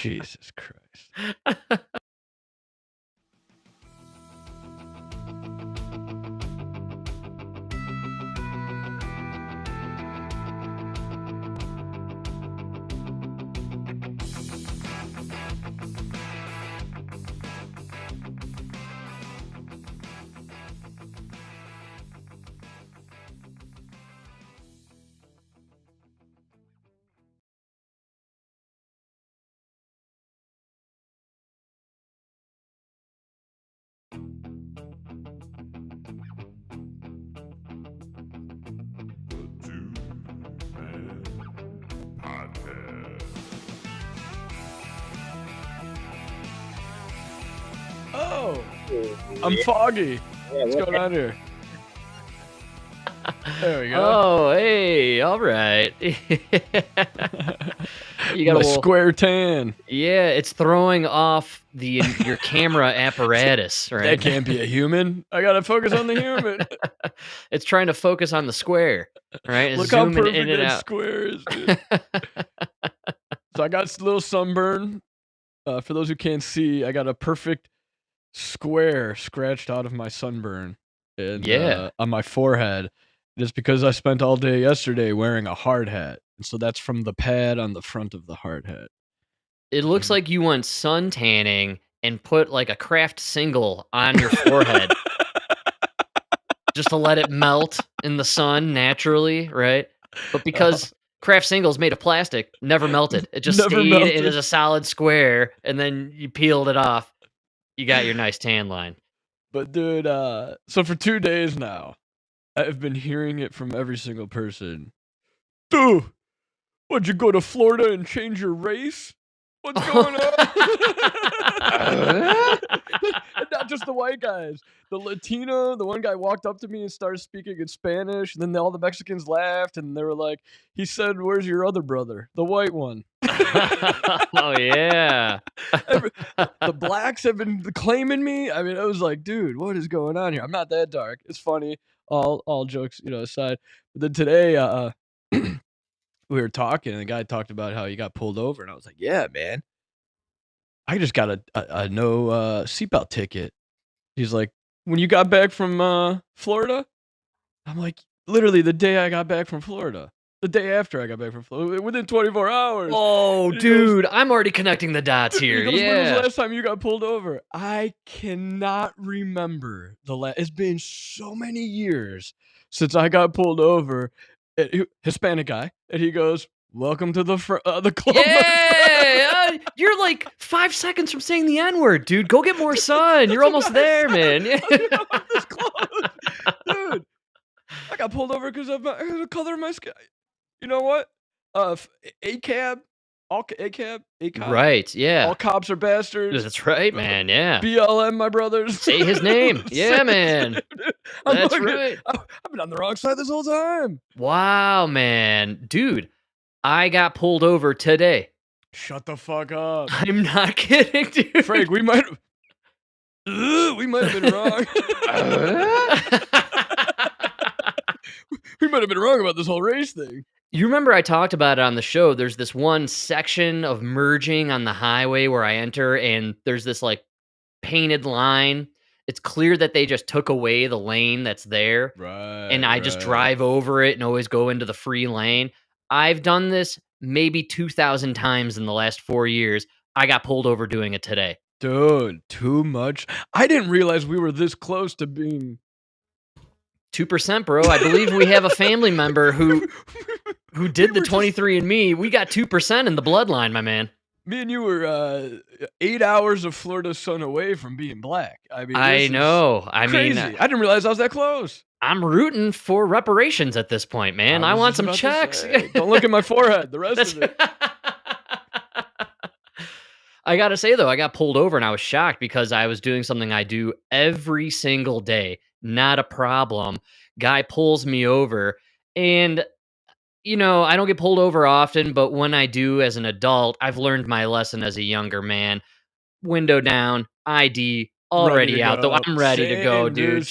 Jesus Christ. Oh, I'm foggy. What's going on here? There we go. Oh, hey, all right. You got a square tan. Yeah, it's throwing off your camera apparatus, right? That can't be a human. I gotta focus on the human. It's trying to focus on the square, right? Look how perfect that square is, dude. So I got a little sunburn. For those who can't see, I got a perfect square scratched out of my sunburn. And, on my forehead. Just because I spent all day yesterday wearing a hard hat. And so that's from the pad on the front of the hard hat. It looks like you went sun tanning and put like a craft single on your forehead. Just to let it melt in the sun naturally, right? But because craft single's made of plastic, never melted. It just stayed in as a solid square, and then you peeled it off. You got your nice tan line. But dude, so for 2 days now, I've been hearing it from every single person. Dude, what'd you go to Florida and change your race? What's going on? And not just the white guys. The Latino, the one guy walked up to me and started speaking in Spanish, and then all the Mexicans laughed, and they were like, he said, where's your other brother? The white one. Oh, yeah. The blacks have been claiming me. I mean, I was like, dude, what is going on here? I'm not that dark. It's funny. All jokes, aside. But then today, we were talking, and the guy talked about how he got pulled over, and I was like, yeah, man. I just got a no seatbelt ticket. He's like, when you got back from Florida? I'm like, literally the day I got back from Florida. The day after I got back from Florida. Within 24 hours. Oh, dude, I'm already connecting the dots here. When was the last time you got pulled over? I cannot remember it's been so many years since I got pulled over. Hispanic guy. And he goes, welcome to the club. Yeah, you're like 5 seconds from saying the N-word, dude. Go get more sun. You're almost there, man. I'm this close. Dude, I got pulled over because of the color of my skin. You know what? ACAB, ACAB. Right, yeah. All cops are bastards. That's right, man, yeah. BLM, my brothers. Say his name. Yeah, man. That's right. I've been on the wrong side this whole time. Wow, man. Dude, I got pulled over today. Shut the fuck up. I'm not kidding, dude. Frank, we might have been wrong. We might have been wrong about this whole race thing. You remember I talked about it on the show. There's this one section of merging on the highway where I enter, and there's this like painted line. It's clear that they just took away the lane that's there. Right. And I just drive over it and always go into the free lane. I've done this maybe 2,000 times in the last 4 years. I got pulled over doing it today. Dude, too much. I didn't realize we were this close to being 2%, bro. I believe we have a family member who did the 23andMe. We got 2% in the bloodline, my man. Me and you were 8 hours of Florida sun away from being black. I mean, I know. I crazy. mean, I didn't realize I was that close. I'm rooting for reparations at this point, man. I want some checks. Don't look at my forehead. The rest of it. I gotta say, though, I got pulled over and I was shocked because I was doing something I do every single day. Not a problem. Guy pulls me over, and I don't get pulled over often, but when I do as an adult, I've learned my lesson as a younger man. Window down, ID already out, though. I'm ready to go, dude.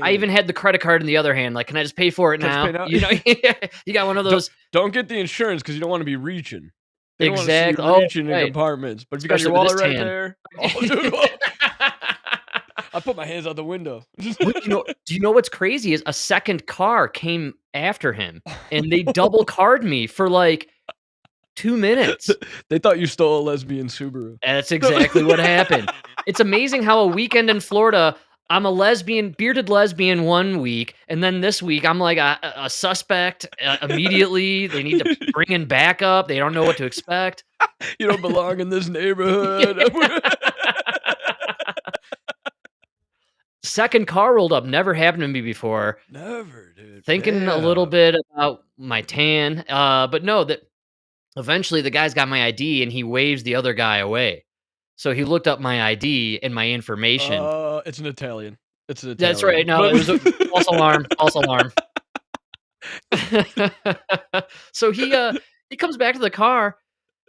I even had the credit card in the other hand. Like, can I just pay for it now? You got one of those. Don't get the insurance because you don't want to be reaching. They don't wanna see you Exactly. Oh, reaching in right. compartments, but if you got your Especially with this wallet right tan. there, oh, dude, oh, I put my hands out the window. What do you know what's crazy is a second car came after him, and they double carded me for, like, 2 minutes. They thought you stole a lesbian Subaru. That's exactly what happened. It's amazing how a weekend in Florida, I'm a lesbian bearded lesbian one week, and then this week, I'm like a suspect, immediately. They need to bring in backup. They don't know what to expect. You don't belong in this neighborhood. Second car rolled up, never happened to me before. Never, dude. Thinking a little Damn. bit about my tan, but no, that eventually the guy's got my ID and he waves the other guy away. So he looked up my ID and my information. It's an Italian. It's an That's Italian. right. No, But it was a false alarm. False alarm. So he comes back to the car,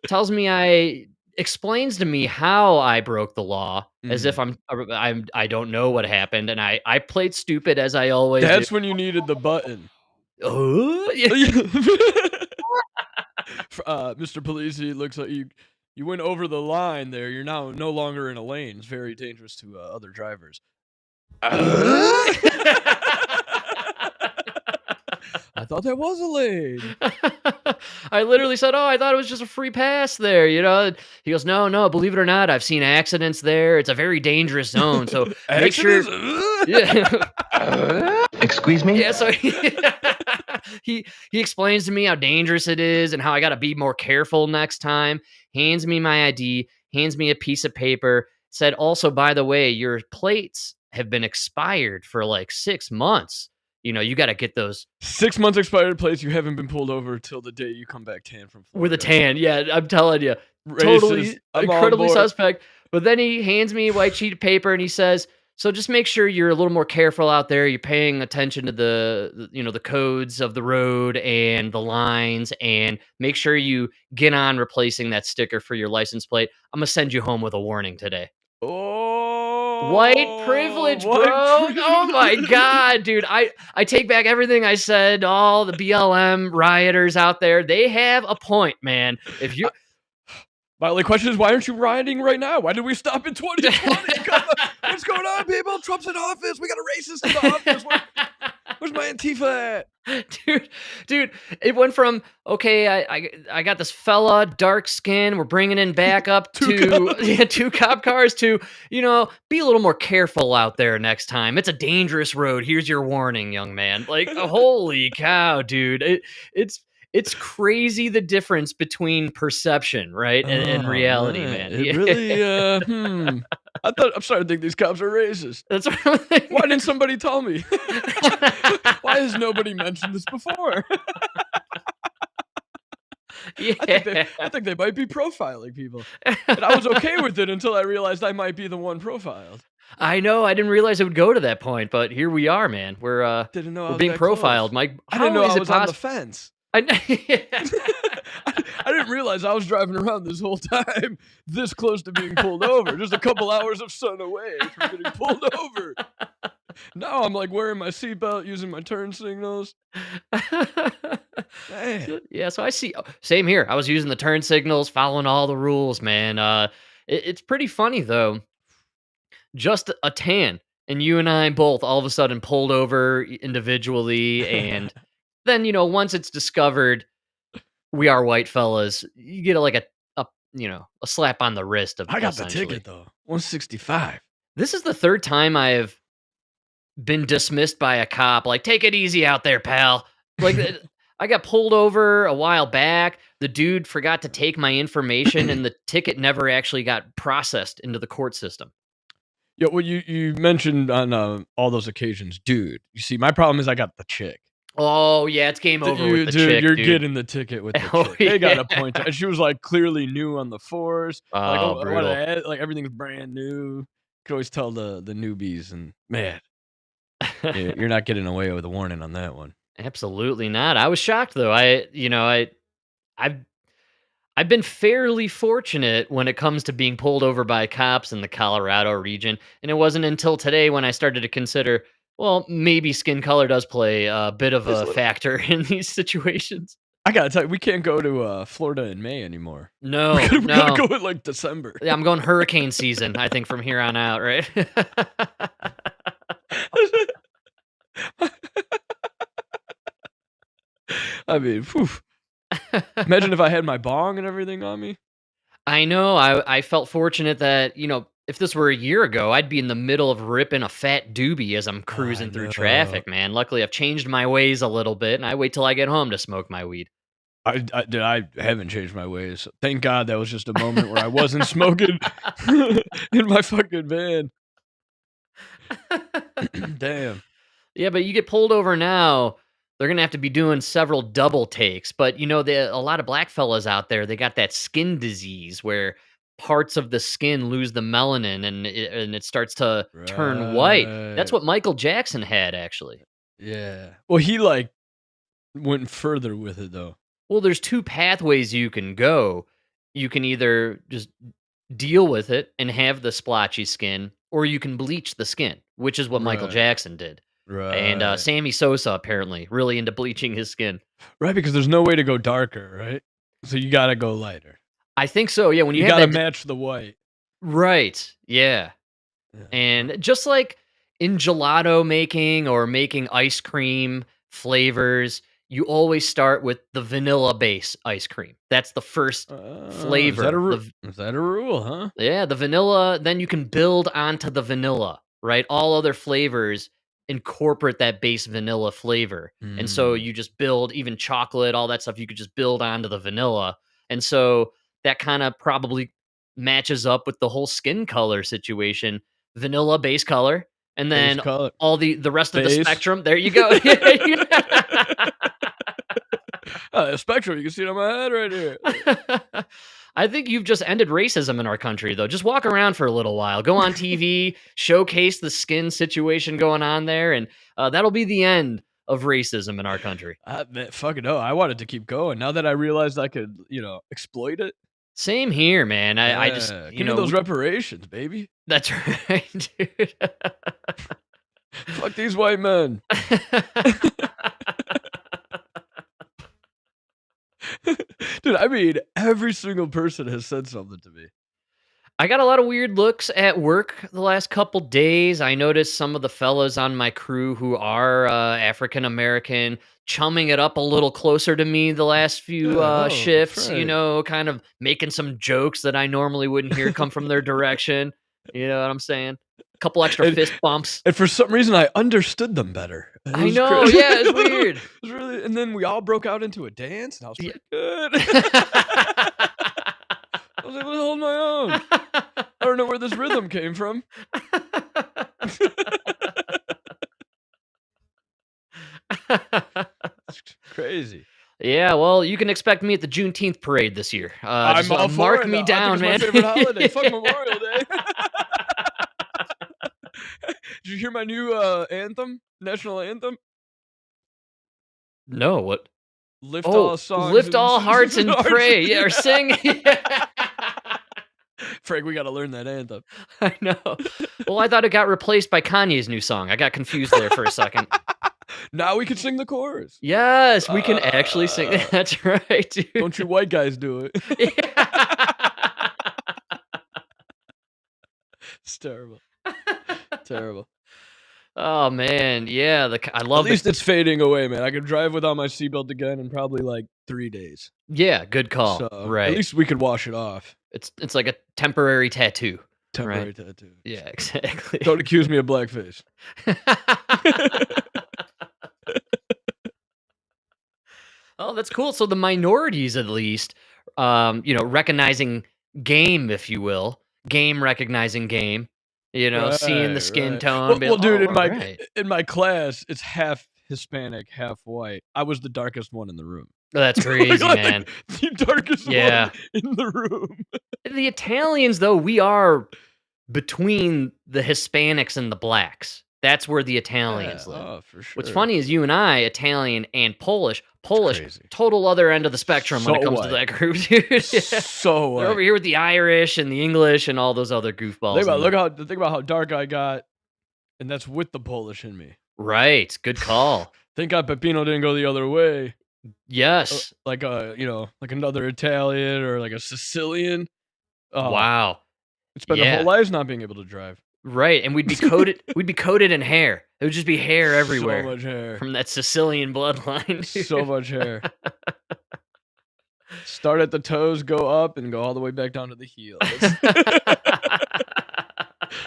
tells me explains to me how I broke the law as if Mhm. I don't know what happened, and I played stupid as I always do. That's when you needed the button. Yeah. Mr. Police, it looks like you went over the line there. You're now no longer in a lane. It's very dangerous to other drivers. I thought that was a lane. I literally said, "Oh, I thought it was just a free pass there," you know? And he goes, "No, no, believe it or not, I've seen accidents there. It's a very dangerous zone, so make sure." Accidents? Yeah. Excuse me? Yeah, so he explains to me how dangerous it is and how I gotta be more careful next time, hands me my ID, hands me a piece of paper, said, "Also, by the way, your plates have been expired for, like, 6 months. You know, you gotta get those." 6 months expired plates. You haven't been pulled over till the day you come back tan from With a Florida. tan, yeah, I'm telling you, Racist. totally I'm on incredibly board. suspect. But then he hands me a white sheet of paper and he says, "So just make sure you're a little more careful out there. You're paying attention to the codes of the road and the lines, and make sure you get on replacing that sticker for your license plate. I'm gonna send you home with a warning today." White Oh, privilege, bro. white Oh my privilege. god, dude. I take back everything I said. All the BLM rioters out there, they have a point, man. If you My only question is, why aren't you rioting right now? Why did we stop in 2020? Come on. What's going on, people? Trump's in office. We got a racist in the office. Where's my Antifa at? dude, it went from okay, I got this fella, dark skin, we're bringing in backup Two to cops. yeah, 2 cop cars to be a little more careful out there next time. It's a dangerous road. Here's your warning, young man. Like, holy cow, dude, it's crazy the difference between perception, right, and Oh, reality, man. man. It Yeah, really, I'm starting to think these cops are racist. that's what I'm Why thinking. didn't somebody tell me? Why has nobody mentioned this before? Yeah. I think they might be profiling people. And I was okay with it until I realized I might be the one profiled. I know, I didn't realize it would go to that point, but here we are, man. Didn't know I We're was being that close. profiled, Mike. I didn't How know is I it was on the possible? fence. Yeah. I didn't realize I was driving around this whole time this close to being pulled over, just a couple hours of sun away from getting pulled over. Now I'm like wearing my seatbelt, using my turn signals. Man. Yeah, so I see same here. I was using the turn signals, following all the rules, man. It's pretty funny though. Just a tan, and you and I both all of a sudden pulled over individually, and then once it's discovered we are white fellas, you get a slap on the wrist of I got the essentially. ticket though. 165. This is the third time I have been dismissed by a cop, like, "Take it easy out there, pal." Like, I got pulled over a while back. The dude forgot to take my information, and the ticket never actually got processed into the court system. Yeah, well, you mentioned on all those occasions, dude. You see, my problem is I got the chick. Oh, yeah, it's game over with the Dude, chick, you're dude. getting the ticket with the Oh, chick. They got yeah. a point, and she was like clearly new on the force. Like, Oh, oh, brutal. like everything's brand new. Could always tell the newbies, and man, you're not getting away with a warning on that one. Absolutely not. I was shocked, though. I've I've been fairly fortunate when it comes to being pulled over by cops in the Colorado region, and it wasn't until today when I started to consider, well, maybe skin color does play a bit of Just a a little bit. factor in these situations. I gotta tell you, we can't go to Florida in May anymore. No, We gotta no. go in like December. Yeah, I'm going hurricane season, I think, from here on out, right? I mean, whew. Imagine if I had my bong and everything on me. I know. I felt fortunate that, if this were a year ago, I'd be in the middle of ripping a fat doobie as I'm I cruising through know. traffic, man. Luckily, I've changed my ways a little bit, and I wait till I get home to smoke my weed. Dude, I haven't changed my ways. Thank God that was just a moment where I wasn't smoking in my fucking van. Damn. Yeah, but you get pulled over now, they're gonna have to be doing several double takes. But a lot of black fellas out there, they got that skin disease where parts of the skin lose the melanin and it starts to turn white. That's Right. what Michael Jackson had, actually. Yeah. Well, he like went further with it though. Well, there's two pathways you can go. You can either just deal with it and have the splotchy skin, or you can bleach the skin, which is what Michael Right. Jackson did. And Right. Sammy Sosa apparently really into bleaching his skin. Right, because there's no way to go darker, right? So you gotta go lighter. I think so. Yeah, when you You have gotta that, match the white. right? Yeah, Yeah. and just like in gelato making or making ice cream flavors, you always start with the vanilla base ice cream. That's the first flavor. Is that a rule, huh? Yeah, the vanilla, then you can build onto the vanilla, right? All other flavors incorporate that base vanilla flavor. And so Mm. you just build even chocolate, all that stuff, you could just build onto the vanilla. And so that kind of probably matches up with the whole skin color situation. Vanilla base color, and Base then color. all the rest of the Base. spectrum. There you go. The spectrum, you can see it on my head right here. I think you've just ended racism in our country, though. Just walk around for a little while, go on TV, showcase the skin situation going on there, and that'll be the end of racism in our country. Man, fucking no, I wanted to keep going. Now that I realized I could, exploit it. Same here, man. I just, Give me those reparations, baby. that's right, dude. Fuck these white men. Dude, I mean, every single person has said something to me. I got a lot of weird looks at work the last couple days. I noticed some of the fellas on my crew who are African American chumming it up a little closer to me the last few shifts, Frank. kind of making some jokes that I normally wouldn't hear come from their direction. You know what I'm saying? A couple extra And, fist bumps. and for some reason, I understood them better. It I was know, crazy. yeah, it's weird. It was really, and then we all broke out into a dance, and I was Yeah. pretty good. I was able to hold my own. I don't know where this rhythm came from. It's crazy. Yeah, well, you can expect me at the Juneteenth parade this year. I'm Just all for mark it. me I down, think it's man. my favorite holiday. Fuck Memorial Day. Did you hear my new anthem? National anthem? No, what? Lift Oh, all songs lift and all hearts and hearts pray. Yeah, or sing. Frank, we gotta learn that anthem. I know. Well, I thought it got replaced by Kanye's new song. I got confused there for a second. Now we can sing the chorus. Yes, we can actually sing. That's right, dude. Don't you white guys do it. It's terrible. Terrible. Oh man, yeah. I love. At least it's fading away, man. I can drive without my seatbelt again in probably like 3 days. Yeah, good call. So Right. at least we could wash it off. It's like a temporary tattoo. Temporary tattoo. Yeah, exactly. Don't accuse me of blackface. Oh, that's cool. So the minorities, at least, recognizing game, if you will, game recognizing game. Seeing the skin tone. Well, being, dude, "Oh, right." in my class, it's half Hispanic, half white. I was the darkest one in the room. That's crazy, Like, man. The darkest one in the room. The Italians, though, we are between the Hispanics and the blacks. That's where the Italians live. Oh, for sure. What's funny is you and I, Italian and Polish, crazy. total other end of the spectrum when it So comes to white. that group, dude. Yeah. So They're over here with the Irish and the English and all those other goofballs. Think about how dark I got, and that's with the Polish in me. Right. Good call. Thank God Pepino didn't go the other way. Yes. like a like another Italian or like a Sicilian. Oh, Wow. spend their whole Yeah. lives not being able to drive. Right. And we'd be coated in hair. It would just be hair So everywhere much hair. from that Sicilian bloodline. So much hair. Start at the toes, go up, and go all the way back down to the heels.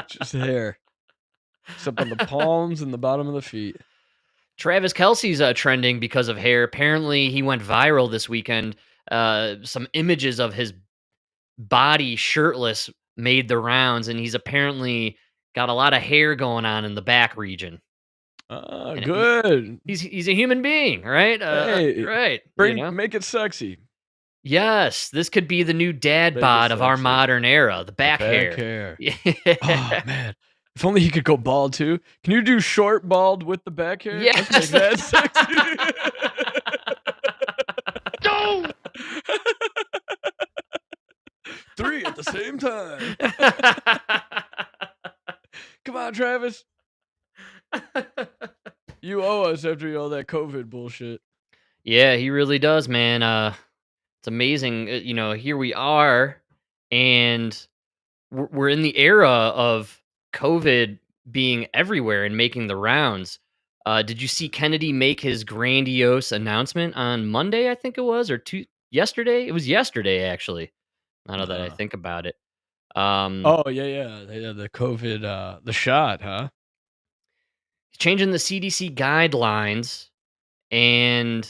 Just hair. Except on the palms and the bottom of the feet. Travis Kelce's trending because of hair. Apparently, he went viral this weekend. Some images of his body shirtless made the rounds, and he's apparently got a lot of hair going on in the back region. And Good. He's a human being, right? Hey, Right. make it sexy. Yes, this could be the new dad Make it bod of our sexy. modern era. The back Back hair. hair. Oh man. If only he could go bald too. Can you do short bald with the back hair? Yes. Let's make that sexy. No! 3 at the same time. Come on, Travis. You owe us after all that COVID bullshit. Yeah, he really does, man. It's amazing. Here we are, and we're in the era of COVID being everywhere and making the rounds. Did you see Kennedy make his grandiose announcement on Monday? I think it was, or yesterday. It was yesterday, actually. Now that I think about it. Oh yeah. The COVID, the shot, huh? He's changing the CDC guidelines, and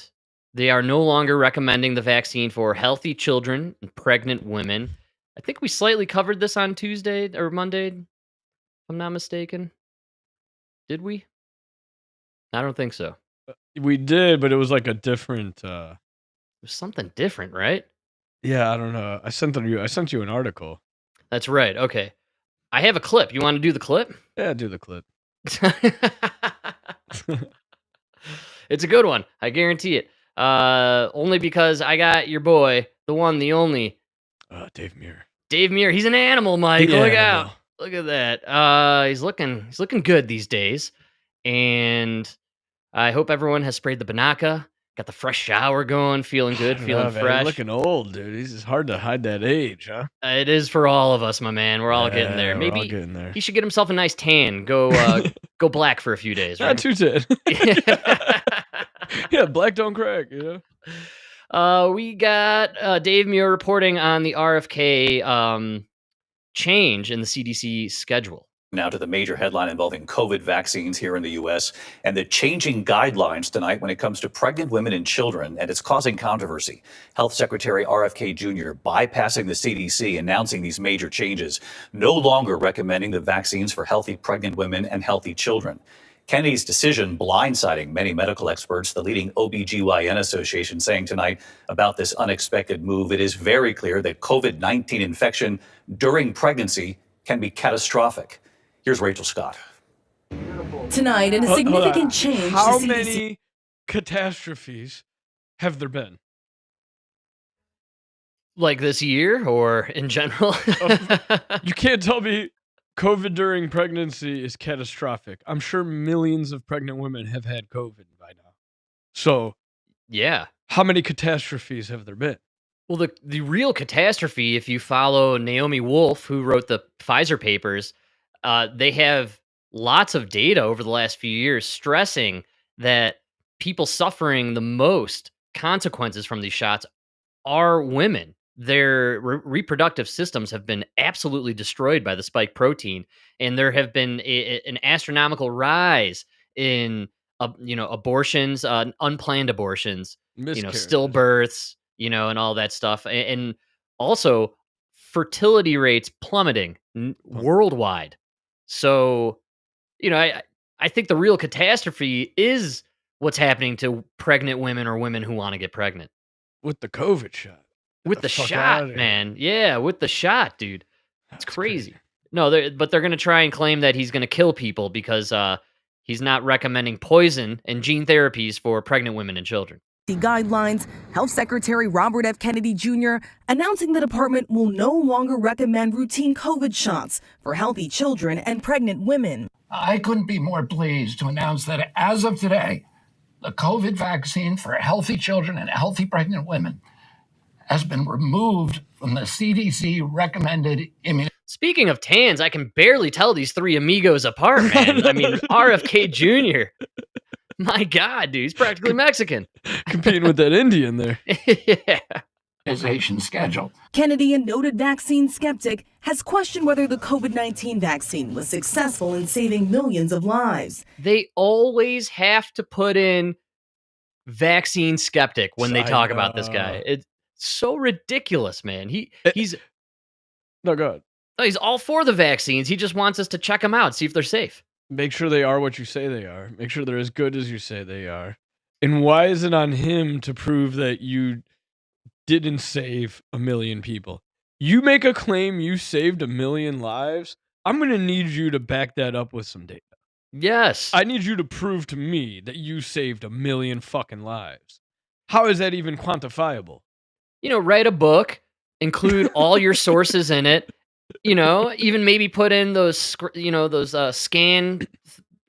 they are no longer recommending the vaccine for healthy children and pregnant women. I think we slightly covered this on Tuesday or Monday, if I'm not mistaken. Did we? I don't think so. We did, but it was like a different. It was something different, right? Yeah, I don't know. I sent you an article. That's right. Okay. I have a clip. You want to do the clip? Yeah, do the clip. It's a good one. I guarantee it. Only because I got your boy, the one, the only. Dave Muir. Dave Muir. He's an animal, Mike. The Look animal. out. Look at that. He's looking good these days. And I hope everyone has sprayed the Banaka, got the fresh shower going, feeling good, feeling fresh. He's looking old, dude. It's just hard to hide that age, huh? It is for all of us, my man. We're all getting there. We're Maybe all getting there. he should get himself a nice tan. Go black for a few days, right? Not too tan. Yeah, black don't crack, We got Dave Muir reporting on the RFK change in the CDC schedule. Now to the major headline involving COVID vaccines here in the U.S. and the changing guidelines tonight when it comes to pregnant women and children, and it's causing controversy. Health Secretary RFK Jr. bypassing the CDC, announcing these major changes, no longer recommending the vaccines for healthy pregnant women and healthy children. Kennedy's decision blindsiding many medical experts, the leading OBGYN association saying tonight about this unexpected move. It is very clear that COVID-19 infection during pregnancy can be catastrophic. Here's Rachel Scott. Tonight, in a significant change. How many catastrophes have there been? Like this year or in general? You can't tell me COVID during pregnancy is catastrophic. I'm sure millions of pregnant women have had COVID by now. So, yeah. How many catastrophes have there been? Well, the real catastrophe, if you follow Naomi Wolf, who wrote the Pfizer papers, they have lots of data over the last few years stressing that people suffering the most consequences from these shots are women. Their reproductive systems have been absolutely destroyed by the spike protein, and there have been an astronomical rise in abortions, unplanned abortions, stillbirths, and all that stuff, and also fertility rates plummeting worldwide. So, I think the real catastrophe is what's happening to pregnant women or women who want to get pregnant. With the COVID shot. With the shot, man. Yeah, with the shot, dude. It's crazy. No, but they're going to try and claim that he's going to kill people because he's not recommending poison and gene therapies for pregnant women and children. The guidelines, Health Secretary Robert F. Kennedy Jr. announcing the department will no longer recommend routine COVID shots for healthy children and pregnant women. I couldn't be more pleased to announce that as of today, the COVID vaccine for healthy children and healthy pregnant women has been removed from the CDC recommended immunization. Speaking of tans, I can barely tell these three amigos apart, man. I mean, RFK Jr. My God, dude, he's practically Mexican. Competing with that Indian there. Yeah. Schedule. Kennedy, a noted vaccine skeptic, has questioned whether the COVID-19 vaccine was successful in saving millions of lives. They always have to put in vaccine skeptic when they talk about this guy. It's so ridiculous, man. He's no, go ahead. He's all for the vaccines. He just wants us to check them out, see if they're safe. Make sure they are what you say they are. Make sure they're as good as you say they are. And why is it on him to prove that you didn't save 1 million people? You make a claim you saved 1 million lives, I'm going to need you to back that up with some data. Yes. I need you to prove to me that you saved 1 million fucking lives. How is that even quantifiable? Write a book, include all your sources in it, even maybe put in those scan,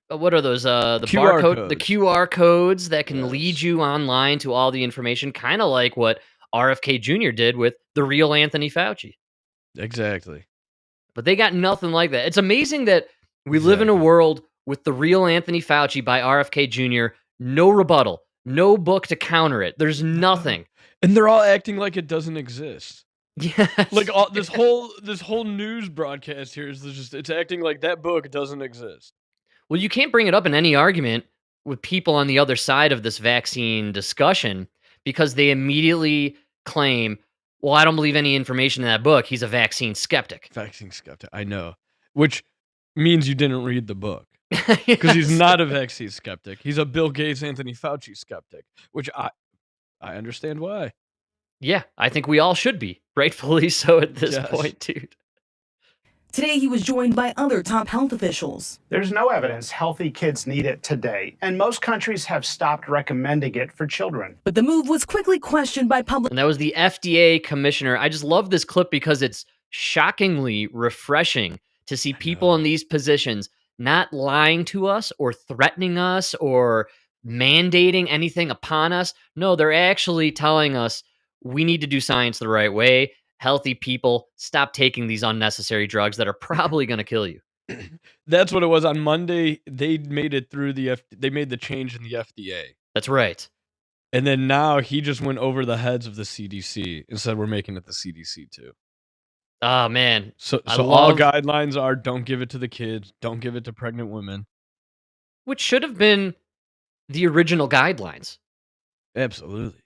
what are those, the QR barcode, codes. the QR codes that can Yes. lead you online to all the information, kind of like what RFK Jr. did with the real Anthony Fauci. Exactly. But they got nothing like that. It's amazing that we live in a world with the real Anthony Fauci by RFK Jr., no rebuttal, no book to counter it. There's nothing. And they're all acting like it doesn't exist. Yes. Like this whole news broadcast here is just, it's acting like that book doesn't exist. Well, you can't bring it up in any argument with people on the other side of this vaccine discussion because they immediately claim, well, I don't believe any information in that book. He's a vaccine skeptic. Vaccine skeptic, I know. Which means you didn't read the book. Because he's not a vaccine skeptic. He's a Bill Gates, Anthony Fauci skeptic, which I understand why. Yeah, I think we all should be, rightfully so at this Yes. point, dude. Today, he was joined by other top health officials. There's no evidence healthy kids need it today, and most countries have stopped recommending it for children. But the move was quickly questioned by public. And that was the FDA commissioner. I just love this clip because it's shockingly refreshing to see people in these positions not lying to us or threatening us or mandating anything upon us. No, they're actually telling us we need to do science the right way. Healthy people, stop taking these unnecessary drugs that are probably going to kill you. That's what it was on Monday. They made it through they made the change in the FDA. That's right. And then now he just went over the heads of the CDC and said we're making it the CDC too. Oh, man. So I all love- guidelines are don't give it to the kids, don't give it to pregnant women. Which should have been the original guidelines. Absolutely.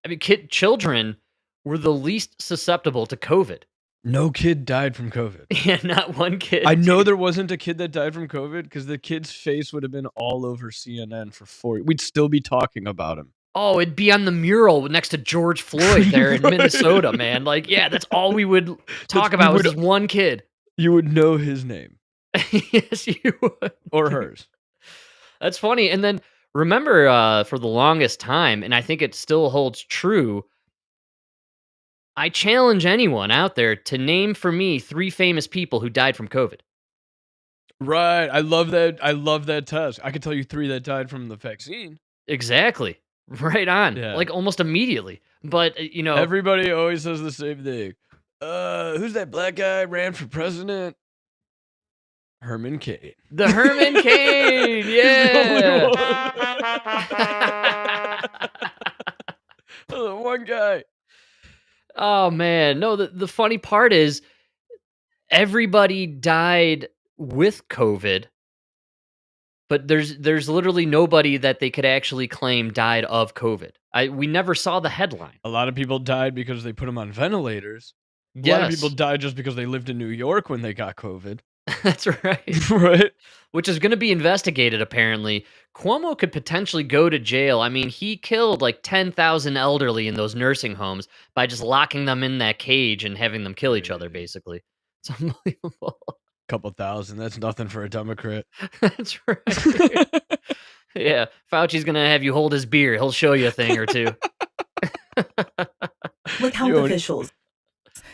I mean, children were the least susceptible to COVID. No kid died from COVID. Yeah, not one kid. I know there wasn't a kid that died from COVID because the kid's face would have been all over CNN for 4 years. We'd still be talking about him. Oh, it'd be on the mural next to George Floyd there in Minnesota, man. Like, yeah, that's all we would talk about was this one kid. You would know his name. Yes, you would. Or hers. That's funny. And then remember for the longest time, and I think it still holds true, I challenge anyone out there to name for me 3 famous people who died from COVID. Right. I love that. I love that test. I could tell you 3 that died from the vaccine. Exactly. Right on. Yeah. Like almost immediately. But, everybody always says the same thing. Who's that black guy ran for president? Herman Cain. The Herman Cain. He's Yeah. the only one. The one guy. Oh, man. No, the funny part is everybody died with COVID, but there's literally nobody that they could actually claim died of COVID. We never saw the headline. A lot of people died because they put them on ventilators. A Yes. lot of people died just because they lived in New York when they got COVID. That's right. Right? Which is going to be investigated, apparently. Cuomo could potentially go to jail. I mean, he killed like 10,000 elderly in those nursing homes by just locking them in that cage and having them kill each other, basically. It's unbelievable. Couple thousand. That's nothing for a Democrat. That's right. Yeah, Fauci's going to have you hold his beer. He'll show you a thing or two. With health You own- officials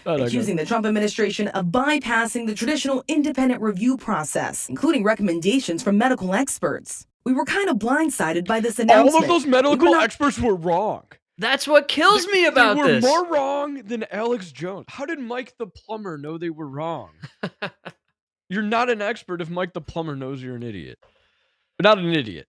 Oh, no, accusing the Trump administration of bypassing the traditional independent review process, including recommendations from medical experts. We were kind of blindsided by this All announcement. of those medical experts were wrong. That's what kills me about this. They were this. more wrong than Alex Jones. How did Mike the plumber know they were wrong? You're not an expert if Mike the plumber knows you're an idiot. But not an idiot.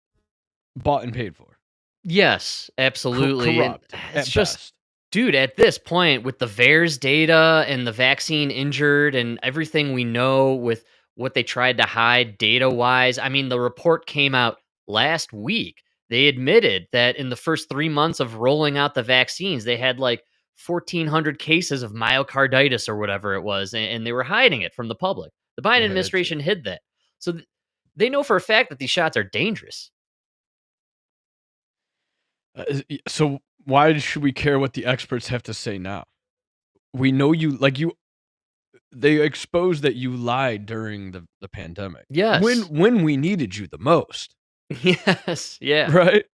Bought and paid for. Yes, absolutely. Corrupt It's at just, best. dude, at this point, with the VAERS data and the vaccine injured and everything we know with what they tried to hide data-wise, I mean, the report came out last week. They admitted that in the first 3 months of rolling out the vaccines, they had like 1,400 cases of myocarditis or whatever it was, and they were hiding it from the public. The Biden administration hid that. So they know for a fact that these shots are dangerous. So why should we care what the experts have to say now? We know they exposed that you lied during the pandemic. Yes. When we needed you the most. Yes. Yeah. Right?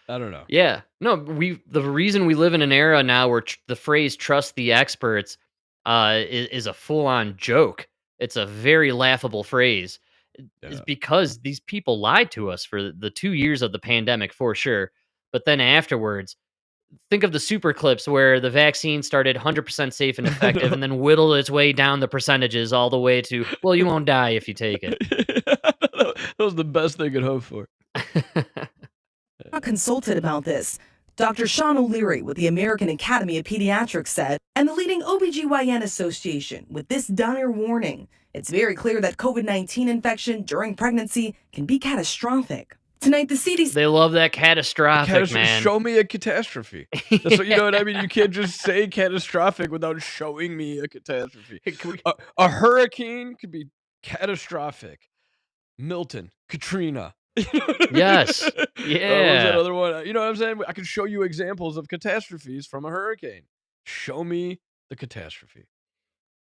I don't know. Yeah. No, the reason we live in an era now where the phrase "trust the experts" is a full-on joke. It's a very laughable phrase. Is because these people lied to us for the 2 years of the pandemic for sure. But then afterwards, think of the super clips where the vaccine started 100% safe and effective and then whittled its way down the percentages all the way to, well, you won't die if you take it. That was the best they could hope for. Not consulted about this. Dr. Sean O'Leary with the American Academy of Pediatrics said, and the leading OBGYN association with this dire warning. It's very clear that COVID-19 infection during pregnancy can be catastrophic. Tonight, the CDC... They love that catastrophic, man. Show me a catastrophe. That's what, you know what I mean? You can't just say catastrophic without showing me a catastrophe. A hurricane could be catastrophic. Milton, Katrina. Yes. Yeah. What was that other one? You know what I'm saying? I can show you examples of catastrophes from a hurricane. Show me the catastrophe.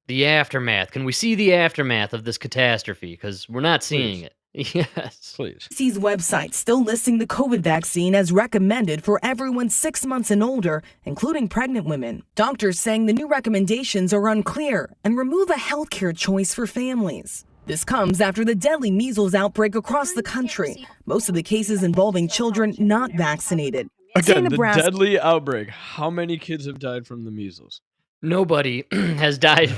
The aftermath. Can we see the aftermath of this catastrophe? Because we're not seeing it. Yes. Please. CDC's website still listing the COVID vaccine as recommended for everyone 6 months and older, including pregnant women. Doctors saying the new recommendations are unclear and remove a healthcare choice for families. This comes after the deadly measles outbreak across the country, most of the cases involving children not vaccinated. Again, the deadly outbreak. How many kids have died from the measles? Nobody has died,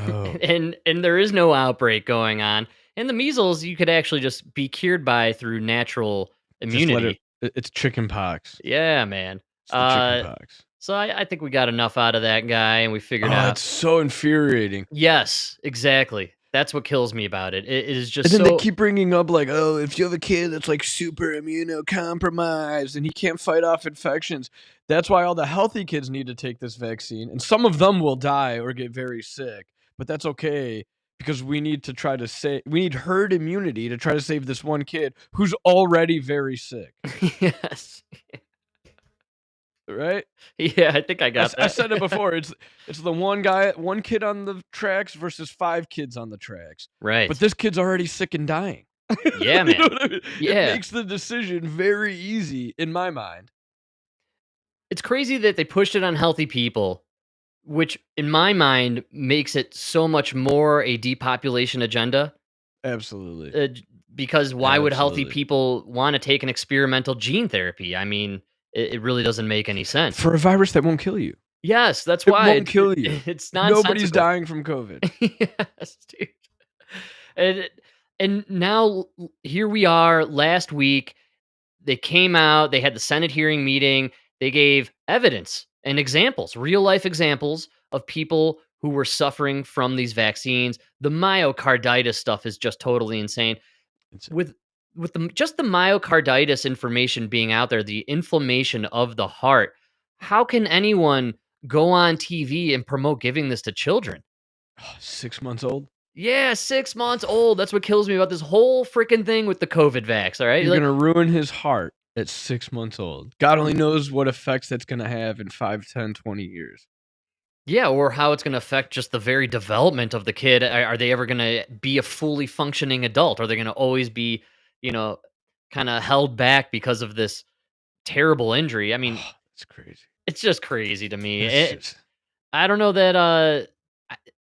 and there is no outbreak going on. And the measles, you could actually just be cured by through natural immunity. It's chicken pox. Yeah, man. It's the chicken pox. So I think we got enough out of that guy, and we figured out. It's so infuriating. Yes, exactly. That's what kills me about it. It is just and then they keep bringing up like, oh, if you have a kid that's like super immunocompromised and he can't fight off infections, that's why all the healthy kids need to take this vaccine. And some of them will die or get very sick, but that's okay because we need herd immunity to try to save this one kid who's already very sick. Yes. Right? Yeah, I think I got that. I said it before. It's the one kid on the tracks versus 5 kids on the tracks. Right. But this kid's already sick and dying. Yeah, man. You know what I mean? Yeah. It makes the decision very easy in my mind. It's crazy that they pushed it on healthy people, which in my mind makes it so much more a depopulation agenda. Absolutely. Because why would healthy people want to take an experimental gene therapy? I mean, it really doesn't make any sense. For a virus that won't kill you. Yes, that's why. It won't kill you. It's nonsensical. Nobody's dying from COVID. Yes, dude. And now here we are last week. They came out, they had the Senate hearing meeting. They gave evidence and examples, real life examples of people who were suffering from these vaccines. The myocarditis stuff is just totally insane. With just the myocarditis information being out there, the inflammation of the heart, how can anyone go on TV and promote giving this to children? 6 months old? Yeah, 6 months old. That's what kills me about this whole freaking thing with the COVID vax, all right? You're going to ruin his heart at 6 months old. God only knows what effects that's going to have in 5, 10, 20 years. Yeah, or how it's going to affect just the very development of the kid. Are they ever going to be a fully functioning adult? Are they going to always be, kind of held back because of this terrible injury? I mean, it's crazy. It's just crazy to me. I don't know that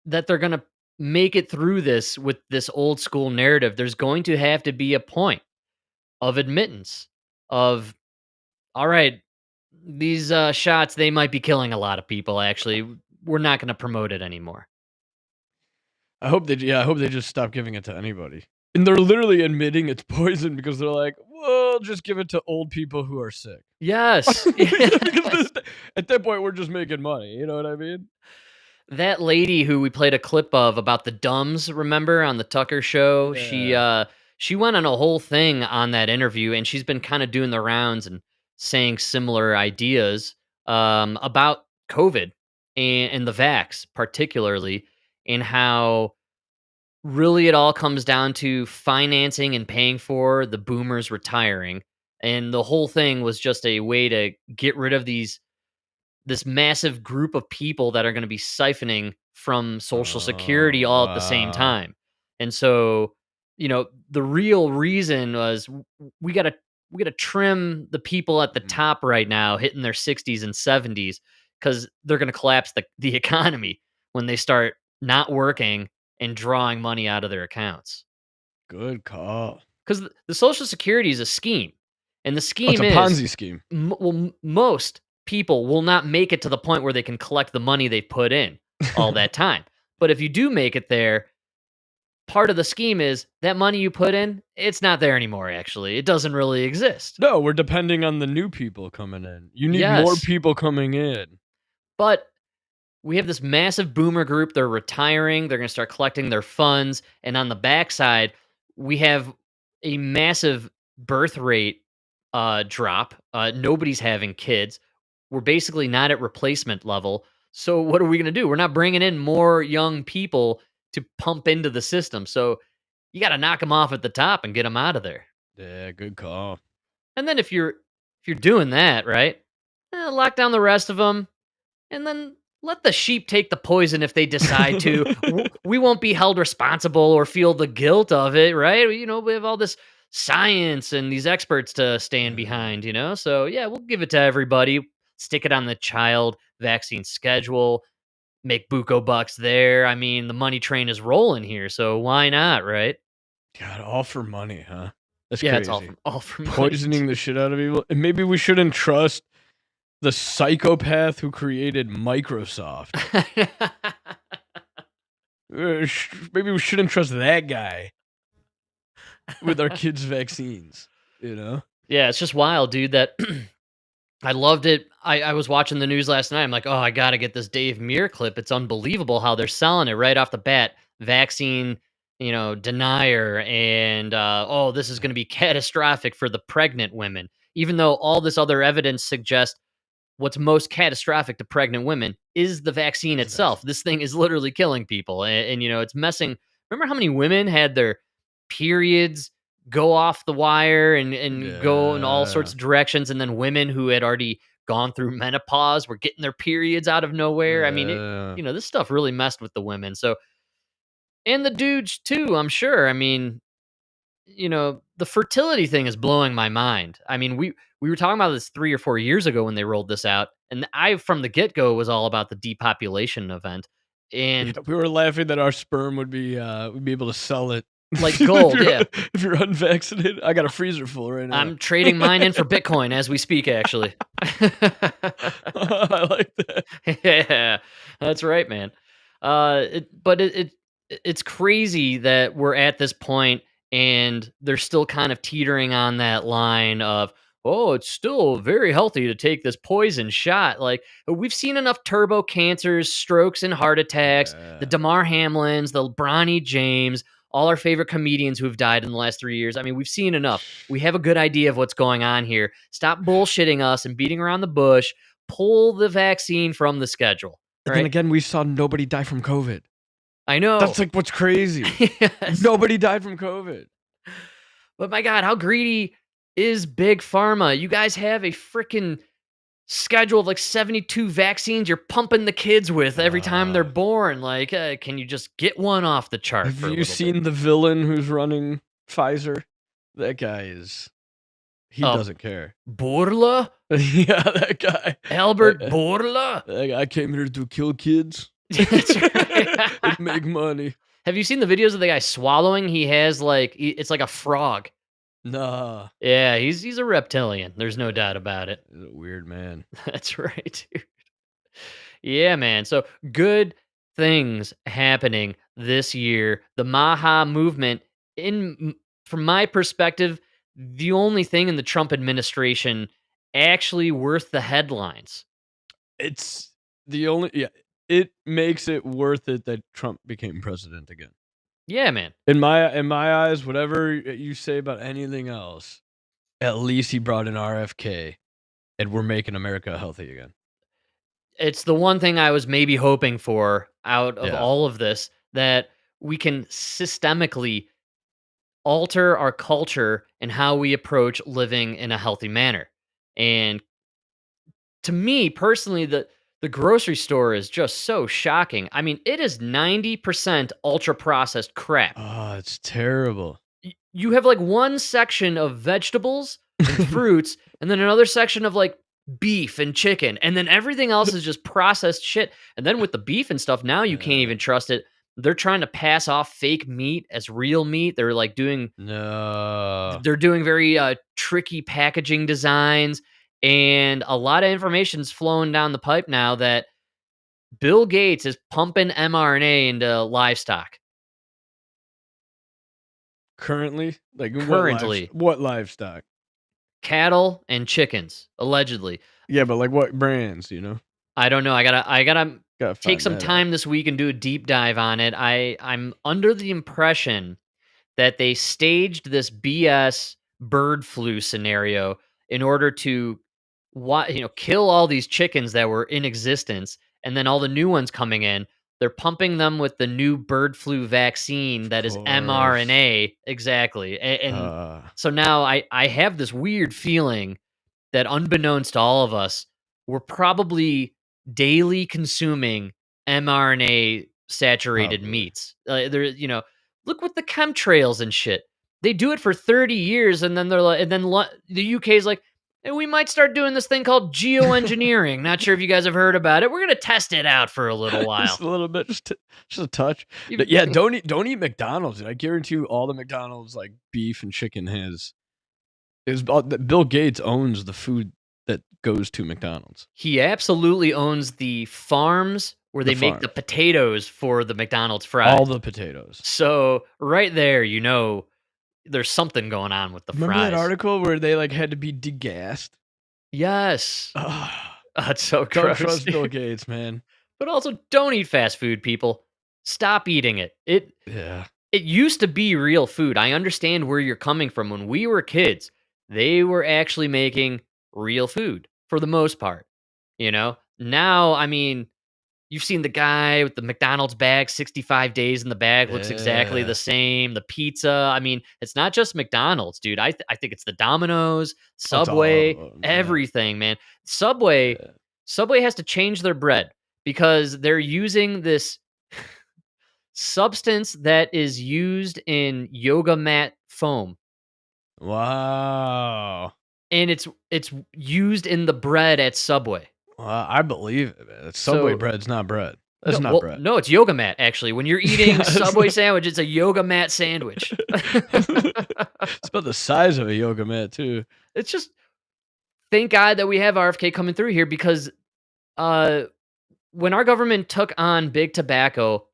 they're going to make it through this with this old school narrative. There's going to have to be a point of admittance of, all right, these shots, they might be killing a lot of people. Actually, we're not going to promote it anymore. I hope they just stop giving it to anybody. And they're literally admitting it's poison because they're like, well, just give it to old people who are sick. Yes. Because at that point, we're just making money. You know what I mean? That lady who we played a clip of about the dumbs, remember, on the Tucker show? She went on a whole thing on that interview, and she's been kind of doing the rounds and saying similar ideas about COVID and the vax, particularly, and how really it all comes down to financing and paying for the boomers retiring. And the whole thing was just a way to get rid of this massive group of people that are going to be siphoning from Social Security all at the same time. And so, the real reason was we got to trim the people at the top right now hitting their 60s and 70s cuz they're going to collapse the economy when they start not working and drawing money out of their accounts. Good call. Cuz the Social Security is a scheme. And the It's scheme a is Ponzi scheme. most people will not make it to the point where they can collect the money they put in all that time. But if you do make it there, part of the scheme is that money you put in, it's not there anymore, actually. It doesn't really exist. No, we're depending on the new people coming in. You need more Yes. people coming in. But we have this massive boomer group. They're retiring. They're going to start collecting their funds. And on the backside, we have a massive birth rate drop. Nobody's having kids. We're basically not at replacement level. So what are we going to do? We're not bringing in more young people to pump into the system. So you got to knock them off at the top and get them out of there. Yeah, good call. And then if you're doing that, right? Lock down the rest of them, and then let the sheep take the poison if they decide to. We won't be held responsible or feel the guilt of it, right? We have all this science and these experts to stand behind, So yeah, we'll give it to everybody. Stick it on the child vaccine schedule. Make buco bucks there. I mean, the money train is rolling here, so why not, right? God, all for money, huh? That's Yeah, crazy. it's all for money. Poisoning the shit out of people. And maybe we shouldn't trust the psychopath who created Microsoft. Maybe we shouldn't trust that guy with our kids' vaccines, Yeah, it's just wild, dude, that I loved it. I was watching the news last night. I'm like, oh, I got to get this Dave Muir clip. It's unbelievable how they're selling it right off the bat. Vaccine, denier, and this is going to be catastrophic for the pregnant women. Even though all this other evidence suggests what's most catastrophic to pregnant women is the vaccine itself. This thing is literally killing people. And it's messing. Remember how many women had their periods go off the wire and go in all sorts of directions, and then women who had already gone through menopause were getting their periods out of nowhere. I mean, this stuff really messed with the women. So, and the dudes too, I'm sure. I mean, the fertility thing is blowing my mind. I mean, we were talking about this 3 or 4 years ago when they rolled this out, and I from the get-go was all about the depopulation event. And we were laughing that our sperm would be able to sell it like gold. If you're unvaccinated. I got a freezer full right now. I'm trading mine in for Bitcoin as we speak, actually. I like that. Yeah, that's right, man. It's crazy that we're at this point and they're still kind of teetering on that line of, oh, it's still very healthy to take this poison shot. Like, we've seen enough turbo cancers, strokes, and heart attacks, the Damar Hamlins, the Bronny James, all our favorite comedians who have died in the last 3 years. I mean, we've seen enough. We have a good idea of what's going on here. Stop bullshitting us and beating around the bush. Pull the vaccine from the schedule. And right? then again, we saw nobody die from COVID. I know. That's like what's crazy. Yes. Nobody died from COVID. But my God, how greedy is Big Pharma? You guys have a freaking schedule of like 72 vaccines you're pumping the kids with every time they're born. Like, can you just get one off the chart? Have you seen the villain who's running Pfizer? That guy he doesn't care. Bourla? Yeah, that guy. Albert Bourla? That guy came here to kill kids. That's right. And make money. Have you seen the videos of the guy swallowing? He has like, it's like a frog. Nah. Yeah, he's a reptilian. There's no doubt about it. He's a weird man. That's right, dude. Yeah, man. So good things happening this year. The Maha movement, from my perspective, the only thing in the Trump administration actually worth the headlines. It's the only it makes it worth it that Trump became president again. Yeah, man. In my eyes, whatever you say about anything else, at least he brought in RFK, and we're making America healthy again. It's the one thing I was maybe hoping for out of Yeah. all of this, that we can systemically alter our culture and how we approach living in a healthy manner. And to me personally, the grocery store is just so shocking. I mean, it is 90% ultra processed crap. Oh, it's terrible. You have like one section of vegetables and fruits, and then another section of like beef and chicken, and then everything else is just processed shit. And then with the beef and stuff, now you can't even trust it. They're trying to pass off fake meat as real meat. They're like doing they're doing very tricky packaging designs, and a lot of information's flowing down the pipe now that Bill Gates is pumping mRNA into livestock. Currently, like Currently. what livestock? Cattle and chickens, allegedly. Yeah, but like what brands? I don't know. I gotta Gotta take find some that time this week and do a deep dive on it. I'm under the impression that they staged this BS bird flu scenario in order to kill all these chickens that were in existence, and then all the new ones coming in, they're pumping them with the new bird flu vaccine that is course. mRNA. Exactly. And so now I have this weird feeling that, unbeknownst to all of us, we're probably daily consuming mRNA saturated Probably. meats. Look with the chemtrails and shit. They do it for 30 years, and then the UK is like, "Hey, we might start doing this thing called geoengineering." Not sure if you guys have heard about it. We're gonna test it out for a little while. Just a little bit, just a touch. But yeah, don't eat McDonald's. I guarantee you, all the McDonald's like beef and chicken has. Bill Gates owns the food that goes to McDonald's. He absolutely owns the farms where they make the potatoes for the McDonald's fries. All the potatoes. So right there, there's something going on with the Remember fries. that article where they like had to be degassed? Yes. That's so Don't gross. trust Bill Gates, man. But also, don't eat fast food, people. Stop eating it. It used to be real food. I understand where you're coming from. When we were kids, they were actually making real food for the most part. Now, I mean, you've seen the guy with the McDonald's bag, 65 days in the bag, looks exactly the same. The pizza. I mean, it's not just McDonald's, dude. I think it's the Domino's, Subway, everything, man. Subway has to change their bread because they're using this substance that is used in yoga mat foam. Wow. And it's used in the bread at Subway. Well, I believe it, man. Subway bread's not bread. That's not bread. No, it's yoga mat, actually. When you're eating Subway sandwich, it's a yoga mat sandwich. It's about the size of a yoga mat, too. It's just, thank God that we have RFK coming through here, because when our government took on big tobacco,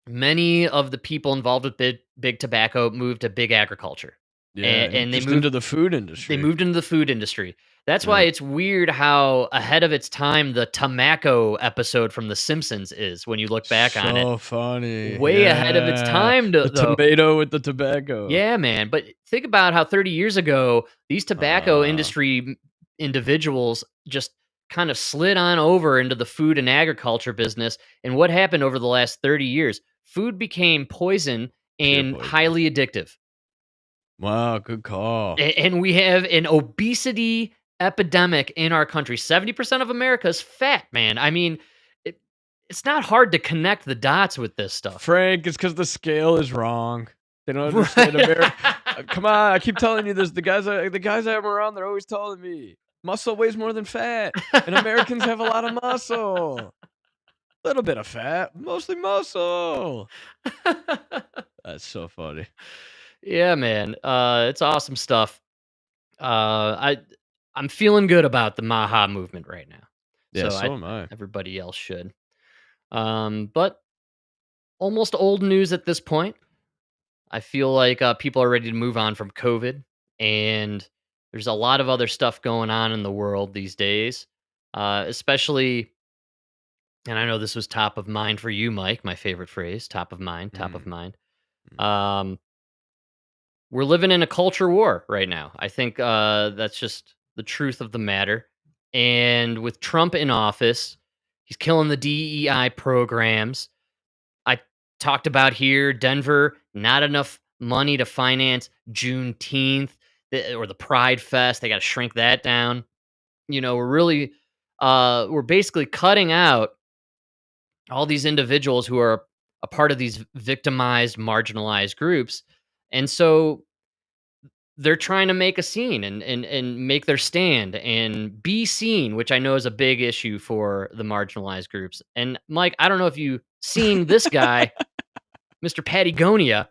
many of the people involved with big tobacco moved to big agriculture. Yeah, and they moved moved into the food industry. They moved into the food industry. That's why it's weird how ahead of its time the tobacco episode from The Simpsons is when you look back on it. So funny. Way ahead of its time. The tomato with the tobacco. Yeah, man. But think about how 30 years ago, these tobacco industry individuals just kind of slid on over into the food and agriculture business. And what happened over the last 30 years? Food became poison and highly addictive. Wow, good call. And we have an obesity epidemic in our country. 70% of America is fat, man. I mean, it's not hard to connect the dots with this stuff. Frank, it's because the scale is wrong. They don't understand America. Come on, I keep telling you this. The guys I have around, they're always telling me muscle weighs more than fat, and Americans have a lot of muscle. A little bit of fat, mostly muscle. That's so funny. Yeah, man. It's awesome stuff. I'm feeling good about the Maha movement right now. Yeah, So so am I. everybody else should. But almost old news at this point. I feel like people are ready to move on from COVID, and there's a lot of other stuff going on in the world these days, especially. And I know this was top of mind for you, Mike. My favorite phrase: top of mind, top of Mm, mind. mm. Um, we're living in a culture war right now. I think that's just the truth of the matter. And with Trump in office, he's killing the DEI programs. I talked about here, Denver, not enough money to finance Juneteenth or the Pride Fest. They got to shrink that down. We're basically cutting out all these individuals who are a part of these victimized, marginalized groups. And so they're trying to make a scene and make their stand and be seen, which I know is a big issue for the marginalized groups. And Mike, I don't know if you've seen this guy, Mr. Patagonia.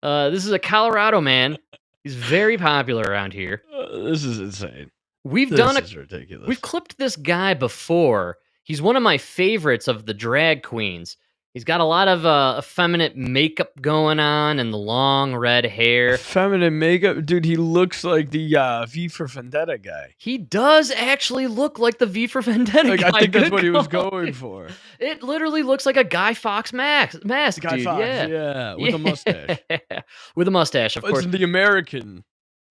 This is a Colorado man. He's very popular around here. This is insane. We've This is ridiculous. We've clipped this guy before. He's one of my favorites of the drag queens. He's got a lot of effeminate makeup going on and the long red hair. Feminine makeup, dude. He looks like the V for Vendetta guy. He does actually look like the V for Vendetta Like guy. I think that's Good what he was call. going for. It literally looks like a Guy Fawkes mask, Guy dude. Fawkes, Yeah, with a mustache. With a mustache, of course. It's the American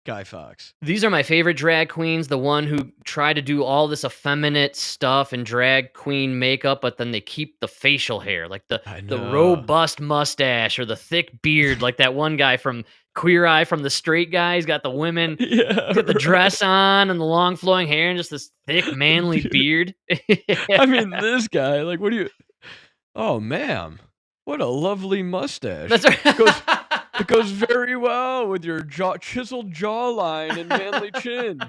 Guy Fawkes. These are my favorite drag queens. The one who try to do all this effeminate stuff and drag queen makeup, but then they keep the facial hair, like the robust mustache or the thick beard, like that one guy from Queer Eye from the Straight Guy. He's got the women, Yeah, got the dress on and the long flowing hair and just this thick manly Dude. beard. I mean, this guy. Like, what do you? Oh, ma'am, what a lovely mustache. That's right. It goes very well with your chiseled jawline and manly chin.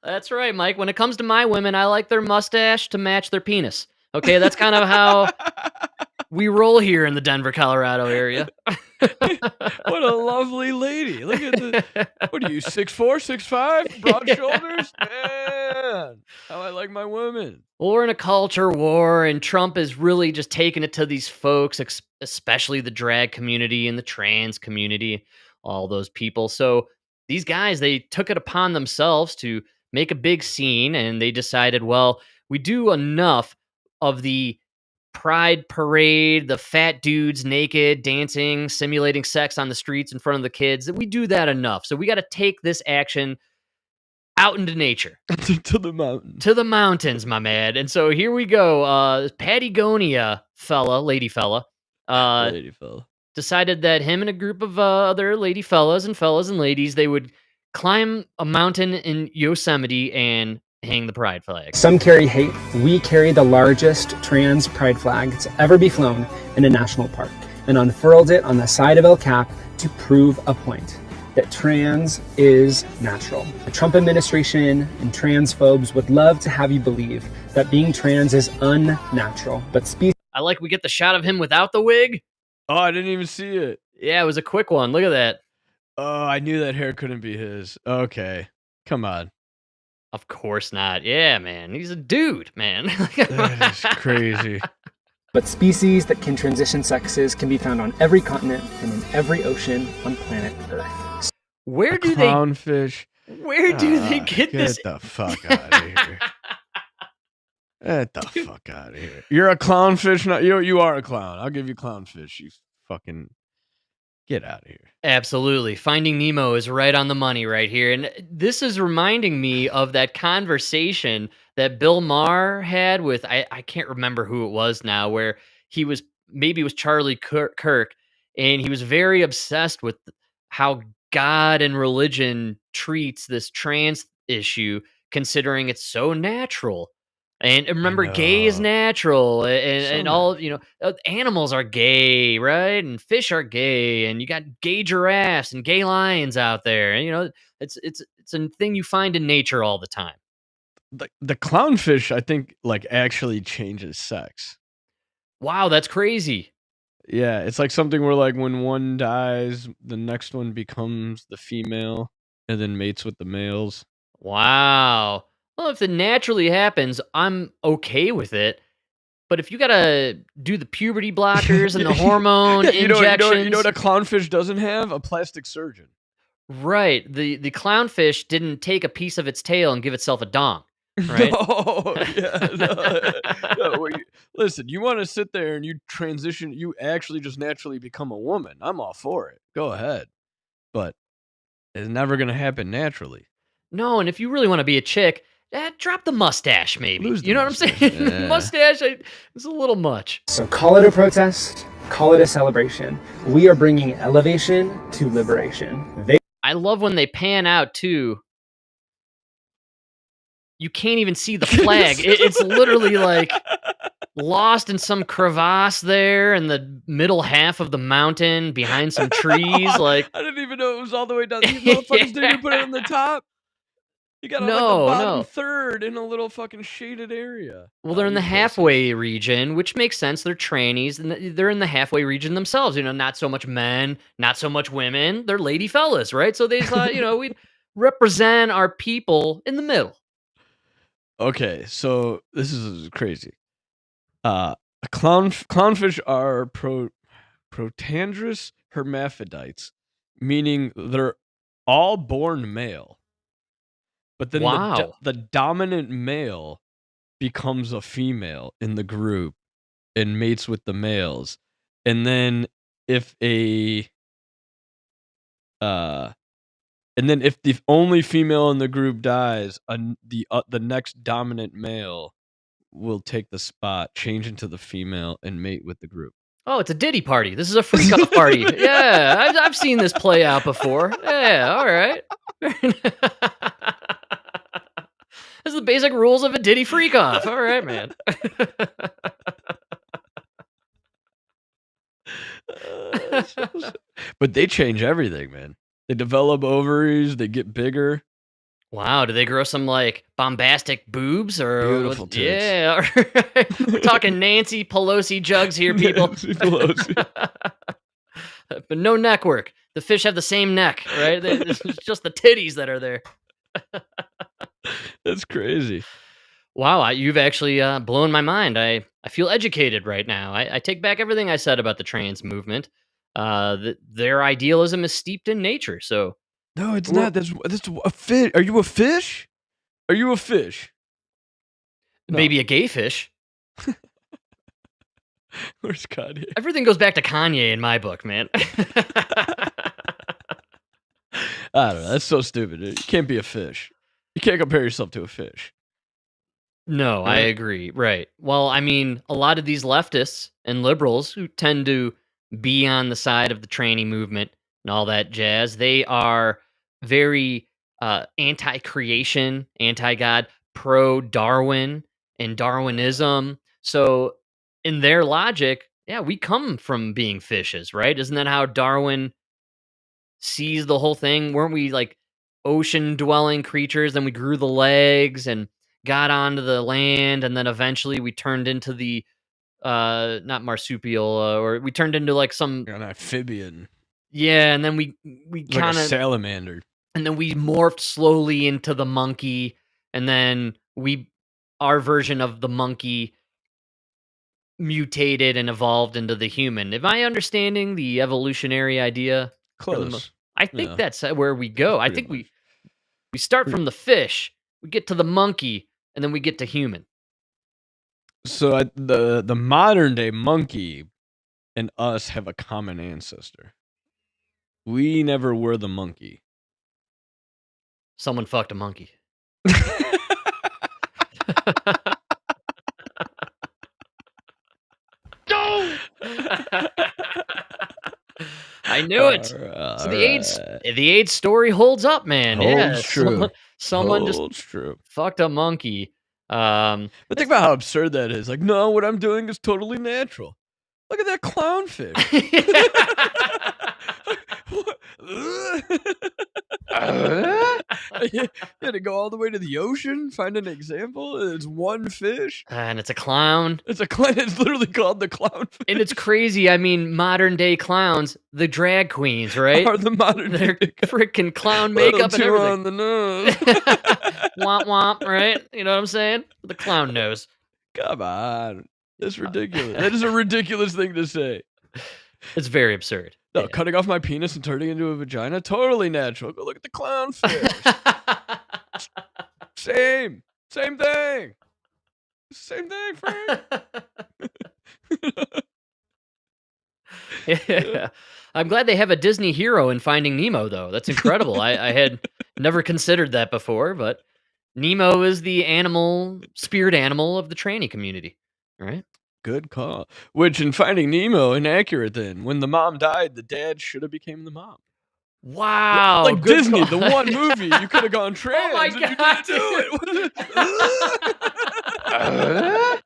That's right, Mike. When it comes to my women, I like their mustache to match their penis. Okay, that's kind of how we roll here in the Denver, Colorado area. What a lovely lady. Look at the. What are you, 6'4", 6'5", broad shoulders? Man, how I like my women. Well, we're in a culture war, and Trump is really just taking it to these folks, especially the drag community and the trans community, all those people. So these guys, they took it upon themselves to make a big scene, and they decided, well, we do enough of the pride parade, the fat dudes naked, dancing, simulating sex on the streets in front of the kids, that we do that enough. So we got to take this action out into nature. To the mountains. To the mountains, my man. And so here we go. Patagonia lady fella, decided that him and a group of other lady fellas and ladies, they would climb a mountain in Yosemite and hang the pride flag. Some carry hate. We carry the largest trans pride flag to ever be flown in a national park and unfurled it on the side of El Cap to prove a point. That trans is natural. The Trump administration and transphobes would love to have you believe that being trans is unnatural, but I like we get the shot of him without the wig. Oh, I didn't even see it. Yeah, it was a quick one. Look at that. Oh, I knew that hair couldn't be his. Okay, come on. Of course not. Yeah, man. He's a dude, man. That is crazy. But species that can transition sexes can be found on every continent and in every ocean on planet Earth. Where do clownfish? Where do they get this? Get the fuck out of here. Get the fuck out of here. You're a clownfish. Not you are a clown. I'll give you clownfish. You fucking get out of here. Absolutely. Finding Nemo is right on the money right here. And this is reminding me of that conversation that Bill Maher had with, I can't remember who it was now, where maybe it was Charlie Kirk, and he was very obsessed with how God and religion treats this trans issue, considering it's so natural. And remember, gay is natural, and all, animals are gay, right? And fish are gay, and you got gay giraffes and gay lions out there. And it's a thing you find in nature all the time. The clownfish, I think, like actually changes sex. Wow, that's crazy. Yeah, it's like something where like when one dies, the next one becomes the female and then mates with the males. Wow. Well, if it naturally happens, I'm okay with it. But if you gotta do the puberty blockers and the hormone Yeah, injections, you know what a clownfish doesn't have? A plastic surgeon. right? The clownfish didn't take a piece of its tail and give itself a dong, right? No, yeah, no, listen, you want to sit there and you transition, you actually just naturally become a woman. I'm all for it. Go ahead. But it's never going to happen naturally. No, and if you really want to be a chick, drop the mustache, maybe. Lose the You know what I'm mustache, saying? yeah. Mustache, it's a little much. So call it a protest, call it a celebration. We are bringing elevation to liberation. I love when they pan out too. You can't even see the flag. It's literally like lost in some crevasse there in the middle half of the mountain behind some trees. Like I didn't even know it was all the way down. These motherfuckers didn't even put it on the top. You got like the No, bottom no. third in a little fucking shaded area. Well, they're in the halfway region, which makes sense. They're trannies, and they're in the halfway region themselves. You know, not so much men, not so much women. They're lady fellas, right? So they thought, you know, we'd represent our people in the middle. Okay, so this is crazy. Clownfish are protandrous hermaphrodites, meaning they're all born male. But then Wow. the dominant male becomes a female in the group and mates with the males. And then if the only female in the group dies, the next dominant male will take the spot, change into the female, and mate with the group. Oh, it's a Diddy party. This is a freak off party. Yeah, I've seen this play out before. Yeah, all right. This is the basic rules of a Diddy freak off. All right, man. But they change everything, man. They develop ovaries, they get bigger. Wow, do they grow some like bombastic boobs or Beautiful tits. Yeah, all right. We're talking Nancy Pelosi jugs here, people. Nancy Pelosi. But no neck work. The fish have the same neck, right? It's just the titties that are there. That's crazy. Wow, you've actually blown my mind. I feel educated right now. I take back everything I said about the trans movement. Their idealism is steeped in nature. So No, it's not. That's a fish. Are you a fish? Are you a fish? No. Maybe a gay fish. Where's Kanye? Everything goes back to Kanye in my book, man. I don't know. That's so stupid. You can't be a fish. You can't compare yourself to a fish. No, I agree. Right. Well, I mean, a lot of these leftists and liberals who tend to be on the side of the tranny movement and all that jazz, they are very anti-creation, anti-God, pro-Darwin and Darwinism. So in their logic, yeah, we come from being fishes, right? Isn't that how Darwin sees the whole thing? Weren't we like ocean-dwelling creatures? Then we grew the legs and got onto the land, and then eventually we turned into the not marsupial, or we turned into like some An amphibian. Yeah, and then we Like kind a of salamander. and then we morphed slowly into the monkey, and then our version of the monkey mutated and evolved into the human. Am I understanding the evolutionary idea? Close. I think Yeah. that's where we go. I Pretty think much. we start from the fish, we get to the monkey, and then we get to human. So the modern day monkey and us have a common ancestor. We never were the monkey. Someone fucked a monkey. I knew it. So the AIDS story holds up, man. Holds true. Someone Holds just true. fucked a monkey. But think about how absurd that is. Like, no, what I'm doing is totally natural. Look at that clownfish. You had to go all the way to the ocean, find an example. It's one fish. And it's a clown. It's a clown. It's literally called the clownfish. And it's crazy. I mean, modern day clowns, the drag queens, right? Are the modern They're day freaking clown little makeup and too everything. on the nose. Womp womp, right? You know what I'm saying? The clown nose. Come on. That's ridiculous. That is a ridiculous thing to say. It's very absurd. No, Yeah. cutting off my penis and turning it into a vagina, totally natural. Go look at the clownfish. Same thing. Same thing, Frank. Yeah. I'm glad they have a Disney hero in Finding Nemo, though. That's incredible. I had never considered that before, but Nemo is the spirit animal of the tranny community, right? Good call. Which in Finding Nemo, inaccurate then. When the mom died, the dad should have became the mom. Wow. Like good Disney, call. the one movie, you could have gone trans. my and you God, didn't do it.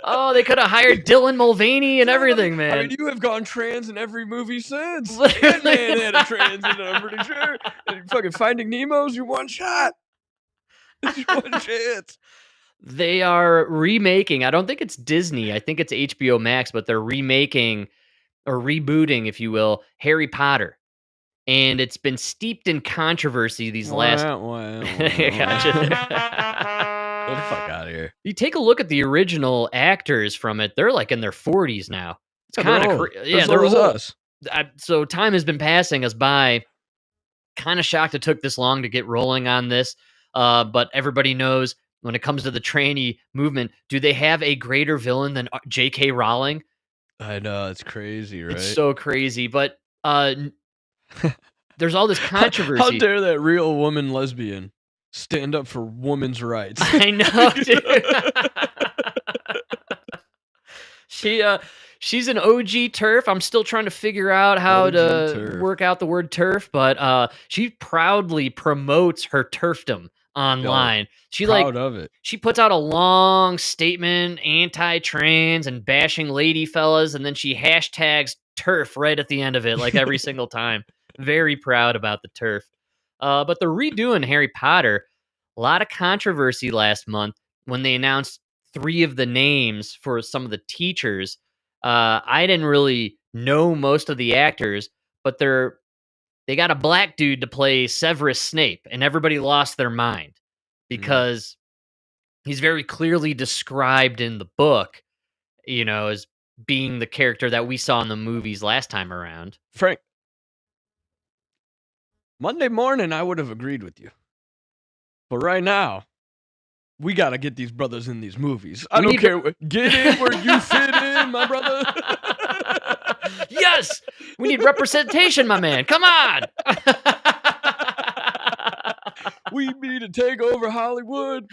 Oh, they could have hired Dylan Mulvaney and everything, man. I mean, you have gone trans in every movie since. Literally. Ant-Man had a trans in it, I'm pretty sure. And fucking Finding Nemo's your one shot. It's your one chance. They are remaking, I don't think it's Disney, I think it's HBO Max, but they're remaking or rebooting, if you will, Harry Potter. And it's been steeped in controversy these last... Gotcha. Get the fuck out of here. You take a look at the original actors from it, they're like in their 40s now. It's kind of Yeah, they're old. old. Us. So time has been passing us by. Kind of shocked it took this long to get rolling on this. But everybody knows when it comes to the tranny movement, do they have a greater villain than J.K. Rowling? I know, it's crazy, right? It's so crazy. But there's all this controversy. How dare that real woman lesbian stand up for women's rights? I know, dude. She's an OG TERF. I'm still trying to figure out how to TERF. work out the word TERF, but she proudly promotes her TERFdom online. She Proud of it. She puts out a long statement anti-trans and bashing lady fellas, and then she hashtags TERF right at the end of it, like every single time. Very proud about the TERF. But they're redoing Harry Potter. A lot of controversy last month when they announced 3 of the names for some of the teachers. I didn't really know most of the actors, but they got a black dude to play Severus Snape, and everybody lost their mind because he's very clearly described in the book, as being the character that we saw in the movies last time around. Frank, Monday morning I would have agreed with you. But right now, we got to get these brothers in these movies. I don't care. Get in where you fit in, my brother. Yes! We need representation, my man. Come on! We need to take over Hollywood.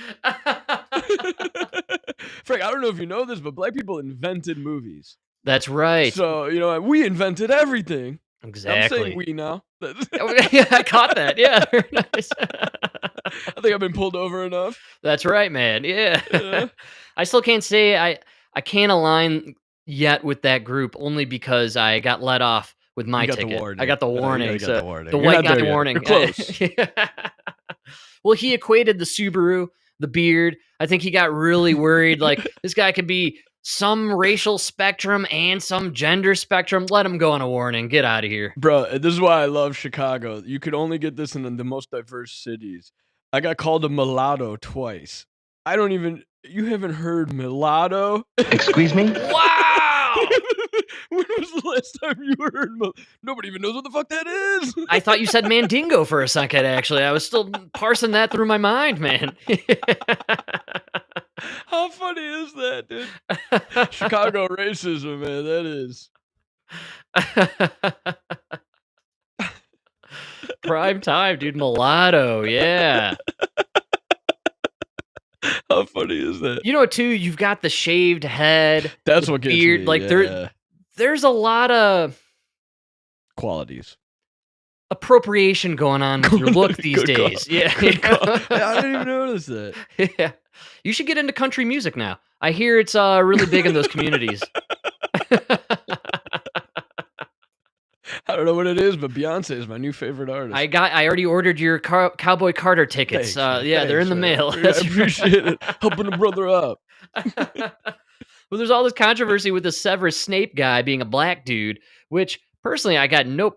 Frank, I don't know if you know this, but black people invented movies. That's right. So, we invented everything. Exactly. I'm saying we now. Yeah, I caught that. Yeah, very nice. I think I've been pulled over enough. That's right, man. Yeah. I still can't say I can't align yet with that group only because I got let off with my ticket. I got the warning. The white got the warning. You're close. Yeah. Well, he equated the Subaru, the beard. I think he got really worried. Like, this guy could be some racial spectrum and some gender spectrum. Let him go on a warning. Get out of here. Bro, this is why I love Chicago. You could only get this in the most diverse cities. I got called a mulatto twice. You haven't heard mulatto? Excuse me? Wow! When was the last time you heard Nobody even knows what the fuck that is. I thought you said Mandingo for a second, actually. I was still parsing that through my mind, man. How funny is that, dude? Chicago racism, man. That is. Prime time, dude. Mulatto, yeah. How funny is that? You know, too, you've got the shaved head. That's what gets beard. me. Like, yeah. There's a lot of qualities. Appropriation going on with your look these days. Yeah. I didn't even notice that. Yeah. You should get into country music now. I hear it's really big in those communities. I don't know what it is, but Beyonce is my new favorite artist. I already ordered your Cowboy Carter tickets. Thanks, man. Yeah, they're in the Thanks, mail. man. I appreciate it. Helping a brother up. Well, there's all this controversy with the Severus Snape guy being a black dude, which personally I got no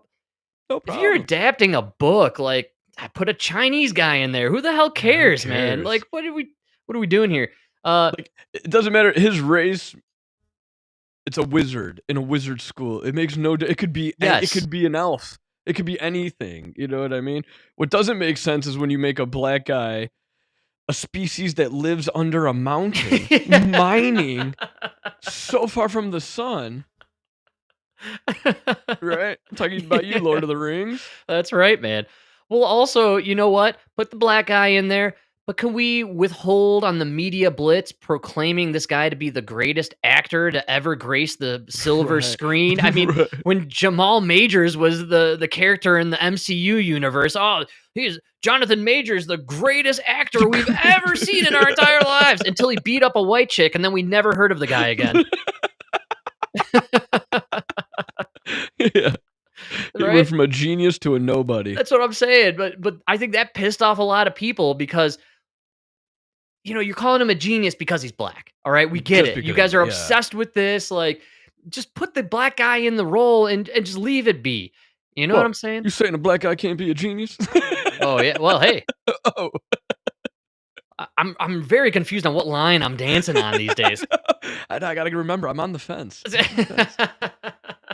No If you're problem. adapting a book, like I put a Chinese guy in there. Who the hell cares, man? cares? Like what are we doing here? Like, it doesn't matter his race. It's a wizard in a wizard school. It makes no. It could be. It Yes. could be an elf. It could be anything. You know what I mean? What doesn't make sense is when you make a black guy a species that lives under a mountain, mining so far from the sun. Right? I'm talking about you, Lord of the Rings. That's right, man. Well, also, you know what? Put the black guy in there, but can we withhold on the media blitz proclaiming this guy to be the greatest actor to ever grace the silver Right. screen? I mean, Right. when Jamal Majors was the character in the MCU universe, he's Jonathan Majors, the greatest actor we've ever seen in our entire lives, until he beat up a white chick, and then we never heard of the guy again. Yeah. He Right? went from a genius to a nobody. That's what I'm saying. But I think that pissed off a lot of people because, you're calling him a genius because he's black. All right, we get Just it. You because, guys are yeah. obsessed with this. Like, just put the black guy in the role and just leave it be. You know what Well, I'm saying? You saying a black guy can't be a genius? Oh yeah. Well, hey, Oh. I'm very confused on what line I'm dancing on these days. I gotta remember, I'm on the fence.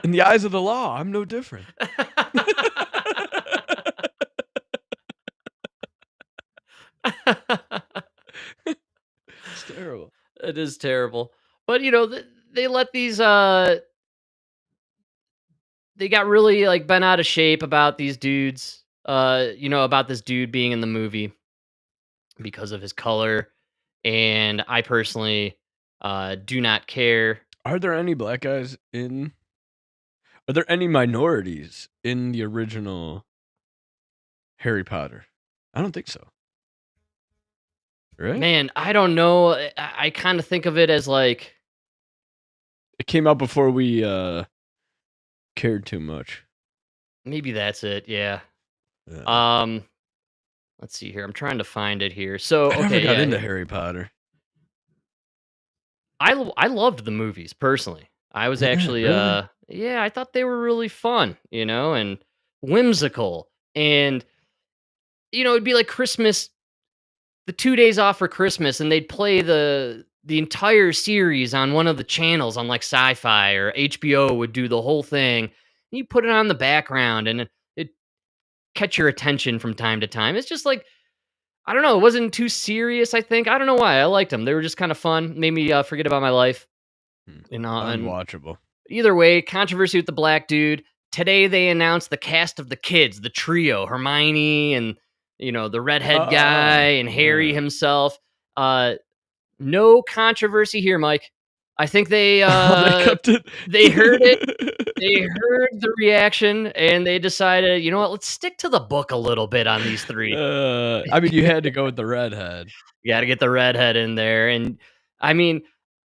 In the eyes of the law, I'm no different. It's terrible. It is terrible. But they let these they got really like bent out of shape about these dudes. About this dude being in the movie because of his color, and I personally do not care. Are there any black guys are there any minorities in the original Harry Potter? I don't think so. Right? Man, I don't know. I kind of think of it as like It came out before we cared too much. maybe that's it. Yeah. Yeah. Let's see here. I'm trying to find it here. So I never okay, got yeah, into Harry Potter. I loved the movies personally. I was Yeah, actually really? I thought they were really fun, and whimsical. And it'd be like Christmas, the 2 days off for Christmas, and they'd play the entire series on one of the channels on like Sci-Fi, or HBO would do the whole thing. And you put it on the background and it catch your attention from time to time. It's just like, I don't know, it wasn't too serious, I think. I don't know why. I liked them. They were just kind of fun. Made me forget about my life. And Unwatchable. either way, controversy with the black dude. Today they announced the cast of the kids, the trio, Hermione and the redhead guy and Harry yeah. himself. No controversy here, Mike. I think they They kept it. they heard it. They heard the reaction and they decided, you know what, let's stick to the book a little bit on these three. I mean, you had to go with the redhead. You got to get the redhead in there. And I mean,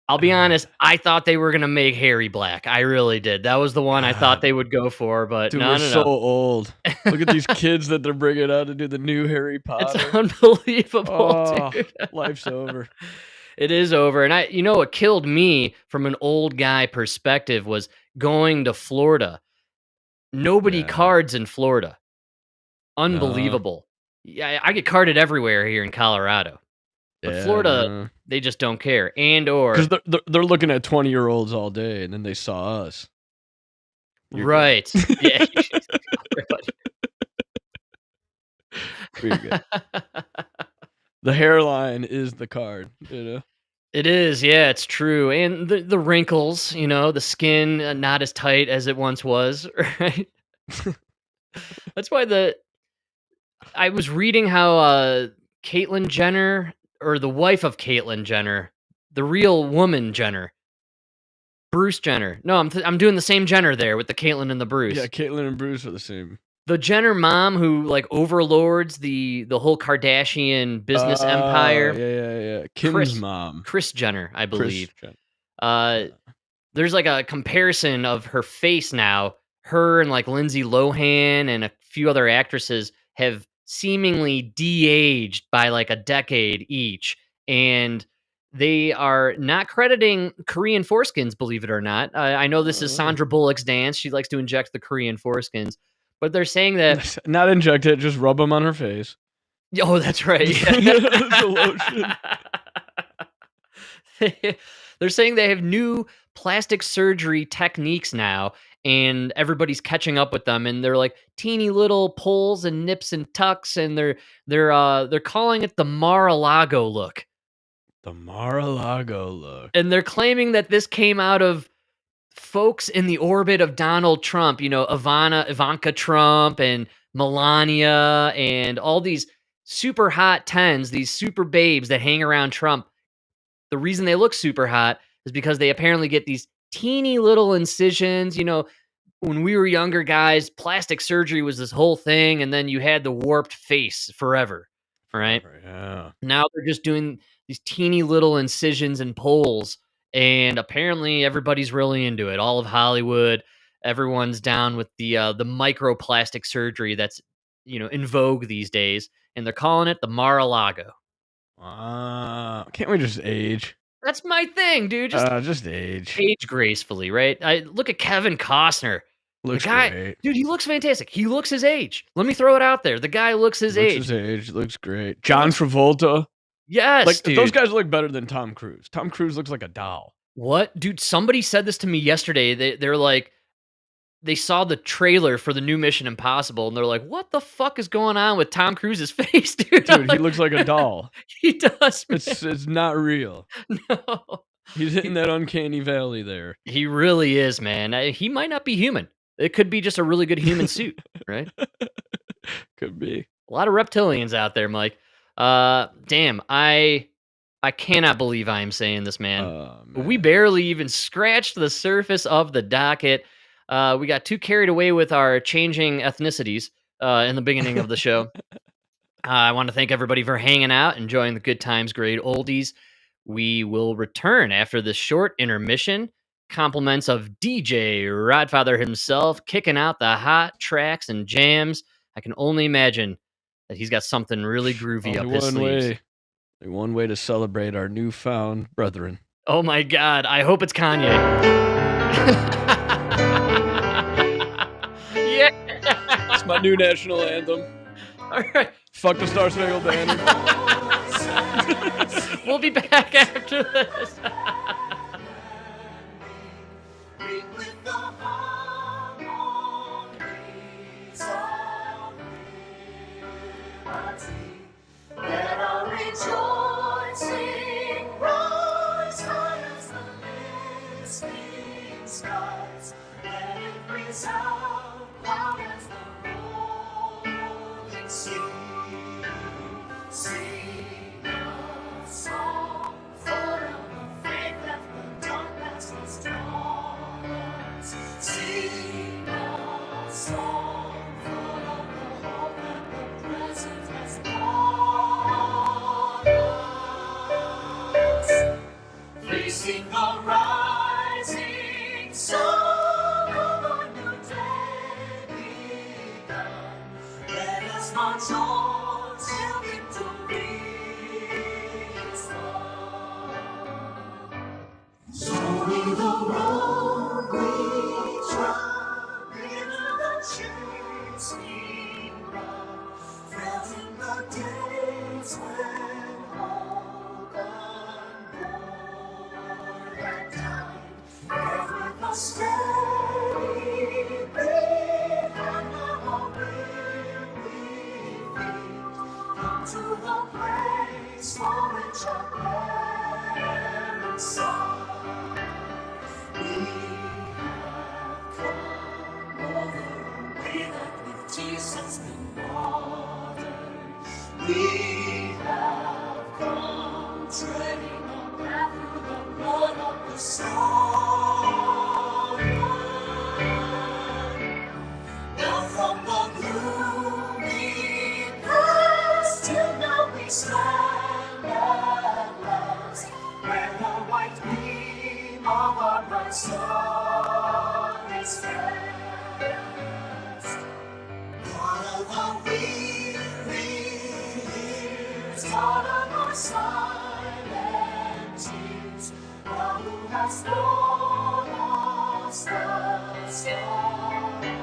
I'll be honest, I thought they were going to make Harry black. I really did. That was the one I thought they would go for, but Dude, no, we're no, so no. old. Look at these kids that they're bringing out to do the new Harry Potter. It's unbelievable, Oh, dude. life's over. It is over. And what killed me from an old guy perspective was going to Florida. Nobody Yeah. cards in Florida. Unbelievable. Yeah, I get carded everywhere here in Colorado. But Yeah, Florida, they just don't care. And or because they're looking at 20-year-olds all day, and then they saw us. You're good. right. Yeah. Pretty good. The hairline is the card, It is, yeah, it's true. And the wrinkles, the skin not as tight as it once was, right? That's why I was reading how Caitlyn Jenner, or the wife of Caitlyn Jenner, the real woman Jenner, Bruce Jenner. No, I'm doing the same Jenner there with the Caitlyn and the Bruce. Yeah, Caitlyn and Bruce are the same. The Jenner mom who like overlords the whole Kardashian business empire. Yeah. Kim's Kris- mom. Kris Jenner, I Kris believe. Jenner. There's like a comparison of her face now. her and like Lindsay Lohan and a few other actresses have seemingly de-aged by like a decade each, and they are not crediting Korean foreskins, believe it or not. I know this is Sandra Bullock's dance. She likes to inject the Korean foreskins, but they're saying that Not inject it, just rub them on her face. oh, that's right. The lotion. They're saying they have new plastic surgery techniques now, and everybody's catching up with them. And they're like teeny little pulls and nips and tucks, and they're calling it the Mar-a-Lago look. The Mar-a-Lago look. And they're claiming that this came out of folks in the orbit of Donald Trump. You know, Ivanka Trump and Melania and all these super hot tens, these super babes that hang around Trump. The reason they look super hot is because they apparently get these teeny little incisions. You know, when we were younger guys, plastic surgery was this whole thing, and then you had the warped face forever, right? Yeah. Now they're just doing these teeny little incisions and pulls, and apparently everybody's really into it. All of Hollywood, everyone's down with the microplastic surgery that's, you know, in vogue these days, and they're calling it the Mar-a-Lago. Can't we just age? That's my thing, dude. Just age. Age gracefully, right? I look at Kevin Costner. Looks the guy, great. dude, he looks fantastic. He looks his age. Let me throw it out there. The guy looks his age. Looks great. John Travolta. Yes, like dude. Those guys look better than Tom Cruise. Tom Cruise looks like a doll. What, dude? Somebody said this to me yesterday. They're like, they saw the trailer for the new Mission Impossible, and they're like, "What the fuck is going on with Tom Cruise's face, dude?" Dude, he looks like a doll. He does. Man. It's not real. No, he's hitting that uncanny valley there. He really is, man. He might not be human. It could be just a really good human suit, right? Could be. A lot of reptilians out there, Mike. Damn, I cannot believe I am saying this, man. We barely even scratched the surface of the docket. We got too carried away with our changing ethnicities in the beginning of the show. I want to thank everybody for hanging out, enjoying the good times, great oldies. We will return after this short intermission. Compliments of DJ Rodfather himself, kicking out the hot tracks and jams. I can only imagine that he's got something really groovy up his sleeves. One way to celebrate our newfound brethren. Oh my God, I hope it's Kanye. Yeah. It's my new national anthem. All right. Fuck the Star Spangled Banner. We'll be back after this. Let our rejoicing rise high as the listening skies. Let it resound loud as the rolling sea. Sing a song full of the faith that the dark past has taught us. Sing a song full of the hope that the present has brought us. Facing the rising sun of a new day begun. Let us march on till victory is won. Showing the road we trod, into the chase we run, felt in the days when hope unborn had died. Yet with a steady beat and now a weary feet, come to the place for which our parents sighed. We have come over a way that with Jesus been watered. We have come treading a path through the blood of the Son. Now from the gloomy past till now we stand at last, where the white beam of our bright star is fair. silent tears. Thou who hast known us the star underneath.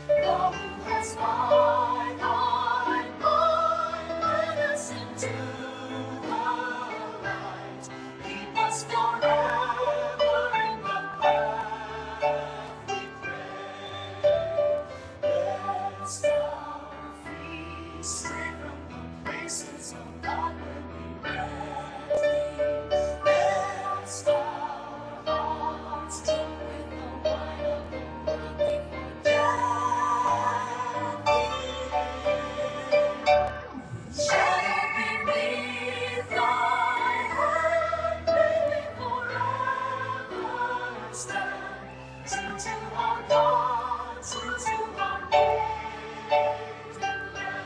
Thou who hast by thy mind led us into the light. Keep us forever in the path we pray. Lest our feet stray from the places of God when we met. Lest our hearts drunk with the wine of the world we forget thee. Shadow beneath thy hand, may we forever stand. True to our God, true to our native land.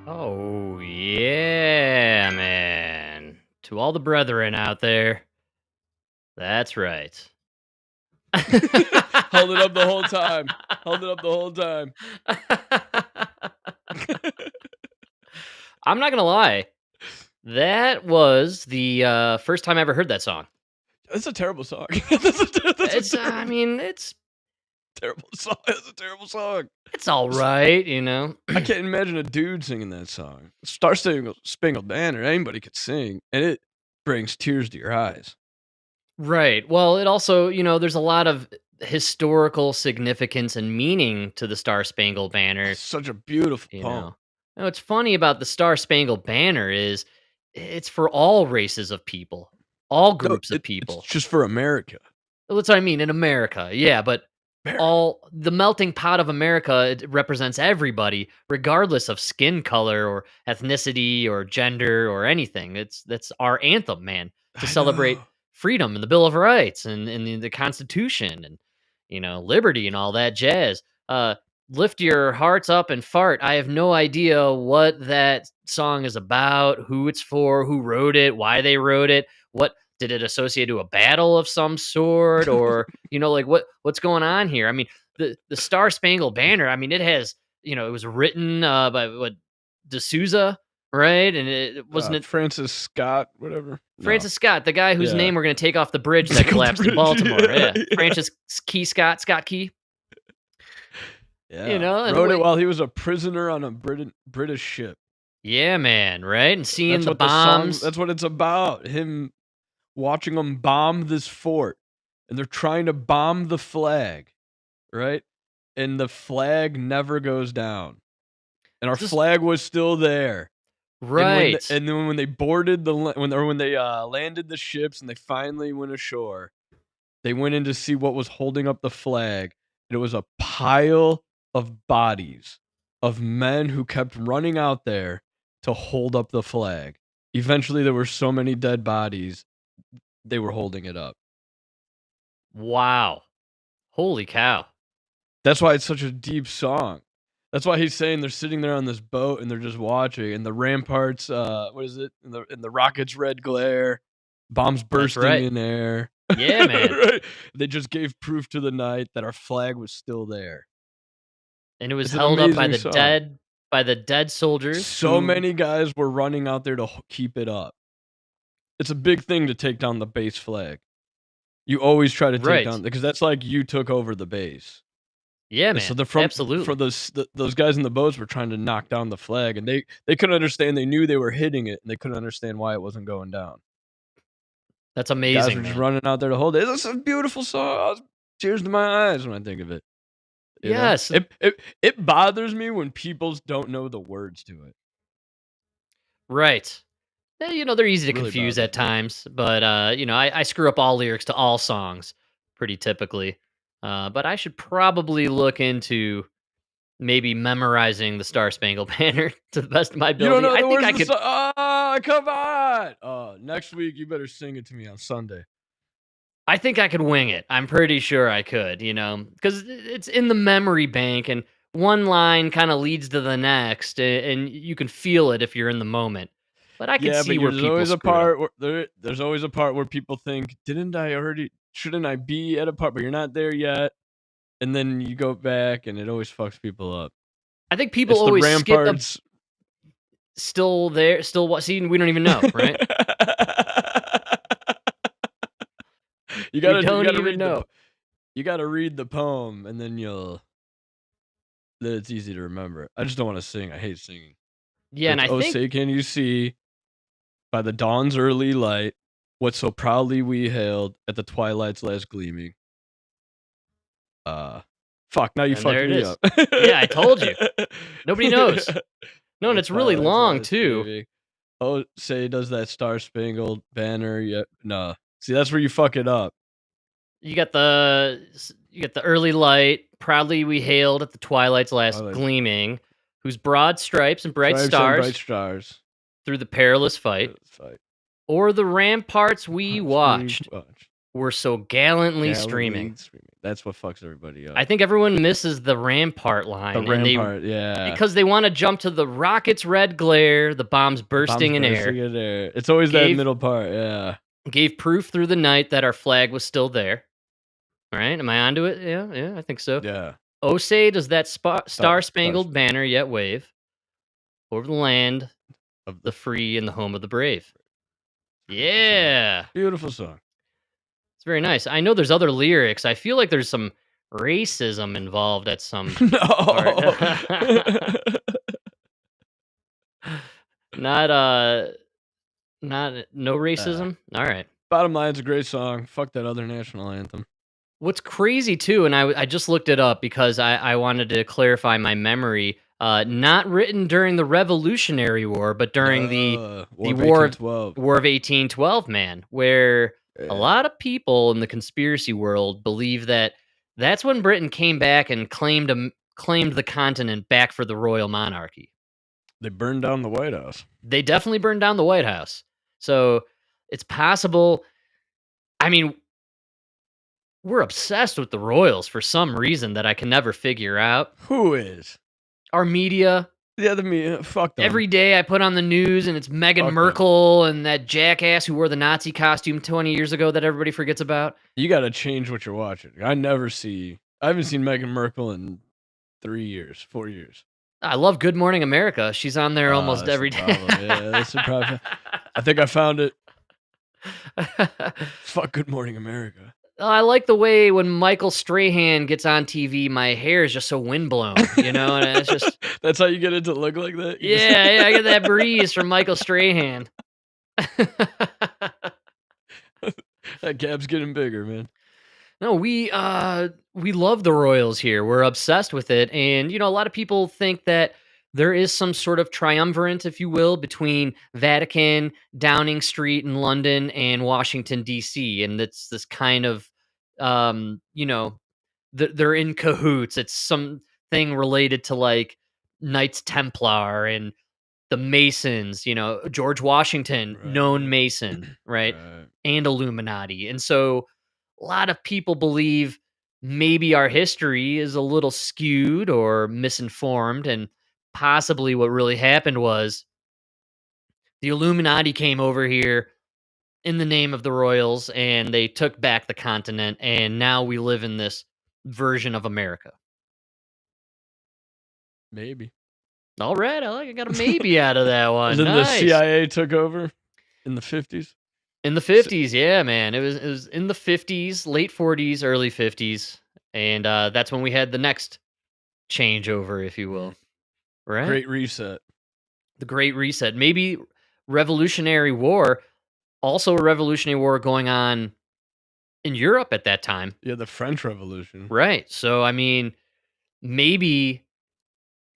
Oh, yeah, man. To all the brethren out there, that's right. Held it up the whole time. Held it up the whole time. I'm not gonna lie. That was the first time I ever heard that song. That's a terrible song. That's It's, I mean, it's terrible song. That's a terrible song. it's all right, you know. I can't imagine a dude singing that song. Star Spangled Banner, anybody could sing, and it brings tears to your eyes. Right. Well, it also, you know, there's a lot of historical significance and meaning to the Star Spangled Banner. It's such a beautiful You poem. know, and what's funny about the Star Spangled Banner is it's for all races of people, all No, groups of it's people. just for America. That's what I mean in America. Yeah, but all the melting pot of America, it represents everybody, regardless of skin color or ethnicity or gender or anything. That's our anthem, man, to I celebrate know. freedom and the Bill of Rights and the Constitution and, you know, liberty and all that jazz. Lift your hearts up and fart. I have no idea what that song is about, who it's for, who wrote it, why they wrote it, what did it associate to a battle of some sort, or you know, like what's going on here? I mean, the Star Spangled Banner. I mean, it has, you know, it was written by what, D'Souza, right? And it wasn't it Francis Scott, whatever. Francis Scott, the guy whose Yeah. name we're going to take off the bridge that Take off the collapsed in bridge, Baltimore. yeah, Yeah, yeah. Francis Scott Key. Yeah, You know, and wrote it wait- while he was a prisoner on a British ship. Yeah, man, right? And seeing That's the what the bombs. song. That's what it's about. Him watching them bomb this fort, and they're trying to bomb the flag, right? And the flag never goes down, and our Just- flag was still there. Right. And then when they boarded when they landed the ships and they finally went ashore, they went in to see what was holding up the flag. And it was a pile of bodies of men who kept running out there to hold up the flag. Eventually, there were so many dead bodies, they were holding it up. Wow. Holy cow. That's why it's such a deep song. That's why he's saying they're sitting there on this boat and they're just watching, and the ramparts, what is it? In the rocket's red glare, bombs bursting right. in air. Yeah, man. Right? They just gave proof to the night that our flag was still there. And it was It's an held up by amazing the song. dead soldiers. So who- many guys were running out there to keep it up. It's a big thing to take down the base flag. You always try to take Right. down, because that's like you took over the base. Yeah, And man. so the front, Absolutely. for those guys in the boats were trying to knock down the flag, and they couldn't understand. They knew they were hitting it, and they couldn't understand why it wasn't going down. That's Guys amazing, were just man. running out there to hold it. It's a beautiful song. Tears to my eyes when I think of it. You know? Yes. It bothers me when people don't know the words to it. Right. You know, they're easy to Really confuse bothers at times, but you know, I screw up all lyrics to all songs pretty typically. But I should probably look into maybe memorizing the Star Spangled Banner to the best of my You don't ability. know I the think words I of the could. song? Ah, come on! Next week you better sing it to me on Sunday. I think I could wing it. I'm pretty sure I could, you know, because it's in the memory bank and one line kind of leads to the next, and you can feel it if you're in the moment. But I can Yeah, see but where there's people always a screw it up. part where there's always a part where people think, shouldn't I be at a part, but you're not there yet, and then you go back, and it always fucks people up. I think people It's the always skip a ramparts. still there, still what? See, we don't even know, right? You We gotta don't even read know. you gotta read the poem, and then then it's easy to remember. I just don't want to sing. I hate singing. Yeah, and It's, I "Oh, think say can you see by the dawn's early light what so proudly we hailed at the twilight's last gleaming." Fuck, now you And there fucked it me is. up. Yeah, I told you. Nobody knows. No, and The it's really twilight's long last too. gleaming. Oh, say does that star-spangled banner yet? No. See, that's where you fuck it up. You got the early light. Proudly we hailed at the twilight's last Twilight. gleaming, whose broad stripes and bright Stripes and stars bright stars. through the perilous fight, o'er the ramparts we watched, were so gallantly streaming. That's what fucks everybody up. I think everyone misses the rampart line. The rampart, yeah. Because they want to jump to the rocket's red glare, the bombs bursting in air. It's always that middle part, yeah. Gave proof through the night that our flag was still there. All right, am I onto it? Yeah, I think so. Yeah. Oh, say does that star-spangled banner yet wave over the land of the free and the home of the brave. Yeah. Beautiful song. It's very nice. I know there's other lyrics. I feel like there's some racism involved at some No. part. No racism? All right. Bottom line, it's a great song. Fuck that other national anthem. What's crazy too, and I just looked it up because I wanted to clarify my memory. Not written during the Revolutionary War, but during the War of 1812, man, where a lot of people in the conspiracy world believe that that's when Britain came back and claimed the continent back for the royal monarchy. They burned down the White House. They definitely burned down the White House. So it's possible. I mean, we're obsessed with the royals for some reason that I can never figure out. Who is? Our media. Yeah, the media. Fuck them. Every day I put on the news and it's Meghan Merkel and that jackass who wore the Nazi costume 20 years ago that everybody forgets about. You got to change what you're watching. I haven't seen Meghan Merkel in 4 years. I love Good Morning America. She's on there almost every day. Yeah, that's the problem. I think I found it. Fuck Good Morning America. I like the way when Michael Strahan gets on TV, my hair is just so windblown, and it's just... That's how you get it to look like that? Yeah, I get that breeze from Michael Strahan. That gap's getting bigger, man. No, we love the Royals here. We're obsessed with it. And, a lot of people think that there is some sort of triumvirate, if you will, between Vatican, Downing Street in London, and Washington, D.C. And it's this kind of, they're in cahoots. It's something related to like Knights Templar and the Masons, George Washington, known Mason, right? And Illuminati. And so a lot of people believe maybe our history is a little skewed or misinformed, and possibly what really happened was the Illuminati came over here in the name of the royals and they took back the continent, and now we live in this version of America. Maybe. All right, I got a maybe out of that one. Then Nice. the CIA took over in the 50s? In the 50s, yeah, man. It was in the 50s, late 40s, early 50s. And that's when we had the next changeover, if you will. Right? Great Reset. The Great Reset. Maybe Revolutionary War, also a Revolutionary War going on in Europe at that time. Yeah, the French Revolution. Right. So, I mean, maybe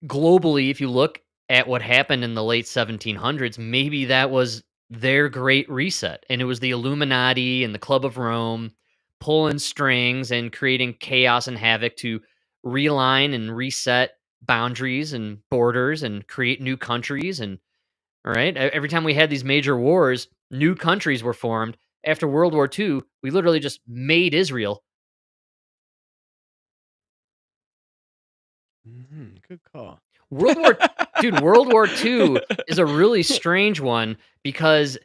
globally, if you look at what happened in the late 1700s, maybe that was their Great Reset. And it was the Illuminati and the Club of Rome pulling strings and creating chaos and havoc to realign and reset boundaries and borders and create new countries. And all right, every time we had these major wars, new countries were formed. After World War II, we literally just made Israel. Good call. World War II is a really strange one because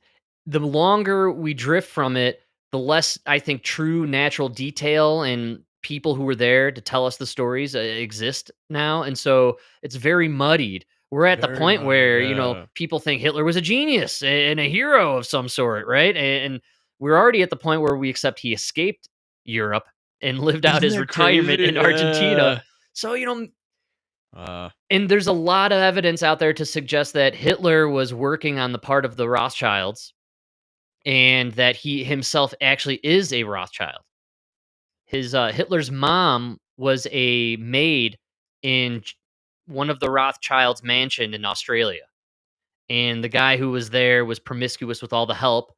the longer we drift from it, the less I think true natural detail and people who were there to tell us the stories exist now, and so it's very muddied. We're at the Very point muddy, where yeah. people think Hitler was a genius and a hero of some sort, right? And we're already at the point where we accept he escaped Europe and lived out Isn't his that retirement crazy? in Argentina. Yeah. So Uh, and there's a lot of evidence out there to suggest that Hitler was working on the part of the Rothschilds and that he himself actually is a Rothschild. His Hitler's mom was a maid in one of the Rothschilds' mansion in Australia, and the guy who was there was promiscuous with all the help.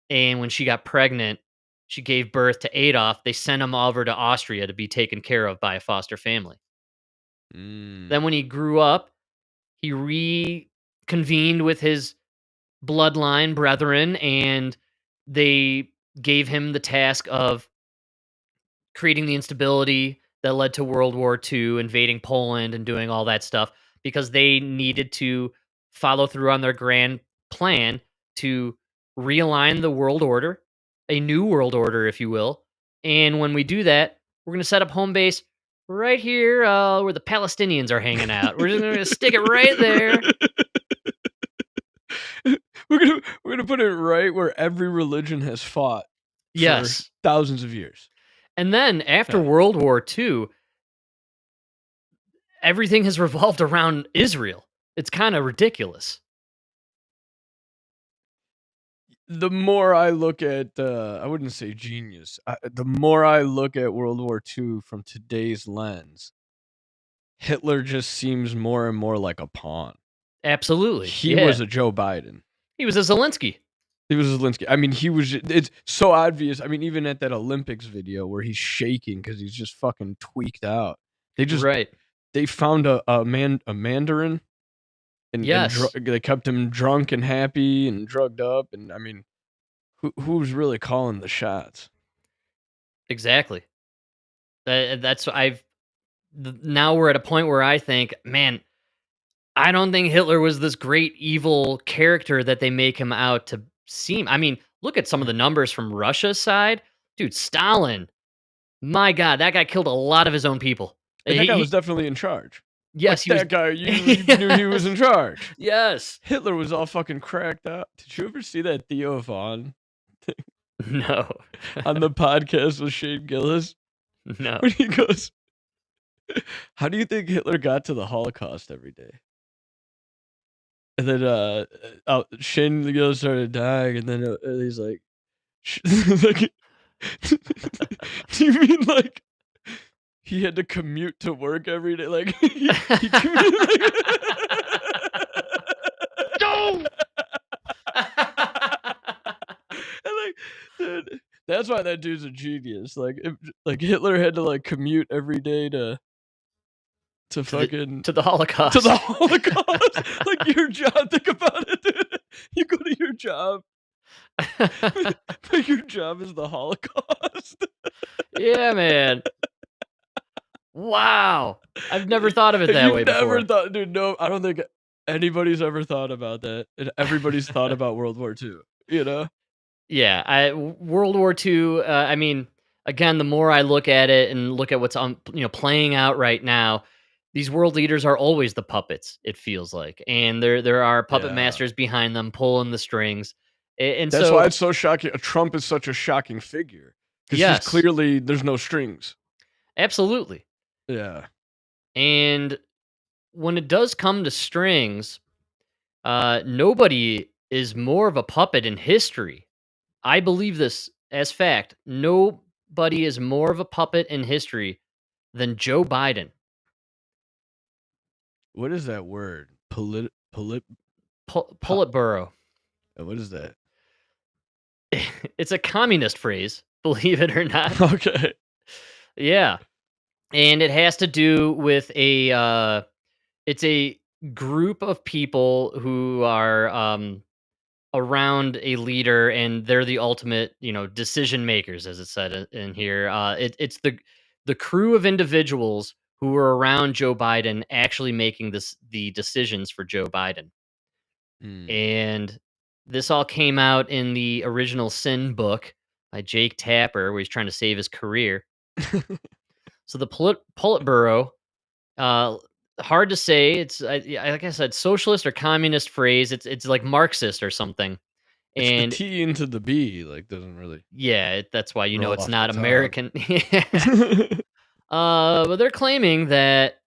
And when she got pregnant, she gave birth to Adolf. They sent him over to Austria to be taken care of by a foster family. Then, when he grew up, he reconvened with his bloodline brethren, and they gave him the task of creating the instability that led to World War II, invading Poland and doing all that stuff because they needed to follow through on their grand plan to realign the world order, a new world order, if you will. And when we do that, we're going to set up home base right here where the Palestinians are hanging out. We're just going to stick it right there. we're gonna put it right where every religion has fought Yes. for thousands of years. And then after Yeah. World War II, everything has revolved around Israel. It's kind of ridiculous. The more I look at, I wouldn't say genius. The more I look at World War II from today's lens, Hitler just seems more and more like a pawn. Absolutely. He yeah. was a Joe Biden. He was a Zelensky. He was a Zelensky. I mean, it's so obvious. I mean, even at that Olympics video where he's shaking because he's just fucking tweaked out. Right. They found a Mandarin, and Yes. they kept him drunk and happy and drugged up. And I mean, who's really calling the shots? Exactly. Now we're at a point where I think, man, I don't think Hitler was this great evil character that they make him out to seem. I mean, look at some of the numbers from Russia's side. Dude, Stalin. My God, that guy killed a lot of his own people. And that guy was definitely in charge. Yes, he was. That guy, you knew he was in charge. Yes. Hitler was all fucking cracked out. Did you ever see that Theo Vaughn No. on the podcast with Shane Gillis? No. When he goes, how do you think Hitler got to the Holocaust every day? And then Shane Gillis started dying, and then he's like, like, do you mean like he had to commute to work every day? Like he commuted, No! and like, dude, that's why that dude's a genius. Like, like Hitler had to like commute every day to fucking to the Holocaust. to the Holocaust. Like your job. Think about it, dude. You go to your job, but your job is the Holocaust. Yeah, man. Wow. I've never thought of it that way before. Never thought, dude. No, I don't think anybody's ever thought about that, and everybody's thought about World War II. You know? Yeah, World War II. I mean, again, the more I look at it and look at what's playing out right now, these world leaders are always the puppets. It feels like, and there are puppet masters behind them pulling the strings. And that's so, why it's so shocking. Trump is such a shocking figure because Yes. he's clearly there's no strings. Absolutely. Yeah. And when it does come to strings, nobody is more of a puppet in history. I believe this as fact. Nobody is more of a puppet in history than Joe Biden. What is that word? Politburo. What is that? It's a communist phrase, believe it or not. Okay. Yeah. And it has to do with it's a group of people who are around a leader, and they're the ultimate, decision makers, as it said in here. It's the crew of individuals who were around Joe Biden actually making the decisions for Joe Biden. And this all came out in the original Sin book by Jake Tapper, where he's trying to save his career. So the Politburo, hard to say. It's like I said, socialist or communist phrase. It's like Marxist or something. It's the And T into the B, like, doesn't really yeah, that's why you know roll it's off the not tongue. American. But they're claiming that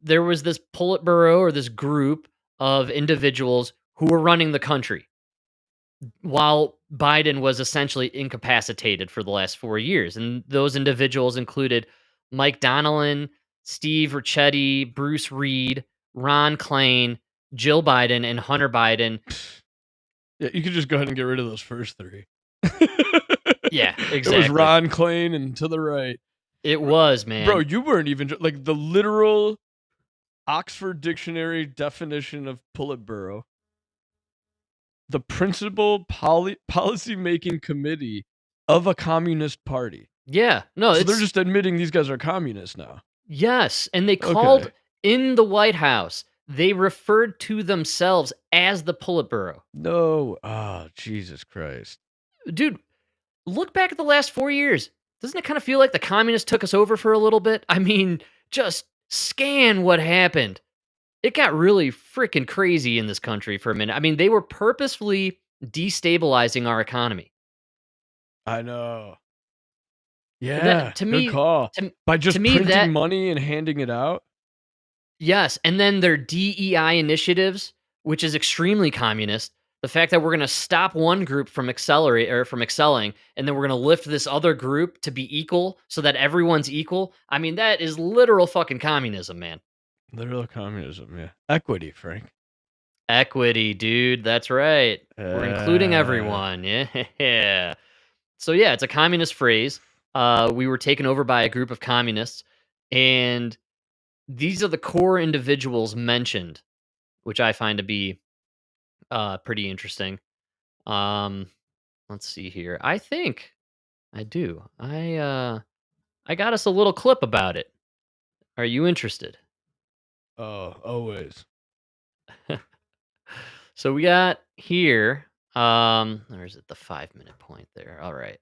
there was this Politburo or this group of individuals who were running the country while Biden was essentially incapacitated for the last 4 years. And those individuals included Mike Donnellan, Steve Ricchetti, Bruce Reed, Ron Klain, Jill Biden, and Hunter Biden. Yeah, you could just go ahead and get rid of those first 3. Yeah, It was exactly. Ron Klain and to the right. It was, man. Bro, you weren't even like the literal Oxford Dictionary definition of Politburo. The principal policy-making committee of a communist party. Yeah, no, So it's they're just admitting these guys are communists now. yes, and they called Okay. in the White House. They referred to themselves as the Politburo. No. Oh, Jesus Christ. Dude, look back at the last 4 years. Doesn't it kind of feel like the communists took us over for a little bit? I mean, just scan what happened. It got really freaking crazy in this country for a minute. I mean, they were purposefully destabilizing our economy. I know. And Yeah, that to good me call. to, By to just me printing that money and handing it out? yes, and then their DEI initiatives, which is extremely communist. The fact that we're going to stop one group from excelling, and then we're going to lift this other group to be equal, so that everyone's equal. I mean, that is literal fucking communism, man. Literal communism, yeah. Equity, Frank. Equity, dude. That's right. We're including everyone. Yeah. So yeah, it's a communist phrase. We were taken over by a group of communists, and these are the core individuals mentioned, which I find to be pretty interesting. Um, let's see here. I think I do. I got us a little clip about it. Are you interested? Oh, always. So we got here. Or is it the 5-minute point there? All right.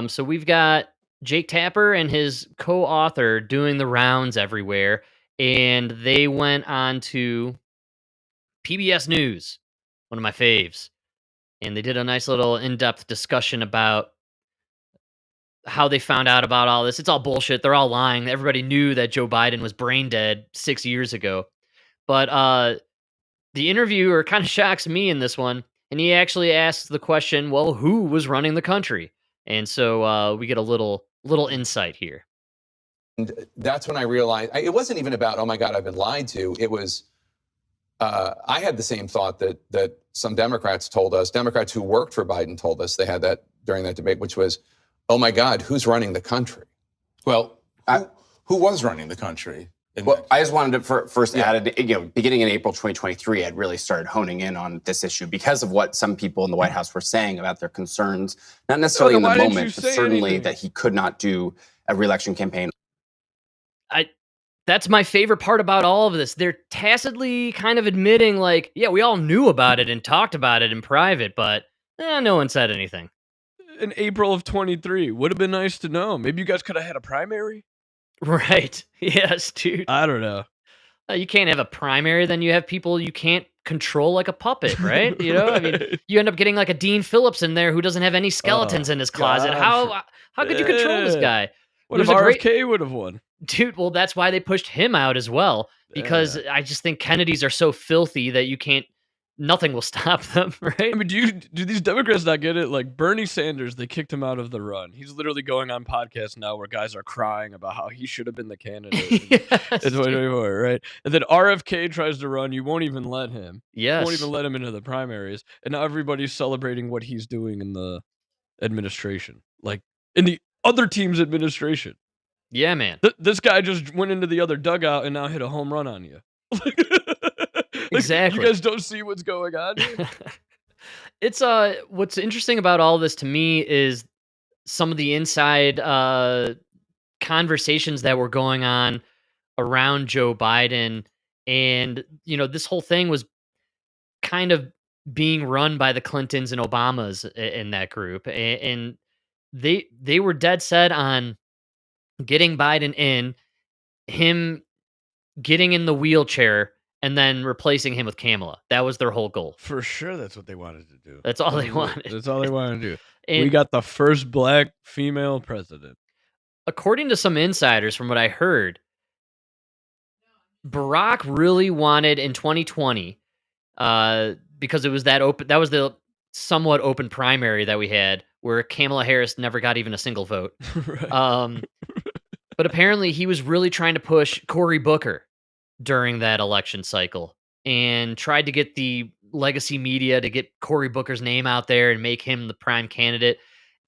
So we've got Jake Tapper and his co-author doing the rounds everywhere, and they went on to PBS News, one of my faves, and they did a nice little in-depth discussion about how they found out about all this. It's all bullshit. They're all lying. Everybody knew that Joe Biden was brain dead 6 years ago. But the interviewer kind of shocks me in this one, and he actually asks the question, well, who was running the country? And so we get a little insight here. And that's when I realized it wasn't even about, oh my God, I've been lied to. It was, I had the same thought that some Democrats told us, Democrats who worked for Biden told us they had that during that debate, which was, oh my God, who's running the country? Well, who was running the country? Well, I just wanted to first add, beginning in April 2023, I'd really started honing in on this issue because of what some people in the White House were saying about their concerns, not necessarily in the moment, but certainly that he could not do a re-election campaign. That's my favorite part about all of this. They're tacitly kind of admitting, like, yeah, we all knew about it and talked about it in private, but no one said anything. In April of 23, would have been nice to know. Maybe you guys could have had a primary? Right. Yes, dude. I don't know. You can't have a primary, then you have people you can't control like a puppet, right? You know, I mean, you end up getting like a Dean Phillips in there who doesn't have any skeletons in his closet. God. How could you control this guy? What if RFK would have won? Dude, well, that's why they pushed him out as well, because I just think Kennedys are so filthy that nothing will stop them, right? I mean, do these Democrats not get it? Like Bernie Sanders, they kicked him out of the run. He's literally going on podcasts now where guys are crying about how he should have been the candidate in 2024, right? And then RFK tries to run, you won't even let him. Yes. You won't even let him into the primaries. And now everybody's celebrating what he's doing in the administration, like in the other team's administration. Yeah, man. This guy just went into the other dugout and now hit a home run on you. Exactly. You guys don't see what's going on here? It's what's interesting about all this to me is some of the inside conversations that were going on around Joe Biden, and this whole thing was kind of being run by the Clintons and Obamas in that group, and they were dead set on getting Biden in, him getting in the wheelchair, and then replacing him with Kamala. That was their whole goal. For sure, that's what they wanted to do. That's all they wanted. That's all they wanted to do. We And got the first black female president. according to some insiders, from what I heard, Barack really wanted in 2020, because it was that open. That was the somewhat open primary that we had, where Kamala Harris never got even a single vote. Right. But apparently, he was really trying to push Cory Booker during that election cycle, and tried to get the legacy media to get Cory Booker's name out there and make him the prime candidate.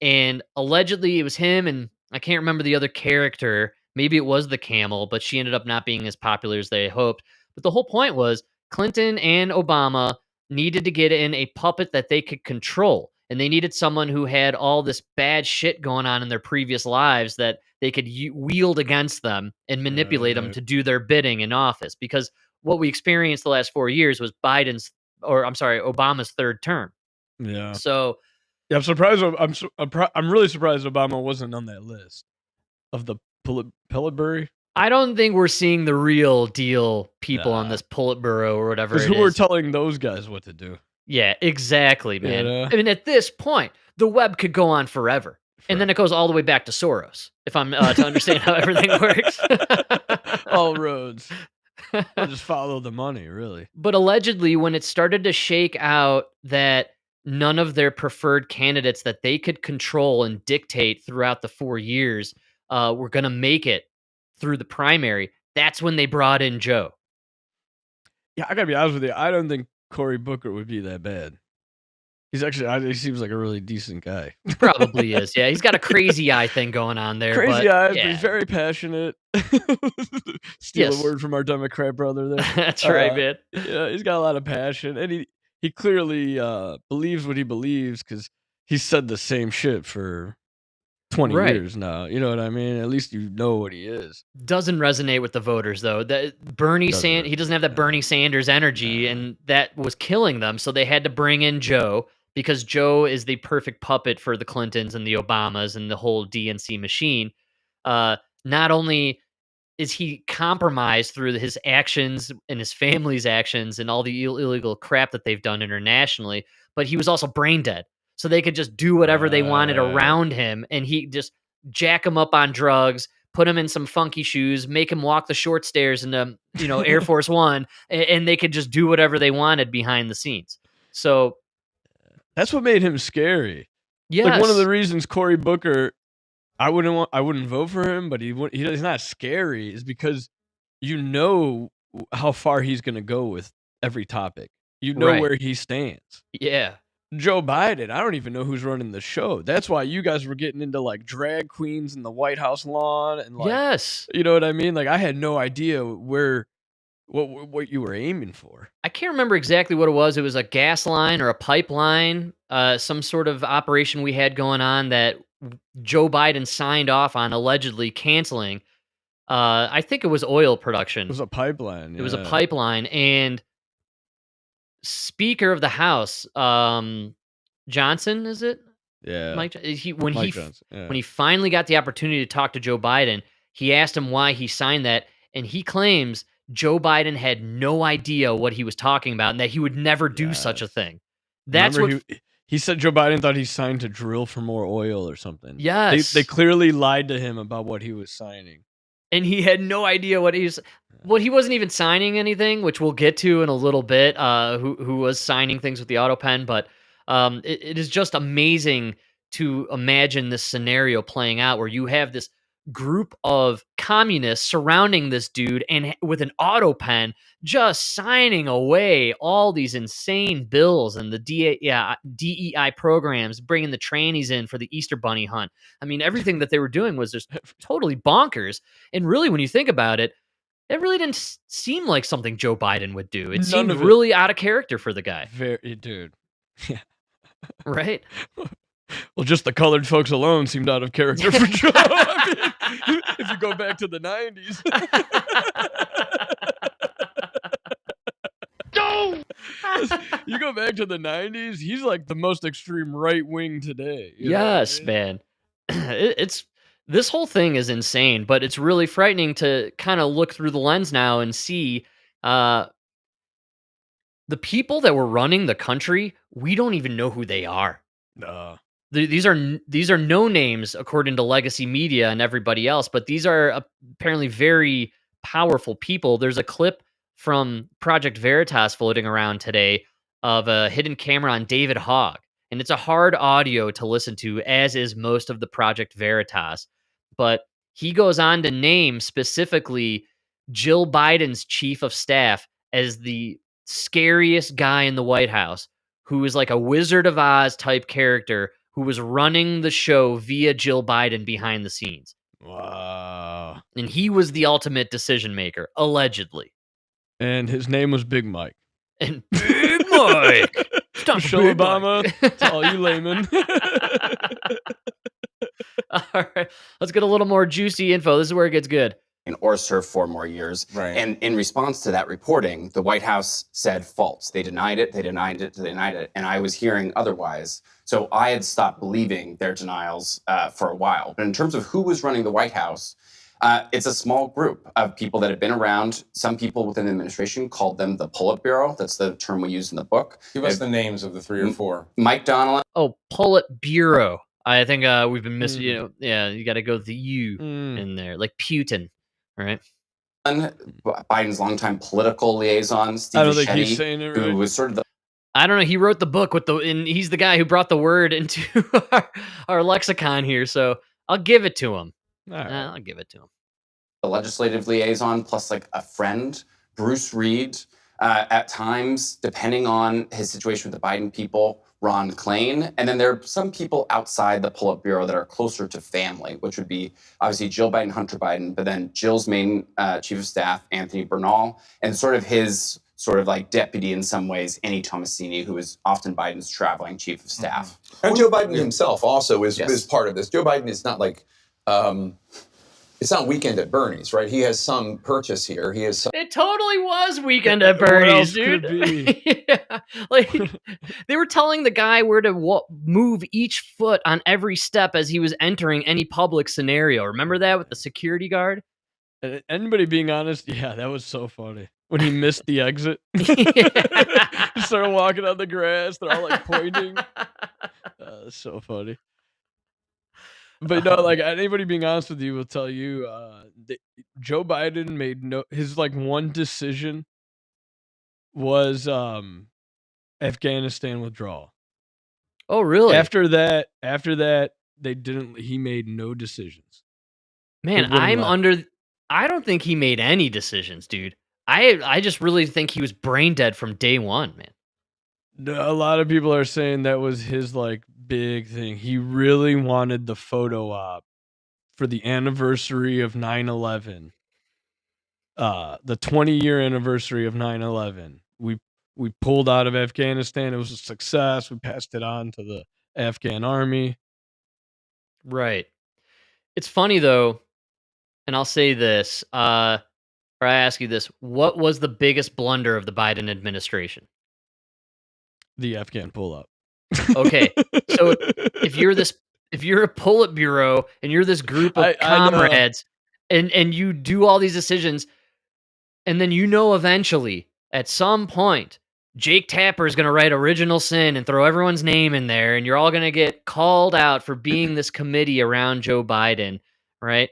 And allegedly, it was him, and I can't remember the other character. Maybe it was the camel, but she ended up not being as popular as they hoped. But the whole point was Clinton and Obama needed to get in a puppet that they could control. And they needed someone who had all this bad shit going on in their previous lives that they could wield against them and manipulate them to do their bidding in office. Because what we experienced the last 4 years was Obama's third term. Yeah. So yeah, I'm surprised. I'm really surprised Obama wasn't on that list of the Politburo. I don't think we're seeing the real deal people on this Politburo or whatever. Because who are telling those guys what to do? Yeah, exactly, man. You know? I mean, at this point, the web could go on forever. And then it goes all the way back to Soros, if I'm to understand how everything works. All roads. I'll just follow the money, really. But allegedly, when it started to shake out that none of their preferred candidates that they could control and dictate throughout the 4 years were going to make it through the primary, that's when they brought in Joe. Yeah, I got to be honest with you. I don't think Cory Booker would be that bad. He's actually, he seems like a really decent guy. Probably is, yeah. He's got a crazy eye thing going on there. Crazy but, eyes, yeah. but he's very passionate. Steal a word from our Democrat brother there. That's right, man. Yeah, he's got a lot of passion, and he clearly believes what he believes because he's said the same shit for 20 years now. You know what I mean? At least you know what he is. Doesn't resonate with the voters, though. That he doesn't have that Bernie Sanders energy, and that was killing them. So they had to bring in Joe, because Joe is the perfect puppet for the Clintons and the Obamas and the whole DNC machine. Not only is he compromised through his actions and his family's actions and all the illegal crap that they've done internationally, but he was also brain dead. So they could just do whatever they wanted around him, and he just jack him up on drugs, put him in some funky shoes, make him walk the short stairs in Air Force One, and they could just do whatever they wanted behind the scenes. So that's what made him scary. Yes. Like one of the reasons Cory Booker, I wouldn't vote for him, but he's not scary, is because you know how far he's going to go with every topic. You know where he stands. Yeah. Joe Biden, I don't even know who's running the show. That's why you guys were getting into like drag queens in the White House lawn and like, yes, you know what I mean? Like I had no idea what you were aiming for. I can't remember exactly what it was. It was a gas line or a pipeline, some sort of operation we had going on that Joe Biden signed off on, allegedly canceling. I think it was oil production. It was a pipeline. It was a pipeline, and Speaker of the House, Johnson, is it? Yeah. When he finally got the opportunity to talk to Joe Biden, he asked him why he signed that, and he claims Joe Biden had no idea what he was talking about and that he would never do such a thing. That's Remember he said Joe Biden thought he signed to drill for more oil or something. Yes. They clearly lied to him about what he was signing. And he had no idea what he wasn't even signing anything, which we'll get to in a little bit, who was signing things with the Auto Pen. But it is just amazing to imagine this scenario playing out where you have this group of communists surrounding this dude and with an Auto Pen just signing away all these insane bills and the DEI programs, bringing the trannies in for the Easter Bunny hunt. I mean, everything that they were doing was just totally bonkers. And really, when you think about it, it really didn't seem like something Joe Biden would do. It seemed really out of character for the guy. Dude. Yeah. Right? Well, just the colored folks alone seemed out of character for Joe. I mean, if you go back to the 90s. You go back to the 90s, he's like the most extreme right wing today. Yes, man. It's This whole thing is insane, but it's really frightening to kind of look through the lens now and see uh, the people that were running the country. We don't even know who they are. These are no names according to legacy media and everybody else, but these are apparently very powerful people. There's a clip from Project Veritas floating around today of a hidden camera on David Hogg, and it's a hard audio to listen to, as is most of the Project Veritas. But he goes on to name specifically Jill Biden's chief of staff as the scariest guy in the White House, who is like a Wizard of Oz type character who was running the show via Jill Biden behind the scenes. Wow. And he was the ultimate decision maker, allegedly. And his name was Big Mike. And Big Mike! Stop Michelle Big Obama, Mike. to all you laymen. All right, let's get a little more juicy info. This is where it gets good. Or serve 4 more years. Right. And in response to that reporting, the White House said false. They denied it, they denied it, they denied it. And I was hearing otherwise. So I had stopped believing their denials for a while. But in terms of who was running the White House, it's a small group of people that have been around. Some people within the administration called them the Politburo. That's the term we use in the book. Give us the names of the 3 or 4. Mike Donnellan. Oh, Politburo. I think we've been missing, you got to go with the U in there, like Putin, right? Biden's longtime political liaison, Steve I don't think Buscemi, he's saying it right. who was sort of the I don't know. He wrote the book and he's the guy who brought the word into our lexicon here. So I'll give it to him. All right. I'll give it to him. the legislative liaison, plus like a friend, Bruce Reed, at times, depending on his situation with the Biden people, Ron Klain. And then there are some people outside the Politburo that are closer to family, which would be obviously Jill Biden, Hunter Biden, but then Jill's main chief of staff, Anthony Bernal, and sort of his sort of like deputy in some ways, Annie Tomasini, who is often Biden's traveling chief of staff. And Joe Biden himself also is Yes. part of this. Joe Biden is not like, it's not Weekend at Bernie's, right? He has some purchase here. He has some. It totally was Weekend at What Bernie's, else dude. could be? Yeah. Like they were telling the guy where to move each foot on every step as he was entering any public scenario. Remember that with the security guard? Anybody being honest, yeah, that was so funny. When he missed the exit. He started walking on the grass. They're all like pointing. That's so funny. But no, like anybody being honest with you will tell you, Joe Biden made his like one decision was Afghanistan withdrawal. Oh, really? After that, he made no decisions. Man, I don't think he made any decisions, dude. I just really think he was brain dead from day one, man. A lot of people are saying that was his like big thing. He really wanted the photo op for the anniversary of 9/11. The 20-year anniversary of 9/11. We pulled out of Afghanistan. It was a success. We passed it on to the Afghan army. Right. It's funny though, and I'll say this, or I ask you this, what was the biggest blunder of the Biden administration? The Afghan pull-up. Okay, so if you're a Politburo and you're this group of comrades and you do all these decisions, and then eventually, at some point, Jake Tapper is going to write Original Sin and throw everyone's name in there, and you're all going to get called out for being this committee around Joe Biden, right?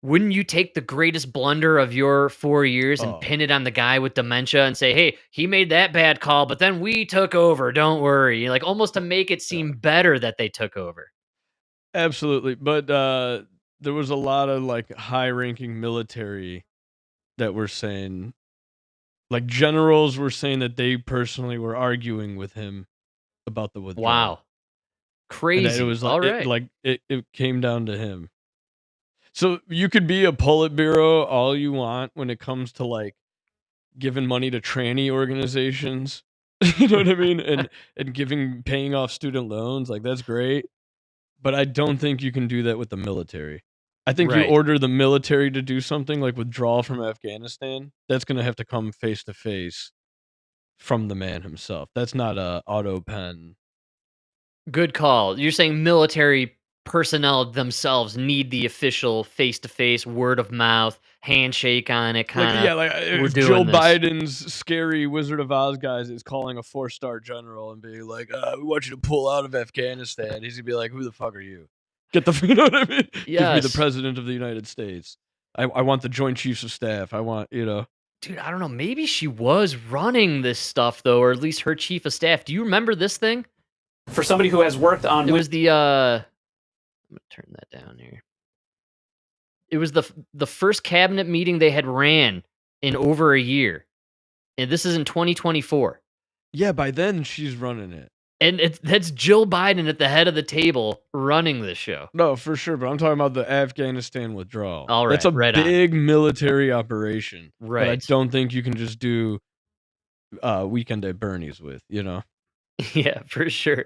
Wouldn't you take the greatest blunder of your 4 years and pin it on the guy with dementia and say, hey, he made that bad call, but then we took over, don't worry. Like almost to make it seem better that they took over. Absolutely. But there was a lot of like high-ranking military that were saying, like generals were saying that they personally were arguing with him about the withdrawal. Wow. Crazy. And it was like, all it came down to him. So you could be a Politburo all you want when it comes to like giving money to tranny organizations. You know what I mean? And paying off student loans. Like that's great. But I don't think you can do that with the military. I think you order the military to do something like withdraw from Afghanistan. That's going to have to come face to face from the man himself. That's not a auto pen. Good call. You're saying military personnel themselves need the official face-to-face, word of mouth, handshake on it, kind of. We're If doing Joe this. Biden's scary Wizard of Oz guys is calling a 4-star general and being like, "We want you to pull out of Afghanistan," he's gonna be like, "Who the fuck are you? Get the you know what I mean? Give me the Yes. president of the United States. I want the Joint Chiefs of Staff. I want Dude, I don't know. Maybe she was running this stuff though, or at least her chief of staff. Do you remember this thing? For somebody who has worked on It was the I'm gonna turn that down here. It was the first cabinet meeting they had ran in over a year. And this is in 2024. Yeah, by then she's running it. And that's Jill Biden at the head of the table running this show. No, for sure. But I'm talking about the Afghanistan withdrawal. All That's right, a right on. big military operation. But I Right. don't think you can just do Weekend at Bernie's with, Yeah, for sure.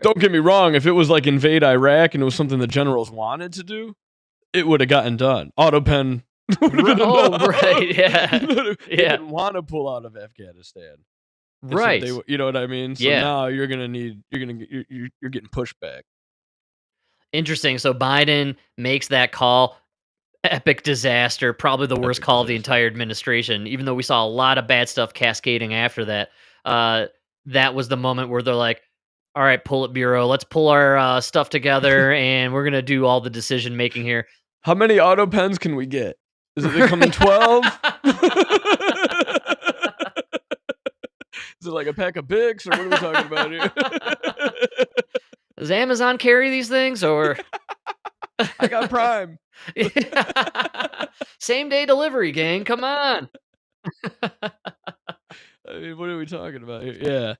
Don't get me wrong. If it was like invade Iraq and it was something the generals wanted to do, it would have gotten done. Auto Pen. Right, yeah. They Yeah. didn't want to pull out of Afghanistan. And so Right. you know what I mean? So Yeah. now you're getting pushback. Interesting. So Biden makes that call. Epic disaster. Probably the worst call of the entire administration, even though we saw a lot of bad stuff cascading after that. That was the moment where they're like, all right, Politburo, let's pull our stuff together and we're going to do all the decision making here. How many auto pens can we get? Is it coming 12? Is it like a pack of Bics, or what are we talking about here? Does Amazon carry these things, or? I got Prime. Same day delivery, gang. Come on. I mean, what are we talking about here? Yeah.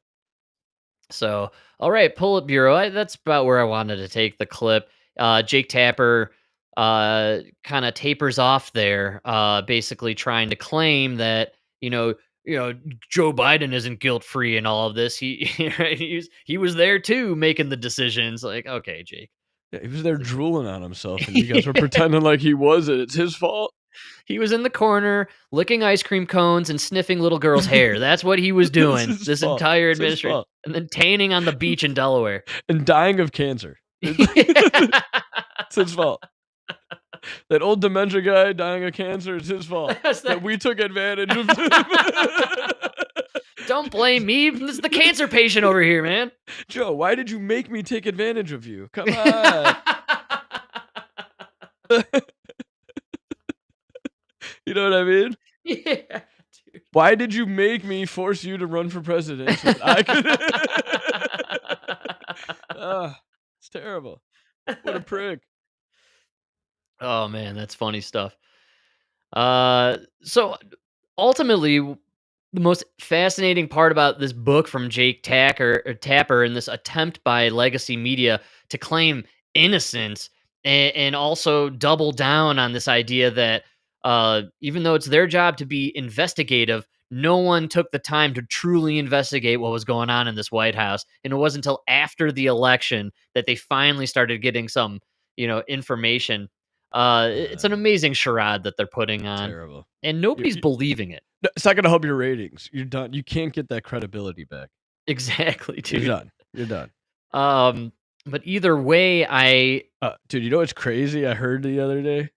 So, all right, Politburo. That's about where I wanted to take the clip. Jake Tapper kind of tapers off there, basically trying to claim that Joe Biden isn't guilt free in all of this. He was there too, making the decisions. Like, okay, Jake. Yeah, he was there drooling on himself, and you guys were pretending like he wasn't. It's his fault. He was in the corner licking ice cream cones and sniffing little girls' hair. That's what he was doing this entire administration. And then tanning on the beach in Delaware. And dying of cancer. It's his fault. That old dementia guy dying of cancer, it's his fault. That we took advantage of him. Don't blame me. This is the cancer patient over here, man. Joe, why did you make me take advantage of you? Come on. You know what I mean? Yeah, dude. Why did you make me force you to run for president? So that I could. It's terrible. What a prick. Oh man, that's funny stuff. So ultimately, the most fascinating part about this book from Jake Tapper and this attempt by legacy media to claim innocence and also double down on this idea that even though it's their job to be investigative, no one took the time to truly investigate what was going on in this White House. And it wasn't until after the election that they finally started getting some, information. It's an amazing charade that they're putting on. Terrible. And nobody's believing it. It's not going to help your ratings. You're done. You can't get that credibility back. Exactly, dude. You're done. But either way, dude, you know what's crazy? I heard the other day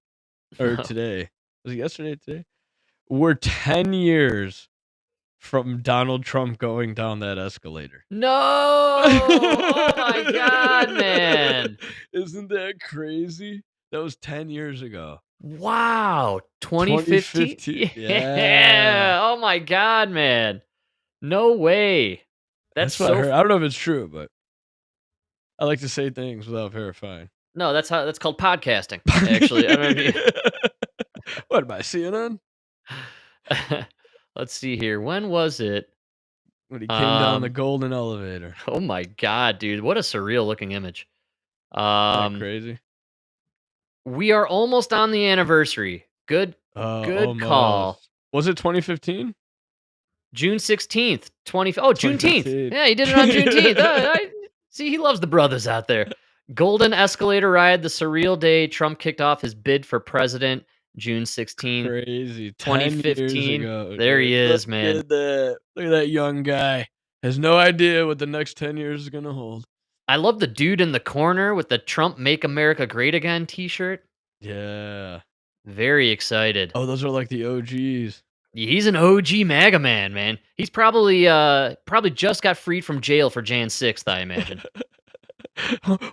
or today. Was it yesterday or today? We're 10 years from Donald Trump going down that escalator. No! Oh my God, man. Isn't that crazy? That was 10 years ago. Wow. 2015? Yeah. Oh my God, man. No way. That's what so I heard. I don't know if it's true, but I like to say things without verifying. No, that's called podcasting, actually. I mean, what am I, CNN? Let's see here. When was it? When he came down the golden elevator. Oh my God, dude. What a surreal looking image. Isn't that crazy? We are almost on the anniversary. Good call. Was it 2015? June 16th, Juneteenth. Yeah, he did it on Juneteenth. See, he loves the brothers out there. Golden escalator ride, the surreal day Trump kicked off his bid for president, June 16th. Crazy. 2015. Ago, there he is, Look man. Look at that young guy. Has no idea what the next 10 years is going to hold. I love the dude in the corner with the Trump Make America Great Again t-shirt. Yeah. Very excited. Oh, those are like the OGs. He's an OG MAGA man. He's probably just got freed from jail for Jan 6th, I imagine.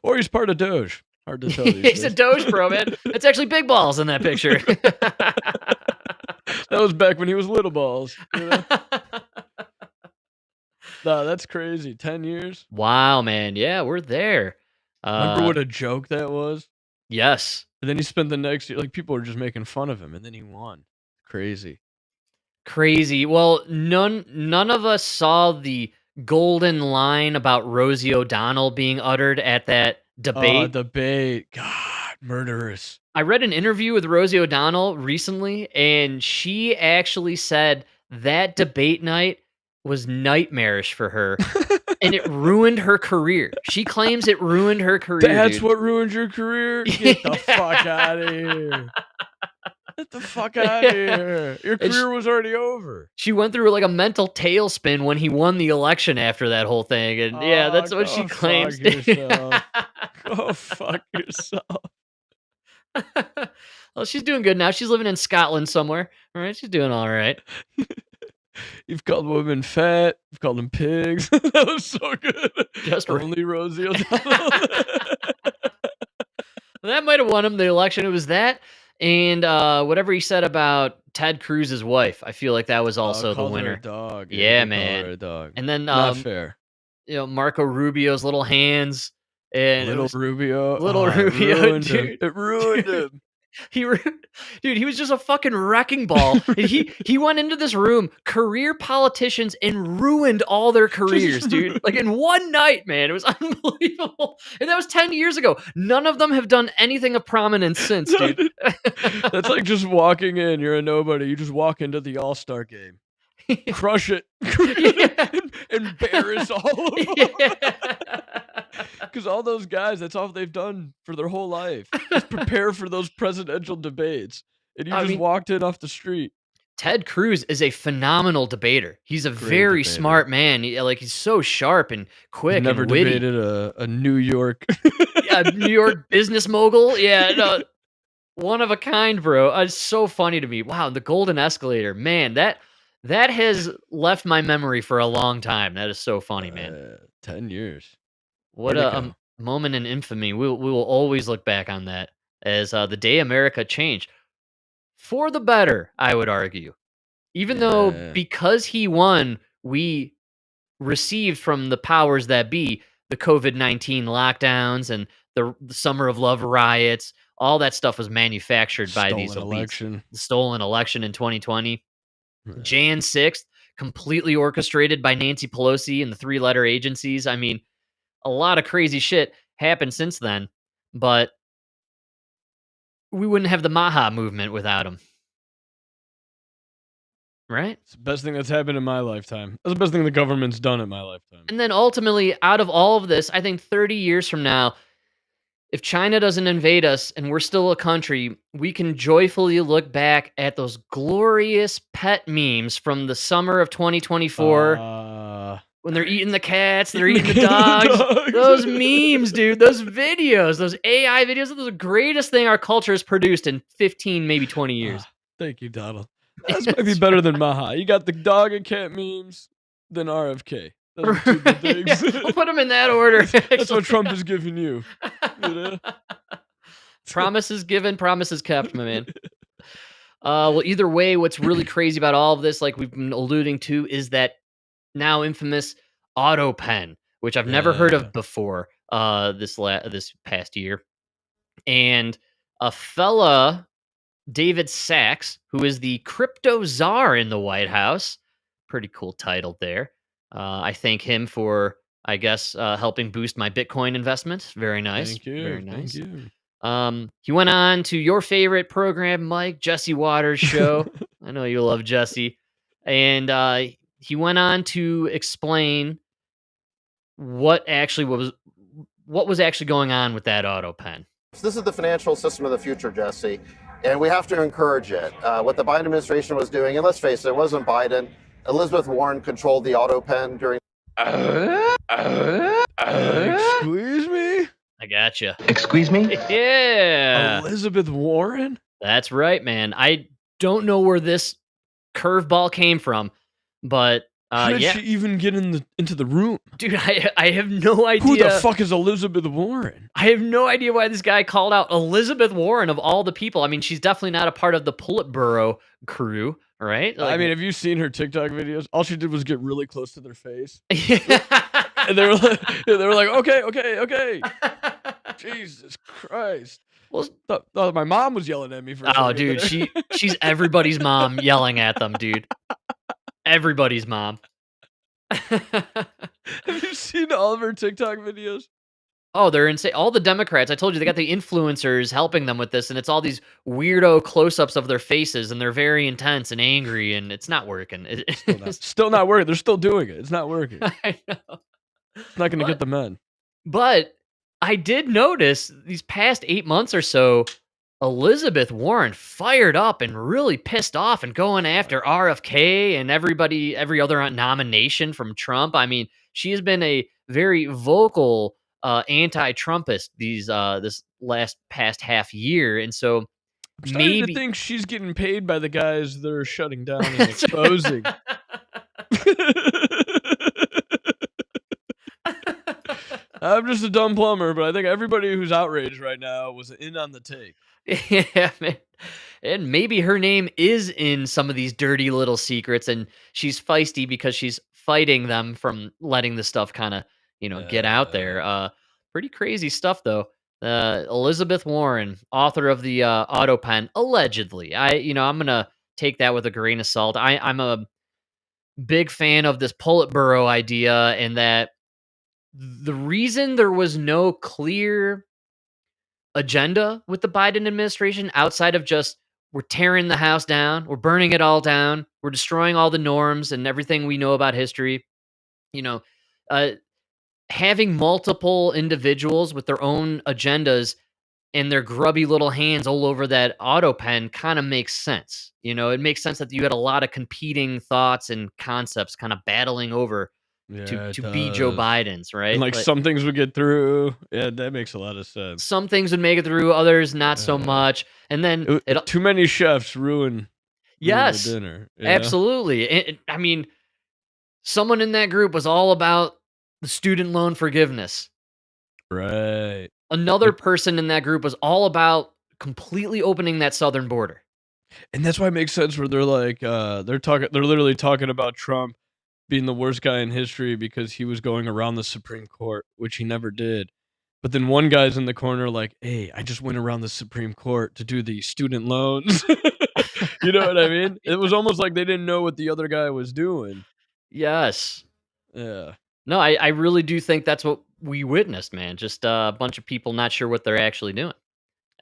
Or he's part of Doge. Hard to tell. He's a Doge bro, man. It's actually big balls in that picture. That was back when he was little balls. You know? Nah, that's crazy. 10 years. Wow, man. Yeah, we're there. Remember what a joke that was? Yes. And then he spent the next year, like, people were just making fun of him, and then he won. Crazy. Well, none of us saw the golden line about Rosie O'Donnell being uttered at that debate. Debate. God, murderous. I read an interview with Rosie O'Donnell recently, and she actually said that debate night was nightmarish for her. And it ruined her career. She claims it ruined her career. That's dude. what ruined your career? Get the fuck out of here. Get the fuck out of here. Your career was already over. She went through like a mental tailspin when he won the election after that whole thing. And yeah, that's what she claims. Go fuck yourself. Well, she's doing good now. She's living in Scotland somewhere. All right, she's doing all right. You've called women fat. You've called them pigs. That was so good. Just only Rosie O'Donnell. That might have won him the election. It was that and whatever he said about Ted Cruz's wife. I feel like that was also the winner. Her a dog. Yeah, they man. called her a dog. And then not fair. You know, Marco Rubio's little hands and Rubio. Rubio, dude. It ruined him. Dude, he was just a fucking wrecking ball. he went into this room, career politicians, and ruined all their careers, dude. Like in one night, man. It was unbelievable. And that was 10 years ago. None of them have done anything of prominence since, dude. That's like just walking in. You're a nobody. You just walk into the All-Star game. Crush it. Embarrass all of them. Because all those guys, that's all they've done for their whole life. Just prepare for those presidential debates. And you just walked in off the street. Ted Cruz is a phenomenal debater. He's a very smart man. He's so sharp and quick and witty. Never debated a New York. A New York business mogul. Yeah, no, one of a kind, bro. It's so funny to me. Wow, the golden escalator. Man, that has left my memory for a long time. That is so funny, man. 10 years. What a moment in infamy. We will always look back on that as the day America changed. For the better, I would argue. Even though because he won, we received from the powers that be the COVID-19 lockdowns and the Summer of Love riots. All that stuff was manufactured by these elites. The stolen election in 2020. Right. Jan 6th, completely orchestrated by Nancy Pelosi and the three-letter agencies. I mean, a lot of crazy shit happened since then, but we wouldn't have the Maha movement without him. Right? It's the best thing that's happened in my lifetime. That's the best thing the government's done in my lifetime. And then ultimately, out of all of this, I think 30 years from now, if China doesn't invade us and we're still a country, we can joyfully look back at those glorious pet memes from the summer of 2024. When they're eating the cats, they're eating the dogs. Those memes, dude. Those videos, those AI videos, those are the greatest thing our culture has produced in 15, maybe 20 years. Thank you, Donald. That might be better than Maha. You got the dog and cat memes, then RFK. Those are two good things. We'll put them in that order. That's what Trump is giving you. know? Promises given, promises kept, my man. Well, either way, what's really crazy about all of this, like we've been alluding to, is that now infamous Auto Pen, which I've never heard of before this past year. And a fella, David Sachs, who is the crypto czar in the White House, pretty cool title there. I thank him for, I guess, helping boost my Bitcoin investments. Very nice. Thank you. Very nice. Thank you. He went on to your favorite program, Mike, Jesse Waters' show. I know you love Jesse. And he went on to explain what was actually going on with that Auto Pen. This is the financial system of the future, Jesse, and we have to encourage it. What the Biden administration was doing, and let's face it, it wasn't Biden. Elizabeth Warren controlled the Auto Pen during. Excuse me? I gotcha. Excuse me? Yeah. Elizabeth Warren? That's right, man. I don't know where this curveball came from, but How did yeah. she even get into the room? Dude, I have no idea. Who the fuck is Elizabeth Warren? I have no idea why this guy called out Elizabeth Warren of all the people. I mean, she's definitely not a part of the Politburo crew, right? I mean, have you seen her TikTok videos? All she did was get really close to their face. Yeah. And they were like, okay. Jesus Christ. Well, my mom was yelling at me for a oh, second dude, there. she's everybody's mom yelling at them, dude. Everybody's mom. Have you seen all of her TikTok videos? Oh, they're insane. All the Democrats, I told you, they got the influencers helping them with this, and it's all these weirdo close-ups of their faces, and they're very intense and angry, and it's not working. Still not working. They're still doing it. It's not working. I know. It's not going to get the men. But I did notice these past 8 months or so, Elizabeth Warren fired up and really pissed off and going after RFK and every other nomination from Trump. I mean, she has been a very vocal anti-Trumpist this past half year, and so I'm starting to think she's getting paid by the guys that are shutting down and exposing. I'm just a dumb plumber, but I think everybody who's outraged right now was in on the take. Yeah, man. And maybe her name is in some of these dirty little secrets, and she's feisty because she's fighting them from letting the stuff kind of, get out there. Pretty crazy stuff, though. Elizabeth Warren, author of the Auto Pen, allegedly. I'm gonna take that with a grain of salt. I'm a big fan of this Politburo idea, and that the reason there was no clear agenda with the Biden administration outside of just we're tearing the house down, we're burning it all down, we're destroying all the norms and everything we know about history. Having multiple individuals with their own agendas and their grubby little hands all over that auto pen kind of makes sense. It makes sense that you had a lot of competing thoughts and concepts kind of battling over to beat Joe Biden's, right? And some things would get through. Yeah, that makes a lot of sense. Some things would make it through, others not so much. And then too many chefs ruin the dinner. Absolutely. I mean, someone in that group was all about the student loan forgiveness. Right. Another person in that group was all about completely opening that southern border. And that's why it makes sense where they're like, they're literally talking about Trump being the worst guy in history because he was going around the Supreme Court, which he never did. But then one guy's in the corner like, hey, I just went around the Supreme Court to do the student loans. You know what I mean? It was almost like they didn't know what the other guy was doing. Yes. Yeah. No, I really do think that's what we witnessed, man. Just a bunch of people not sure what they're actually doing.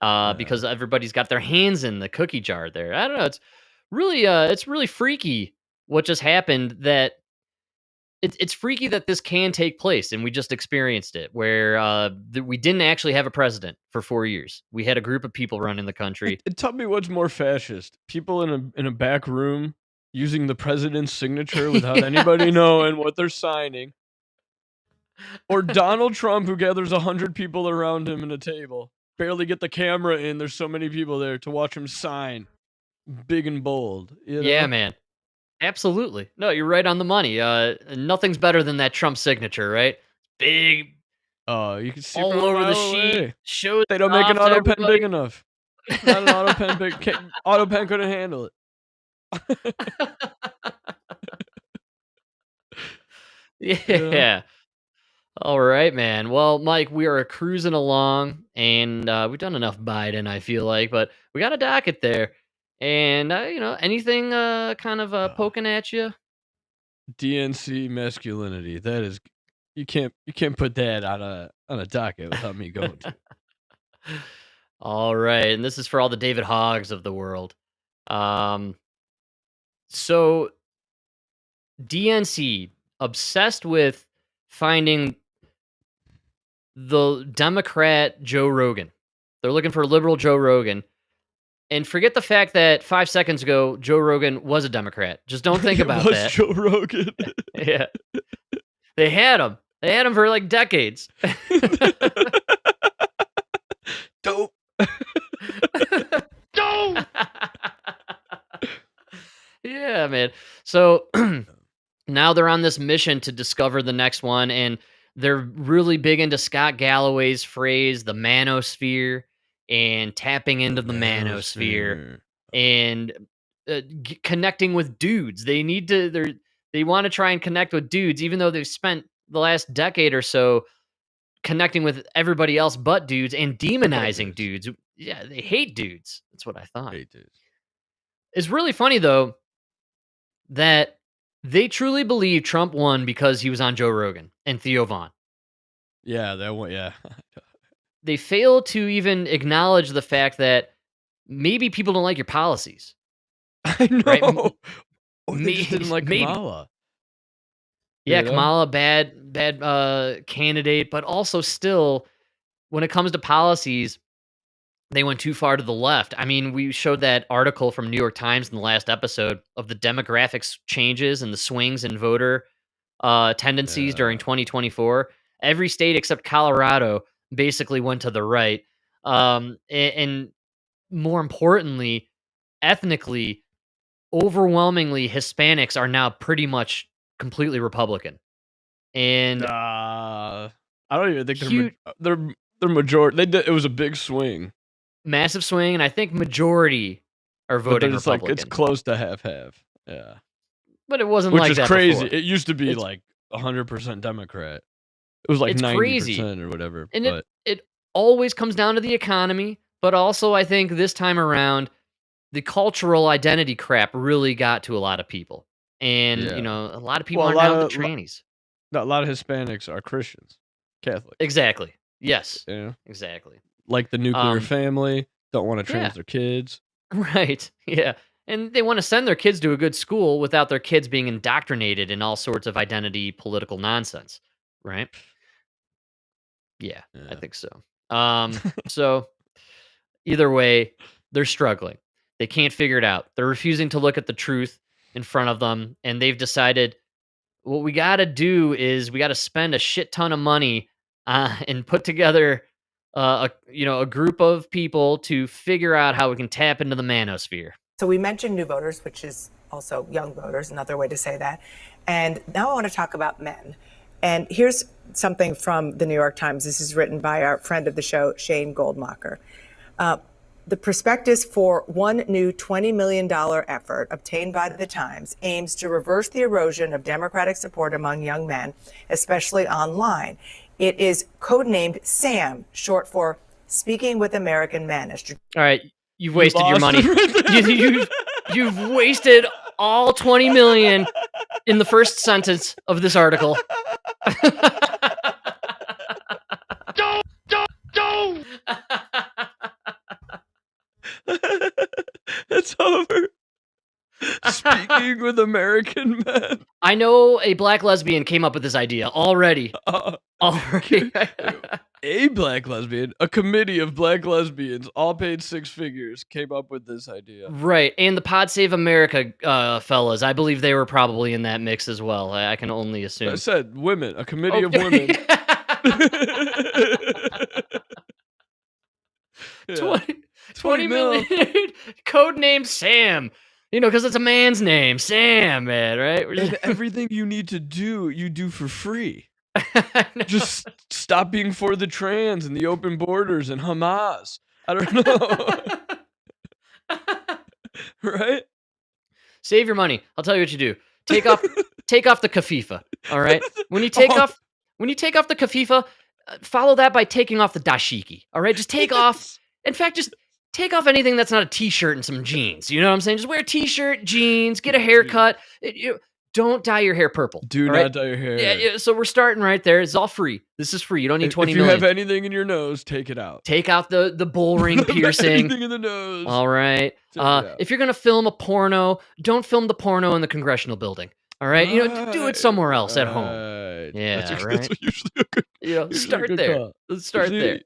Because everybody's got their hands in the cookie jar there. I don't know. It's really freaky what just happened. That it's freaky that this can take place, and we just experienced it, where we didn't actually have a president for 4 years. We had a group of people running the country. Tell me what's more fascist: people in a back room using the president's signature without anybody knowing what they're signing, or Donald Trump who gathers 100 people around him in a table, barely get the camera in. There's so many people there to watch him sign, big and bold. Yeah, man. Absolutely. No, you're right on the money. Nothing's better than that Trump signature, right? Big. Oh, you can see all over the sheet. Shows they don't make an auto pen big enough. Not an auto pen big. Auto pen couldn't handle it. Yeah. All right, man. Well, Mike, we are cruising along, and we've done enough Biden, I feel like, but we got a docket there. And anything kind of poking at you? DNC masculinity. That is, you can't put that on a docket without me going to. All right, and this is for all the David Hoggs of the world. So DNC obsessed with finding the Democrat Joe Rogan. They're looking for liberal Joe Rogan. And forget the fact that 5 seconds ago, Joe Rogan was a Democrat. Just don't think about that. Joe Rogan. Yeah. They had him. They had them for like decades. Dope. Dope. Yeah, man. So now they're on this mission to discover the next one, and they're really big into Scott Galloway's phrase, the manosphere, and tapping into the manosphere and connecting with dudes. They need to. They want to try and connect with dudes, even though they've spent the last decade or so connecting with everybody else but dudes and demonizing dudes. Yeah, they hate dudes. That's what I thought. Hate dudes. It's really funny though that they truly believe Trump won because he was on Joe Rogan and Theo Vaughn. Yeah, that one. Yeah. They fail to even acknowledge the fact that maybe people don't like your policies. I know. Right? Or they just didn't like maybe. Kamala. Yeah, You know? Kamala, bad candidate, but also still, when it comes to policies, they went too far to the left. I mean, we showed that article from New York Times in the last episode of the demographics changes and the swings in voter tendencies during 2024. Every state except Colorado basically went to the right. And more importantly, ethnically, overwhelmingly, Hispanics are now pretty much completely Republican. And I don't even think they're majority. They did. It was a big swing. Massive swing, and I think majority are voting it's Republican. Like it's close to half. Yeah, but it wasn't which like is that crazy. before. It used to be like 100% Democrat. It was like 90% or whatever. And it always comes down to the economy, but also I think this time around, the cultural identity crap really got to a lot of people, and you know, a lot of people are now the trannies. A lot of Hispanics are Christians, Catholic. Exactly. Yes. Yeah. Exactly. Like the nuclear family, don't want to trans their kids. Right. Yeah. And they want to send their kids to a good school without their kids being indoctrinated in all sorts of identity political nonsense. Right? Yeah. I think so. So either way, they're struggling. They can't figure it out. They're refusing to look at the truth in front of them, and they've decided what we got to do is we got to spend a shit ton of money and put together a group of people to figure out how we can tap into the manosphere. So we mentioned new voters, which is also young voters, another way to say that. And now I want to talk about men. And here's something from the New York Times. This is written by our friend of the show, Shane Goldmacher. The prospectus for one new $20 million effort obtained by the Times aims to reverse the erosion of Democratic support among young men, especially online. It is codenamed SAM, short for Speaking with American Men. All right, you've wasted your money. You've wasted all $20 million in the first sentence of this article. Don't. It's over. Speaking with American Men. I know a black lesbian came up with this idea already. Already. A black lesbian, a committee of black lesbians, all paid 6 figures, came up with this idea. Right, and the Pod Save America fellas, I believe they were probably in that mix as well. I can only assume. I said women, a committee of women. Yeah. 20 million. Codename Sam. You know, because it's a man's name. Sam, man, right? And everything you need to do, you do for free. Just stop being for the trans and the open borders and Hamas. I don't know. Right? Save your money. I'll tell you what you do. Take off the kafifa. All right? When you take off the kafifa, follow that by taking off the dashiki. All right? Just take off. In fact, just take off anything that's not a t-shirt and some jeans. You know what I'm saying? Just wear a t-shirt, jeans, get a haircut. Don't dye your hair purple. Do not dye your hair. Yeah, so we're starting right there. It's all free. This is free. You don't need 20 million. If you have anything in your nose, take it out. Take out the bull ring piercing. Anything in the nose. All right. If you're going to film a porno, don't film the porno in the congressional building. All right? You know, do it somewhere else at home. Yeah, that's right? usually a good, start there. Call. Let's start there.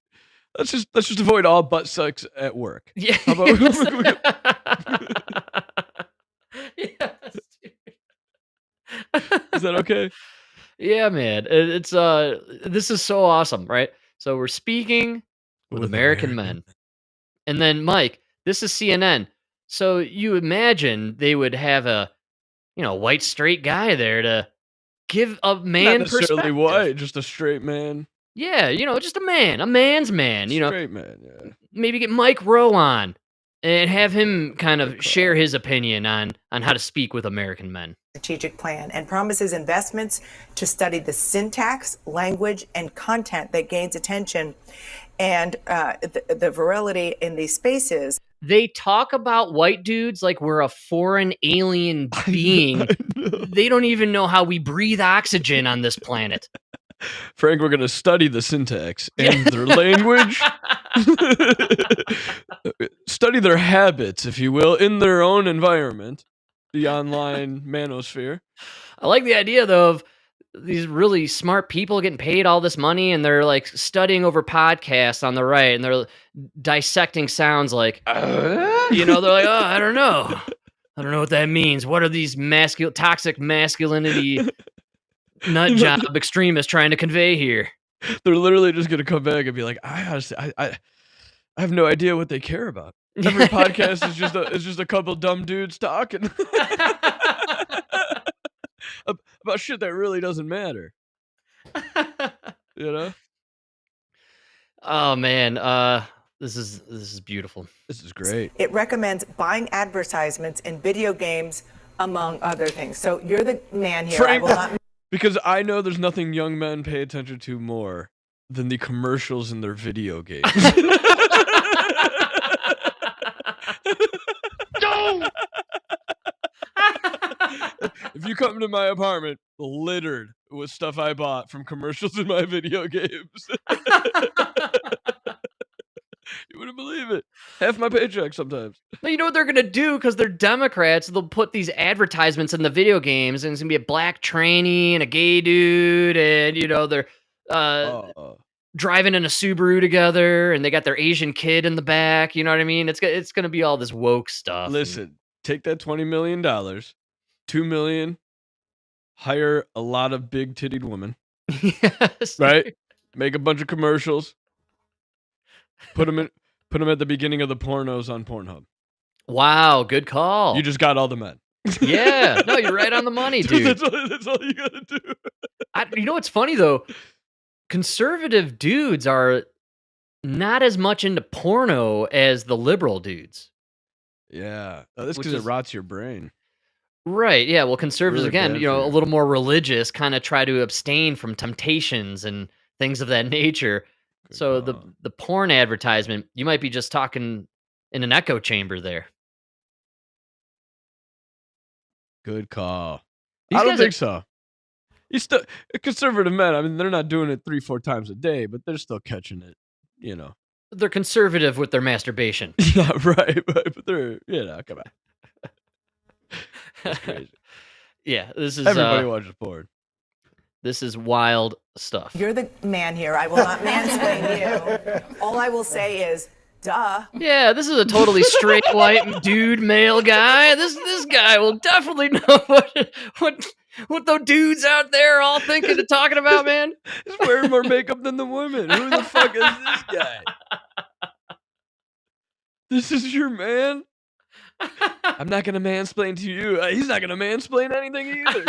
Let's just avoid all butt sex at work. Yeah. How about yes, Is that okay? Yeah, man. It's this is so awesome, right? So we're speaking with American men. And then Mike, this is CNN. So you imagine they would have a, white straight guy there to give a Not man necessarily perspective. white, just a straight man. Yeah, just a man's man, Straight man, yeah. Maybe get Mike Rowe on and have him kind of share his opinion on how to speak with American men. Strategic plan and promises investments to study the syntax, language, and content that gains attention and the virility in these spaces. They talk about white dudes like we're a foreign alien being. They don't even know how we breathe oxygen on this planet. Frank, we're going to study the syntax and their language. Study their habits, if you will, in their own environment, the online manosphere. I like the idea, though, of these really smart people getting paid all this money, and they're like studying over podcasts on the right, and they're dissecting sounds like, they're like, oh, I don't know what that means. What are these toxic masculinity nut job extremists trying to convey here? They're literally just going to come back and be like, I have no idea what they care about. Every podcast is just a couple dumb dudes talking about shit that really doesn't matter. Oh man, this is beautiful. This is great. It recommends buying advertisements in video games, among other things. So you're the man here. Frank, I will not. Because I know there's nothing young men pay attention to more than the commercials in their video games. If you come to my apartment littered with stuff I bought from commercials in my video games, you wouldn't believe it. Half my paycheck sometimes. Well, you know what they're going to do? Because they're Democrats, they'll put these advertisements in the video games, and it's going to be a black tranny and a gay dude, and, they're driving in a Subaru together, and they got their Asian kid in the back, you know what I mean? It's going to be all this woke stuff. Listen, take that $20 million, $2 million, hire a lot of big-tittied women. Yes. Right? Make a bunch of commercials. Put them at the beginning of the pornos on Pornhub. Wow, good call. You just got all the men. Yeah, no, you're right on the money, dude. That's all you gotta do. You know what's funny though? Conservative dudes are not as much into porno as the liberal dudes. Yeah, that's because it rots your brain. Right. Yeah. Well, conservatives Really again, bad for a you. little more religious, kind of try to abstain from temptations and things of that nature. So the porn advertisement, you might be just talking in an echo chamber there. Good call. These I don't guys think so. You still conservative men. I mean, they're not doing it 3-4 times a day, but they're still catching it. They're conservative with their masturbation. Yeah, right. But they're come on. That's crazy. Yeah, this is Everybody watches porn. This is wild stuff. You're the man here. I will not mansplain you. All I will say is, duh. Yeah, this is a totally straight white dude, male guy. This guy will definitely know what those dudes out there are all thinking and talking about, man. He's wearing more makeup than the women. Who the fuck is this guy? This is your man? I'm not going to mansplain to you. He's not going to mansplain anything either.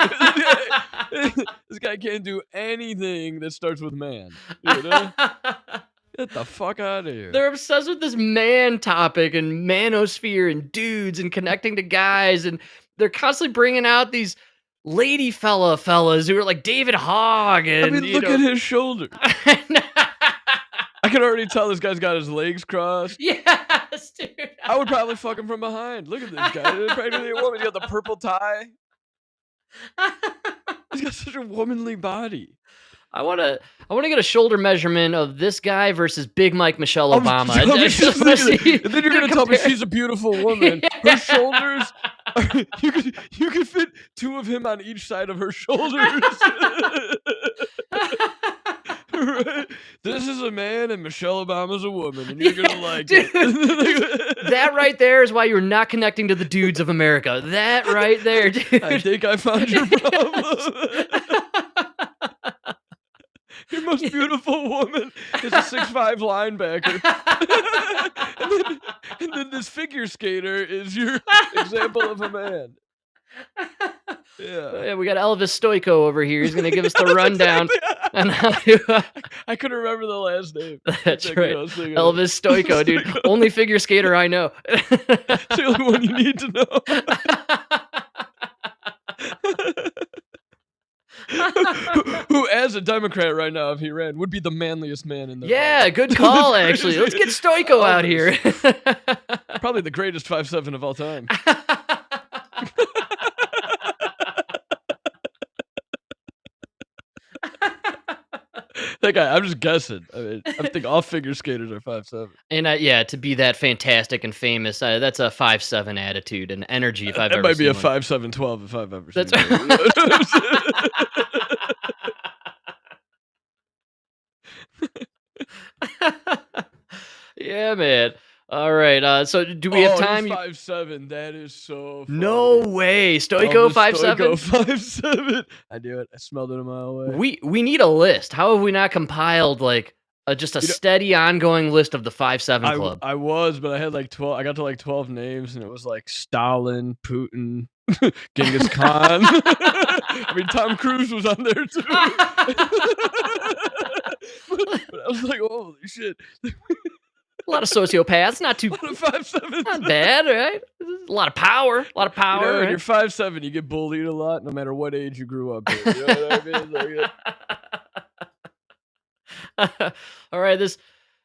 This guy can't do anything that starts with man. Get the fuck out of here. They're obsessed with this man topic and manosphere and dudes and connecting to guys. And they're constantly bringing out these lady fellas who are like David Hogg. And, I mean, look at his shoulder. I can already tell this guy's got his legs crossed. Yes, dude. I would probably fuck him from behind. Look at this guy. He's practically a woman. He's got the purple tie. He's got such a womanly body. I want to get a shoulder measurement of this guy versus Big Mike Michelle Obama. And then you're going to tell me she's a beautiful woman. Her shoulders, you could fit two of him on each side of her shoulders. Right? This is a man and Michelle Obama's a woman, and you're going to like dude, it. That right there is why you're not connecting to the dudes of America. That right there, dude. I think I found your problem. Your most beautiful woman is a 6'5" linebacker. and then this figure skater is your example of a man. Yeah. We got Elvis Stoico over here. He's going to give us the rundown. on how to, I couldn't remember the last name. That's Like, right. I was thinking Elvis Stoico, dude. Only figure skater I know. It's the only one you need to know. who, as a Democrat right now, if he ran, would be the manliest man in the Yeah, good call, actually. Let's get Stoico out here. Probably the greatest 5'7" of all time. That guy, I'm just guessing. I mean, I think all figure skaters are 5'7". And yeah, to be that fantastic and famous, that's a 5'7" attitude and energy if I've That ever might be seen a one. 5'7", 12 if I've ever That's seen one. Yeah, man. All right. So do we have time? 5'7". That is so funny. No way. Stoico 5'7"? Stoico 5'7". I knew it. I smelled it a mile away. We need a list. How have we not compiled like just a steady ongoing list of the 5'7" club? I was, but I had like 12. I got to like 12 names, and it was like Stalin, Putin, Genghis Khan. I mean, Tom Cruise was on there too. but I was like, holy shit. A lot of sociopaths, not too 5'7". Not bad, right? A lot of power, You know, right? when you're 5'7", you get bullied a lot, no matter what age you grew up in. You know what I mean? Like, All right, this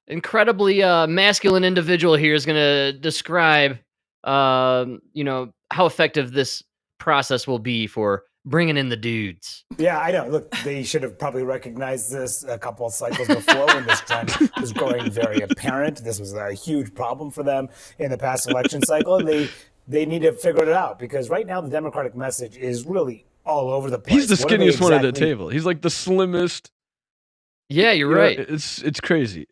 incredibly masculine individual here is going to describe, how effective this process will be for bringing in the dudes. Yeah, I know. Look, they should have probably recognized this a couple of cycles before when this trend was growing very apparent. This was a huge problem for them in the past election cycle, and they need to figure it out because right now the Democratic message is really all over the place. he's the skinniest one at the table. He's like the slimmest. Yeah, you're right. It's crazy.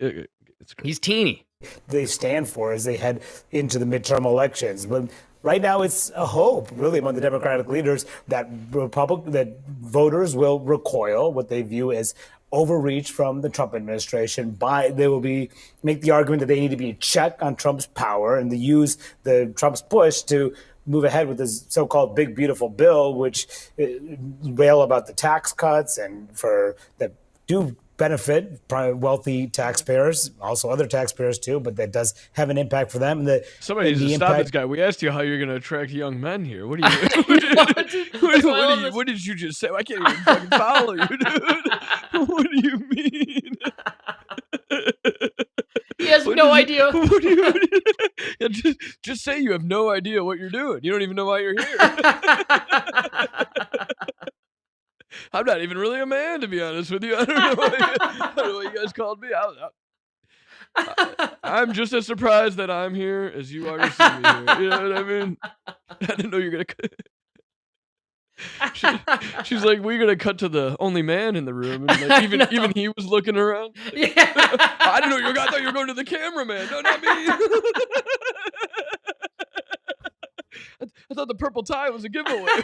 He's teeny. They stand for as they head into the midterm elections. But right now, it's a hope, really, among the Democratic leaders that that voters will recoil what they view as overreach from the Trump administration. They will make the argument that they need to be a check on Trump's power and to use Trump's push to move ahead with this so-called big beautiful bill, which rail about the tax cuts and for that do benefit wealthy taxpayers, also other taxpayers too, but that does have an impact for them. Somebody needs to stop this guy. We asked you how you're going to attract young men here. What do you? What did you just say? I can't even fucking follow you, dude. What do you mean? He has no idea. What do you? Yeah, just say you have no idea what you're doing. You don't even know why you're here. I'm not even really a man, to be honest with you. I don't know what you guys called me. I'm just as surprised that I'm here as you are to see me here. You know what I mean? I didn't know you were gonna. She's like, we're gonna cut to the only man in the room, and like, even he was looking around. Yeah. I didn't know I thought you were going to the cameraman. No, not me. I thought the purple tie was a giveaway.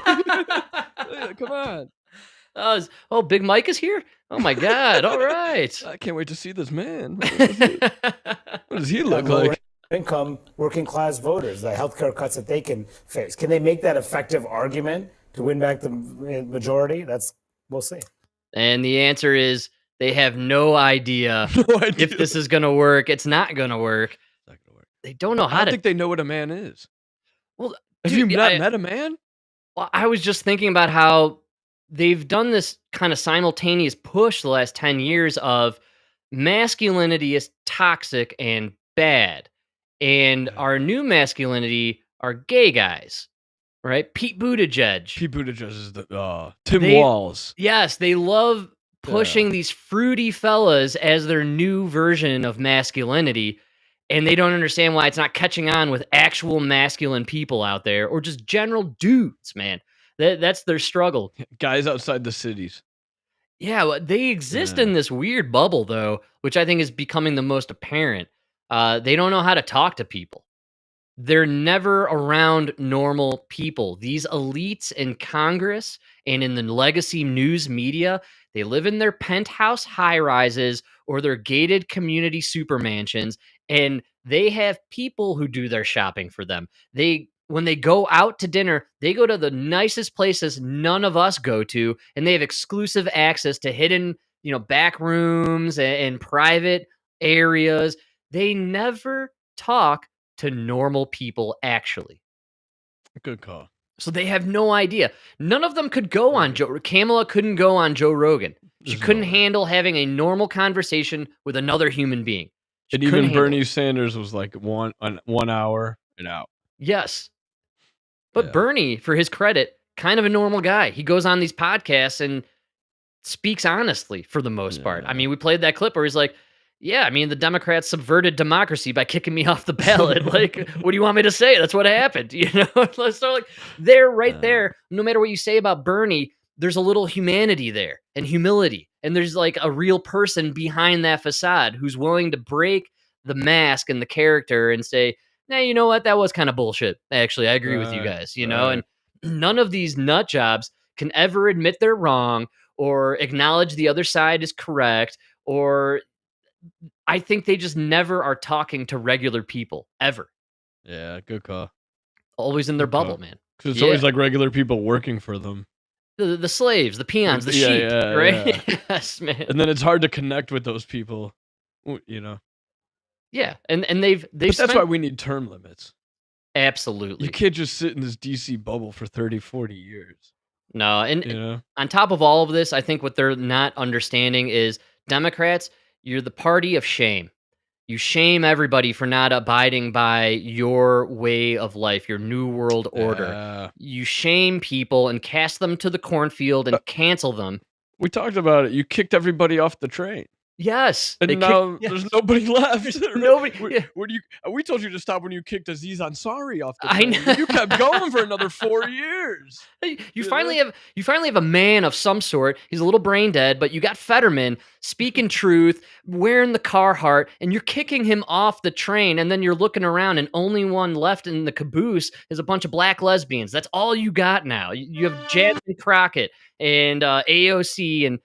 Yeah, come on. Big Mike is here? Oh my God. All right. I can't wait to see this man. What does he look like? Income, working class voters, the healthcare cuts that they can face. Can they make that effective argument to win back the majority? We'll see. And the answer is they have no idea if this is going to work. It's not going to work. They don't know how I don't think they know what a man is. Well, have you not met a man? Well, I was just thinking about how they've done this kind of simultaneous push the last 10 years of masculinity is toxic and bad. And our new masculinity are gay guys, right? Pete Buttigieg. Pete Buttigieg is the Tim Walz. Yes, they love pushing these fruity fellas as their new version of masculinity. And they don't understand why it's not catching on with actual masculine people out there or just general dudes, man. That's their struggle. Guys outside the cities. Yeah, well, they exist in this weird bubble, though, which I think is becoming the most apparent. They don't know how to talk to people. They're never around normal people. These elites in Congress and in the legacy news media, They live in their penthouse high rises or their gated community super mansions, and they have people who do their shopping for them. When they go out to dinner, they go to the nicest places none of us go to, and they have exclusive access to hidden, back rooms and private areas. They never talk to normal people, actually. Good call. So they have no idea. None of them could go on Kamala couldn't go on Joe Rogan. She couldn't handle having a normal conversation with another human being. She And couldn't even handle Bernie it. Sanders was like 1 hour and out. Yes. But Bernie, for his credit, kind of a normal guy. He goes on these podcasts and speaks honestly for the most part. I mean, we played that clip where he's like, yeah, I mean, the Democrats subverted democracy by kicking me off the ballot. Like, what do you want me to say? That's what happened. So like they're right there. No matter what you say about Bernie, there's a little humanity there and humility. And there's like a real person behind that facade who's willing to break the mask and the character and say, nah, you know what? That was kind of bullshit. Actually, I agree with you guys, and none of these nut jobs can ever admit they're wrong or acknowledge the other side is correct, or I think they just never are talking to regular people ever. Yeah, good call. Always in their bubble, man. Because it's always like regular people working for them. The slaves, the peons, the sheep, right? Yeah. Yes, man. And then it's hard to connect with those people, Yeah, and they've But that's why we need term limits. Absolutely. You can't just sit in this DC bubble for 30, 40 years. No, and on top of all of this, I think what they're not understanding is Democrats, you're the party of shame. You shame everybody for not abiding by your way of life, your new world order. You shame people and cast them to the cornfield and cancel them. We talked about it. You kicked everybody off the train. Yes. And now there's nobody left. Nobody. We told you to stop when you kicked Aziz Ansari off the I train. know. But you kept going for another 4 years. You finally have a man of some sort. He's a little brain dead, but you got Fetterman speaking truth, wearing the Carhartt, and you're kicking him off the train. And then you're looking around, and only one left in the caboose is a bunch of black lesbians. That's all you got now. You have Jasmine Crockett and AOC and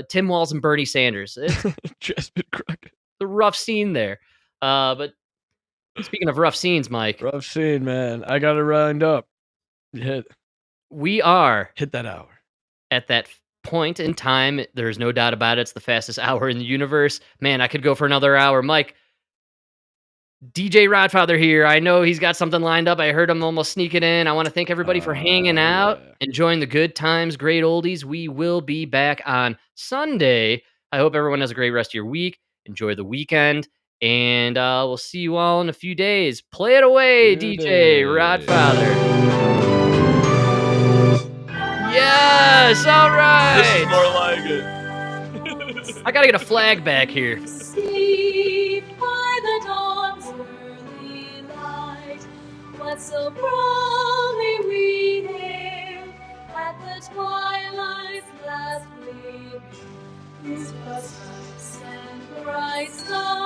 Tim Walz and Bernie Sanders. It's Jasmine Crockett. The rough scene there. But speaking of rough scenes, Mike. Rough scene, man. I got it lined up. We are hit that hour. At that point in time, there's no doubt about it. It's the fastest hour in the universe. Man, I could go for another hour. Mike, DJ Rodfather here. I know he's got something lined up. I heard him almost sneaking in. I want to thank everybody for hanging out, enjoying the good times, great oldies. We will be back on Sunday. I hope everyone has a great rest of your week. Enjoy the weekend, and we'll see you all in a few days. Play it away, DJ Rodfather. Yes, all right. This is more like it. I gotta get a flag back here. Deceived by the dawn's early light, what so proudly we hailed at the twilight's last gleaming, whose first lights and bright stars